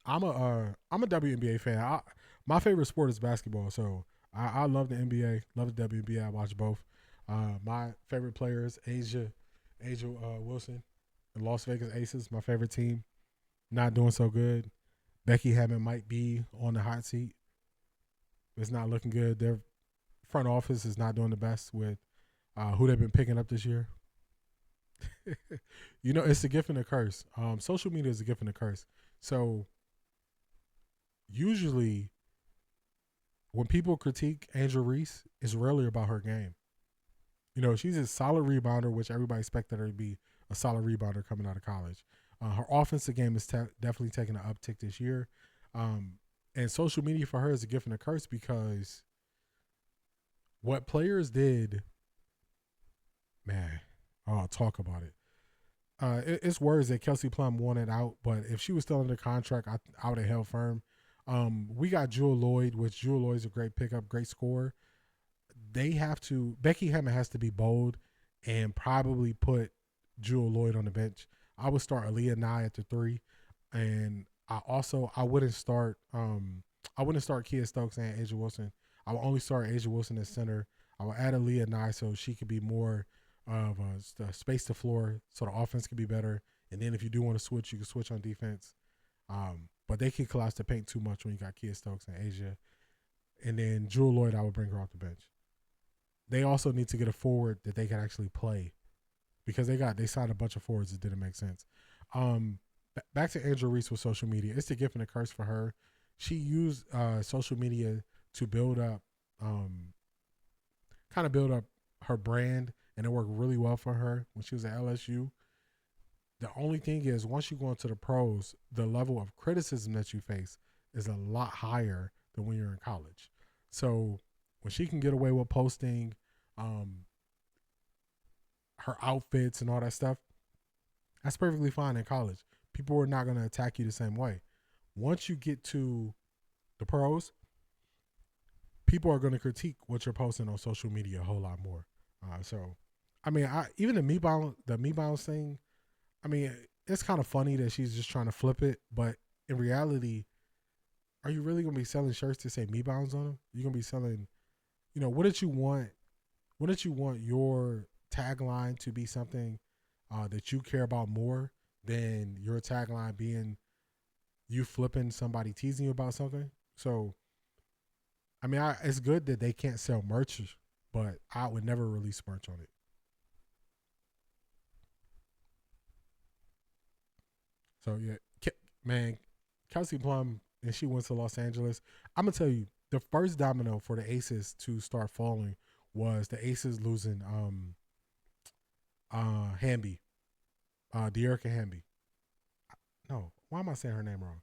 I'm a WNBA fan. My favorite sport is basketball, so I love the NBA, love the WNBA. I watch both. My favorite player is Asia Wilson, the Las Vegas Aces. My favorite team, not doing so good. Becky Hammond might be on the hot seat. It's not looking good. Their front office is not doing the best with who they've been picking up this year. You know, it's a gift and a curse. Social media is a gift and a curse. So usually when people critique Angel Reese, it's rarely about her game. You know, she's a solid rebounder, which everybody expected her to be a solid rebounder coming out of college. Her offensive game is definitely taking an uptick this year. And social media for her is a gift and a curse, because what players did, man, I'll talk about it. It's words that Kelsey Plum wanted out, but if she was still under contract, I would have held firm. We got Jewel Lloyd, which Jewel Lloyd is a great pickup, great scorer. Becky Hammond has to be bold and probably put Jewel Lloyd on the bench. I would start Aaliyah Nye at the 3, and I wouldn't start Kia Stokes and Asia Wilson. I would only start Asia Wilson at center. I would add Aaliyah Nye so she could be more of a space to floor, so the offense could be better. And then if you do want to switch, you can switch on defense. But they can collapse the paint too much when you got Kia Stokes and Asia. And then Jewel Lloyd, I would bring her off the bench. They also need to get a forward that they can actually play, because they signed a bunch of forwards that didn't make sense. Back to Angel Reese with social media. It's the gift and a curse for her. She used social media to build up her brand, and it worked really well for her when she was at LSU. The only thing is, once you go into the pros, the level of criticism that you face is a lot higher than when you're in college. So when she can get away with posting her outfits and all that stuff, that's perfectly fine in college. People are not going to attack you the same way. Once you get to the pros, people are going to critique what you're posting on social media a whole lot more. So, I mean, even the me bounce thing, I mean, it's kind of funny that she's just trying to flip it, but in reality, are you really going to be selling shirts to say me bounce on them? You're going to be selling, you know, what did you want your tagline to be something that you care about more than your tagline being you flipping somebody teasing you about something? So, I mean, it's good that they can't sell merch, but I would never release merch on it. So, yeah, man, Kelsey Plum, and she went to Los Angeles. I'm going to tell you, the first domino for the Aces to start falling was the Aces losing Hamby, De'Erica Hamby. No, why am I saying her name wrong?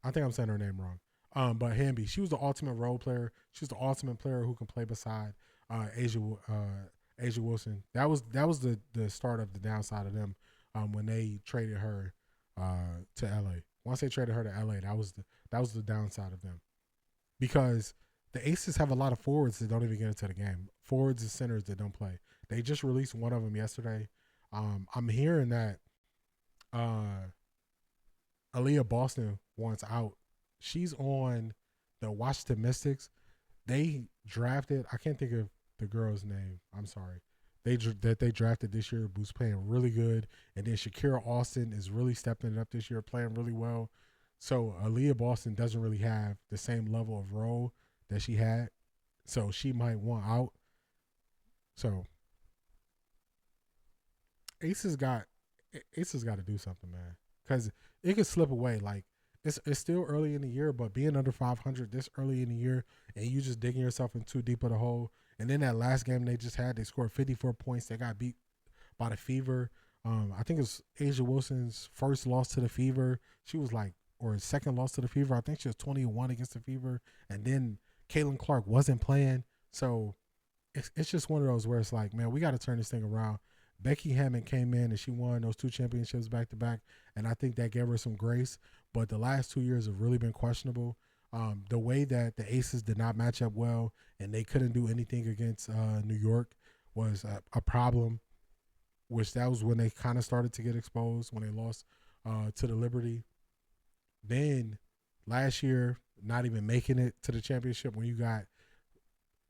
I think I'm saying her name wrong. But Hamby, she was the ultimate role player. She was the ultimate player who can play beside Asia Wilson. That was the start of the downside of them when they traded her to LA. Once they traded her to LA, that was the downside of them, because the Aces have a lot of forwards that don't even get into the game. Forwards and centers that don't play. They just released one of them yesterday. I'm hearing that Aaliyah Boston wants out. She's on the Washington Mystics. They drafted, I can't think of the girl's name. I'm sorry. They drafted this year, who's playing really good. And then Shakira Austin is really stepping it up this year, playing really well. So Aaliyah Boston doesn't really have the same level of role that she had. So she might want out. So Aces got to do something, man. because it could slip away. Like it's still early in the year, but being under 500 this early in the year, and you just digging yourself in too deep of the hole. And then that last game they just had, they scored 54 points. They got beat by the Fever. I think it was Asia Wilson's first loss to the Fever. She was like, or his second loss to the Fever. I think she was 20-1 against the Fever. And then Caitlin Clark wasn't playing. So it's just one of those where it's like, man, we got to turn this thing around. Becky Hammond came in and she won those 2 championships back to back. And I think that gave her some grace. But the last 2 years have really been questionable. The way that the Aces did not match up well and they couldn't do anything against New York was a problem, which that was when they kind of started to get exposed when they lost to the Liberty. Then last year, not even making it to the championship when you got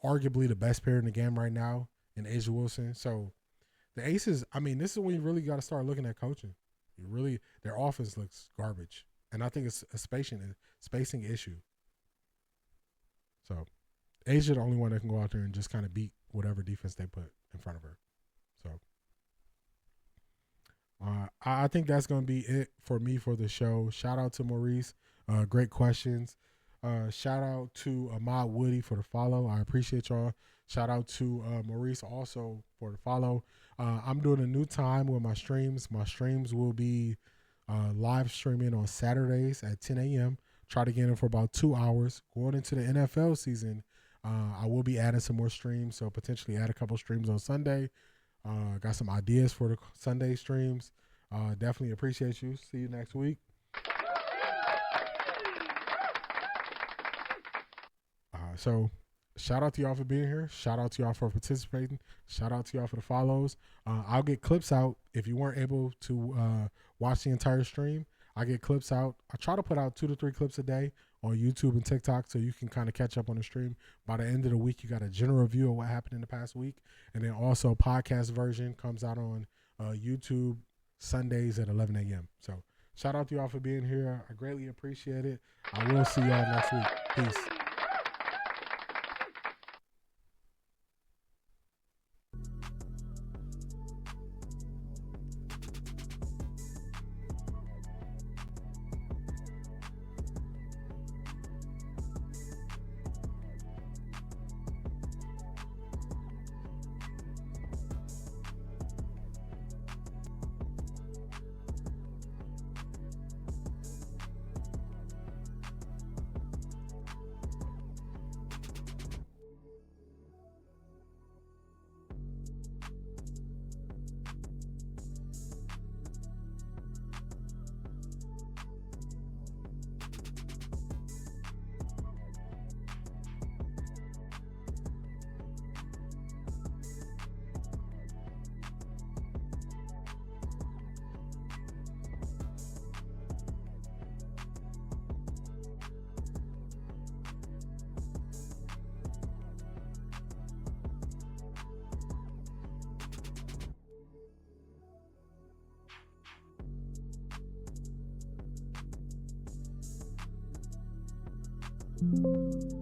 arguably the best player in the game right now in Asia Wilson. So the Aces, I mean, this is when you really got to start looking at coaching. Their offense looks garbage. And I think it's a spacing issue. So Asia the only one that can go out there and just kind of beat whatever defense they put in front of her. So I think that's going to be it for me for the show. Shout out to Maurice. Great questions. Shout out to Ahmad Woody for the follow. I appreciate y'all. Shout out to Maurice also for the follow. I'm doing a new time with my streams. My streams will be live streaming on Saturdays at 10 a.m. Try to get in for about 2 hours. Going into the NFL season, I will be adding some more streams, so potentially add a couple streams on Sunday. Got some ideas for the Sunday streams. Definitely appreciate you. See you next week. So shout out to y'all for being here. Shout out to y'all for participating. Shout out to y'all for the follows. I'll get clips out if you weren't able to watch the entire stream. I get clips out. I try to put out 2 to 3 clips a day on YouTube and TikTok so you can kind of catch up on the stream. By the end of the week, you got a general view of what happened in the past week. And then also podcast version comes out on YouTube Sundays at 11 a.m. So shout out to y'all for being here. I greatly appreciate it. I will see y'all next week. Peace. Thank you.